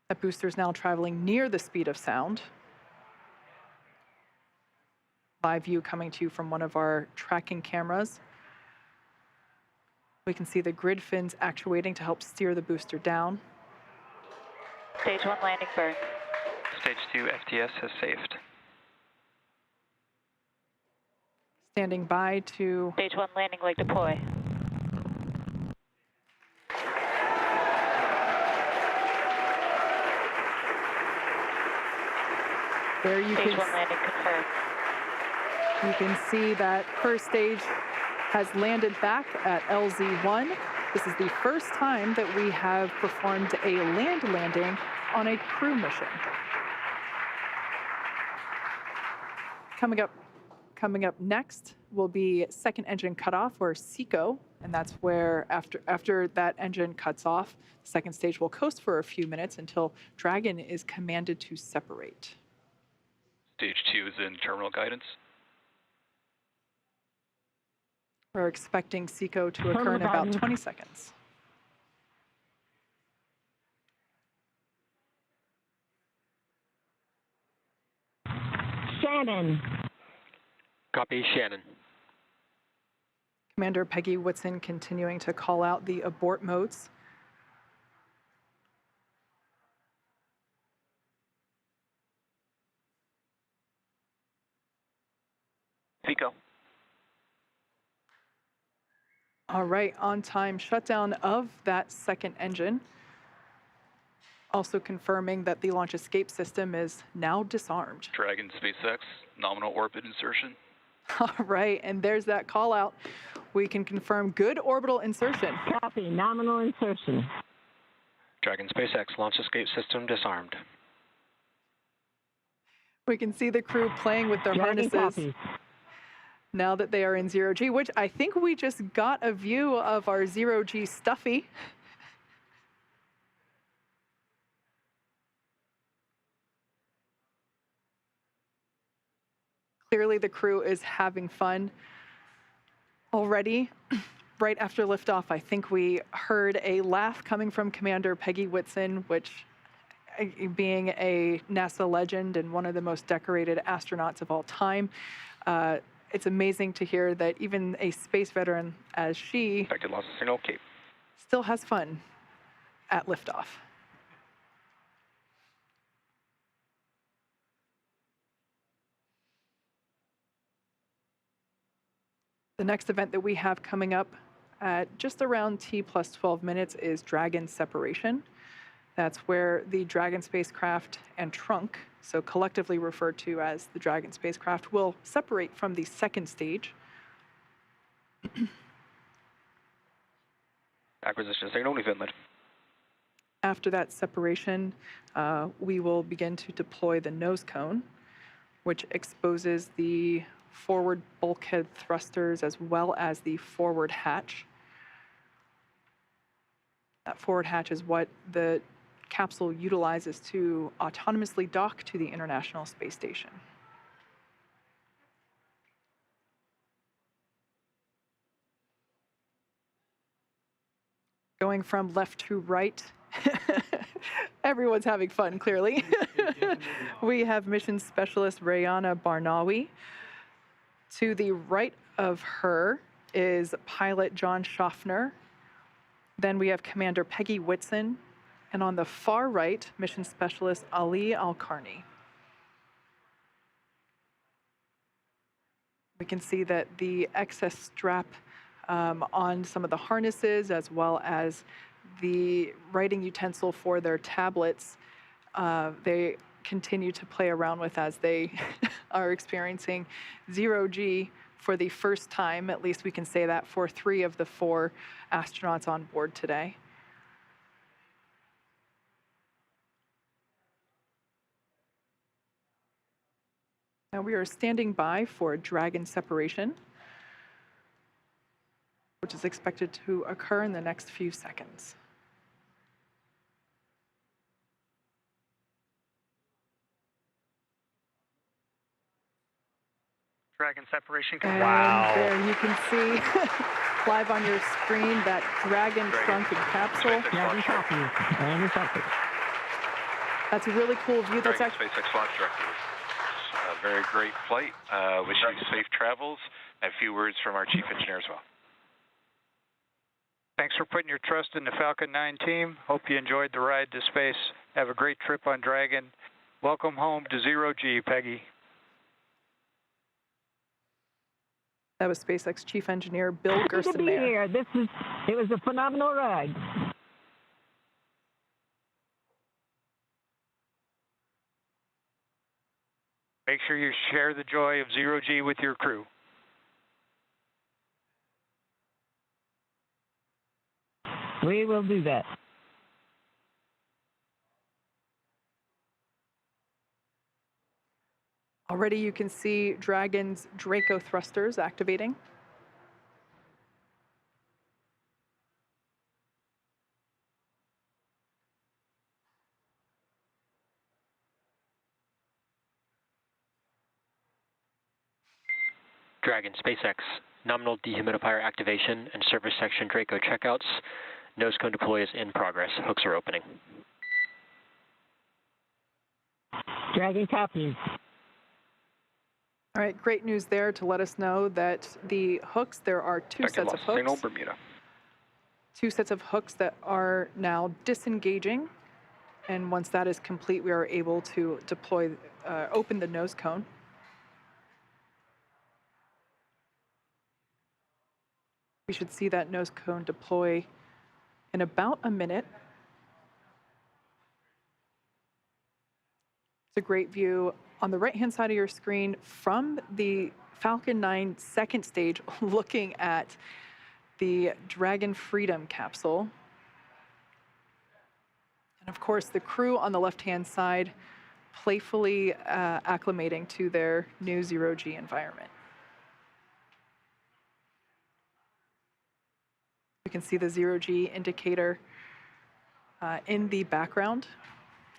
That booster is now traveling near the speed of sound. Live view coming to you from one of our tracking cameras. We can see the grid fins actuating to help steer the booster down. Stage 1 landing burn. Stage 2 FTS has saved. Standing by to... Stage 1 landing leg deploy. There you Stage 1 landing confirmed. You can see that first stage has landed back at LZ-1. This is the first time that we have performed a land landing on a crew mission. Coming up next will be second engine cutoff, or SECO, and that's where after that engine cuts off, the second stage will coast for a few minutes until Dragon is commanded to separate. Stage 2 is in terminal guidance. We're expecting SECO to occur in about 20 seconds. Shannon. Copy, Shannon. Commander Peggy Whitson continuing to call out the abort modes. SECO. All right, on-time shutdown of that second engine. Also confirming that the launch escape system is now disarmed. Dragon SpaceX, nominal orbit insertion. All right, and there's that call out. We can confirm good orbital insertion. Copy, nominal insertion. Dragon SpaceX, launch escape system disarmed. We can see the crew playing with their harnesses. Copy. Now that they are in zero-G, which I think we just got a view of our zero-G Stuffy. Clearly the crew is having fun already. Right after liftoff, I think we heard a laugh coming from Commander Peggy Whitson, which, being a NASA legend and one of the most decorated astronauts of all time, it's amazing to hear that even a space veteran as she Expected loss of signal, Cape. still has fun at liftoff. The next event that we have coming up at just around T plus 12 minutes is Dragon separation. That's where the Dragon spacecraft and trunk, so collectively referred to as the Dragon spacecraft, will separate from the second stage. Acquisition signal, only Finland. After that separation, we will begin to deploy the nose cone, which exposes the forward bulkhead thrusters as well as the forward hatch. That forward hatch is what the capsule utilizes to autonomously dock to the International Space Station. Going from left to right, everyone's having fun, clearly. We have mission specialist Rayana Barnawi. To the right of her is pilot John Shoffner. Then we have Commander Peggy Whitson. And on the far right, mission specialist AlQarni. We can see that the excess strap on some of the harnesses, as well as the writing utensil for their tablets, they continue to play around with as they are experiencing zero-G for the first time. At least we can say that for 3 of the 4 astronauts on board today. Now we are standing by for Dragon separation, which is expected to occur in the next few seconds. Dragon separation. And Wow. there you can see live on your screen that Dragon trunk and capsule. That's a really cool view. That's Dragon SpaceX launch director. A very great flight. Wish you safe travels. And a few words from our chief engineer as well. Thanks for putting your trust in the Falcon 9 team. Hope you enjoyed the ride to space. Have a great trip on Dragon. Welcome home to zero-G, Peggy. That was SpaceX Chief Engineer Bill Good to be Gerstenmaier. here. It was a phenomenal ride. Make sure you share the joy of zero-G with your crew. We will do that. Already you can see Dragon's Draco thrusters activating. Dragon SpaceX, nominal dehumidifier activation and service section Draco checkouts. Nose cone deploy is in progress. Hooks are opening. Dragon copies. All right, great news there to let us know that the hooks, there are 2 sets of hooks. Signal, Bermuda. 2 sets of hooks that are now disengaging. And once that is complete, we are able to deploy, open the nose cone. We should see that nose cone deploy in about a minute. It's a great view on the right-hand side of your screen from the Falcon 9 second stage, looking at the Dragon Freedom capsule. And of course, the crew on the left-hand side playfully acclimating to their new zero-G environment. You can see the zero-G indicator in the background.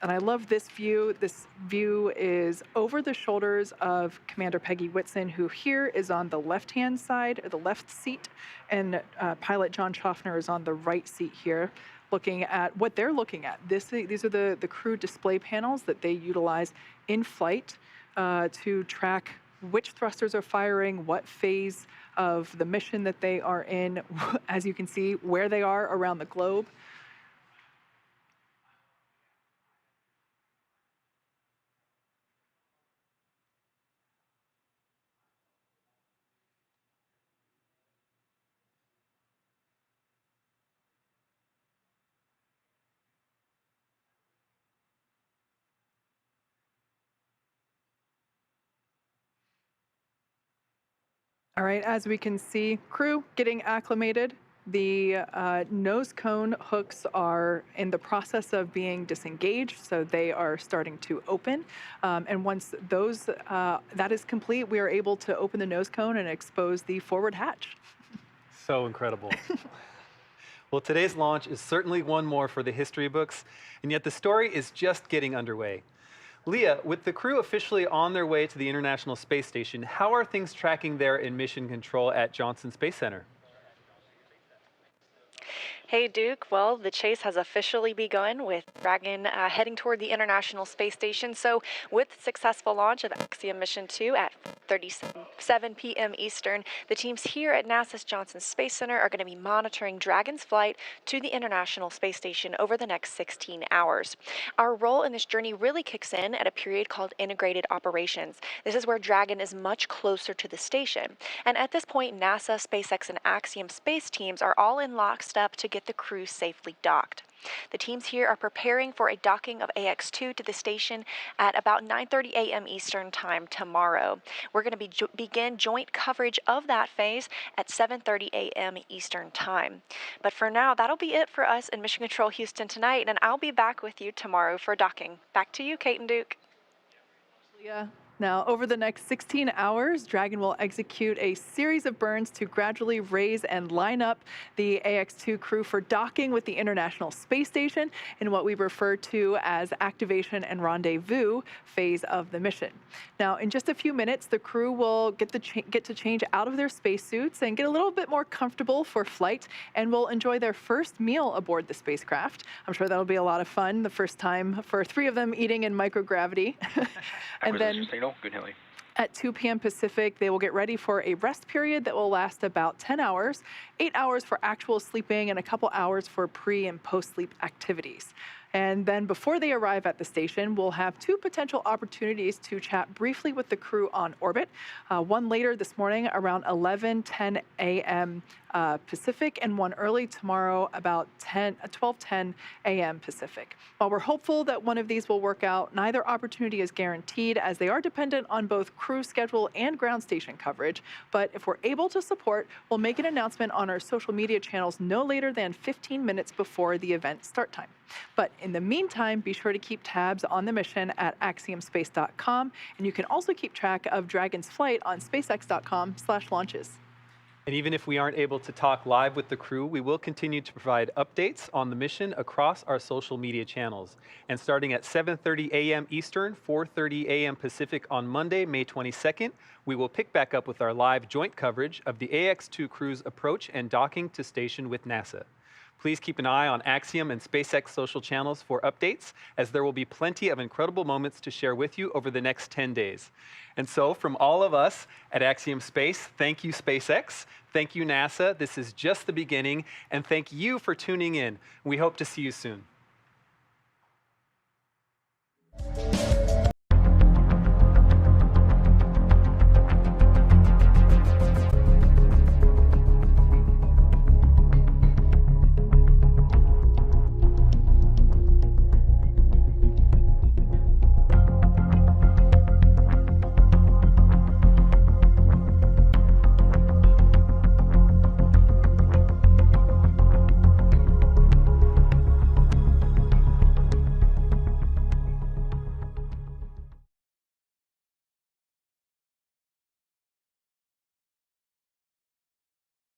And I love this view. This view is over the shoulders of Commander Peggy Whitson, who here is on the left-hand side, or the left seat, and pilot John Shoffner is on the right seat here, looking at what they're looking at. These are the crew display panels that they utilize in flight to track which thrusters are firing, what phase of the mission that they are in, as you can see, where they are around the globe. All right, as we can see, crew getting acclimated. The nose cone hooks are in the process of being disengaged, so they are starting to open. And once that is complete, we are able to open the nose cone and expose the forward hatch. So incredible. Well, today's launch is certainly one more for the history books, and yet the story is just getting underway. Leah, with the crew officially on their way to the International Space Station, how are things tracking there in mission control at Johnson Space Center? Hey, Duke. Well, the chase has officially begun with Dragon heading toward the International Space Station. So with the successful launch of Axiom Mission 2 at 7 p.m. Eastern, the teams here at NASA's Johnson Space Center are going to be monitoring Dragon's flight to the International Space Station over the next 16 hours. Our role in this journey really kicks in at a period called Integrated Operations. This is where Dragon is much closer to the station. And at this point, NASA, SpaceX, and Axiom Space teams are all in lockstep to get the crew safely docked. The teams here are preparing for a docking of AX-2 to the station at about 9:30 a.m. Eastern Time tomorrow. We're going to begin joint coverage of that phase at 7:30 a.m. Eastern Time. But for now, that'll be it for us in Mission Control Houston tonight, and I'll be back with you tomorrow for docking. Back to you, Kate and Duke. Yeah. Now, over the next 16 hours, Dragon will execute a series of burns to gradually raise and line up the AX-2 crew for docking with the International Space Station in what we refer to as activation and rendezvous phase of the mission. Now, in just a few minutes, the crew will get to change out of their spacesuits and get a little bit more comfortable for flight, and will enjoy their first meal aboard the spacecraft. I'm sure that'll be a lot of fun, the first time for 3 of them eating in microgravity. And then Good, Haley. at 2 p.m. Pacific, they will get ready for a rest period that will last about 10 hours, 8 hours for actual sleeping, and a couple hours for pre- and post-sleep activities. And then before they arrive at the station, we'll have 2 potential opportunities to chat briefly with the crew on orbit. One later this morning around 11:10 a.m. Pacific, and one early tomorrow about 12:10 a.m. Pacific. While we're hopeful that one of these will work out, neither opportunity is guaranteed, as they are dependent on both crew schedule and ground station coverage. But if we're able to support, we'll make an announcement on our social media channels no later than 15 minutes before the event start time. But in the meantime, be sure to keep tabs on the mission at axiomspace.com, and you can also keep track of Dragon's flight on spacex.com/launches. And even if we aren't able to talk live with the crew, we will continue to provide updates on the mission across our social media channels. And starting at 7:30 a.m. Eastern, 4:30 a.m. Pacific on Monday, May 22nd, we will pick back up with our live joint coverage of the AX-2 crew's approach and docking to station with NASA. Please keep an eye on Axiom and SpaceX social channels for updates, as there will be plenty of incredible moments to share with you over the next 10 days. And so from all of us at Axiom Space, thank you, SpaceX. Thank you, NASA. This is just the beginning. And thank you for tuning in. We hope to see you soon.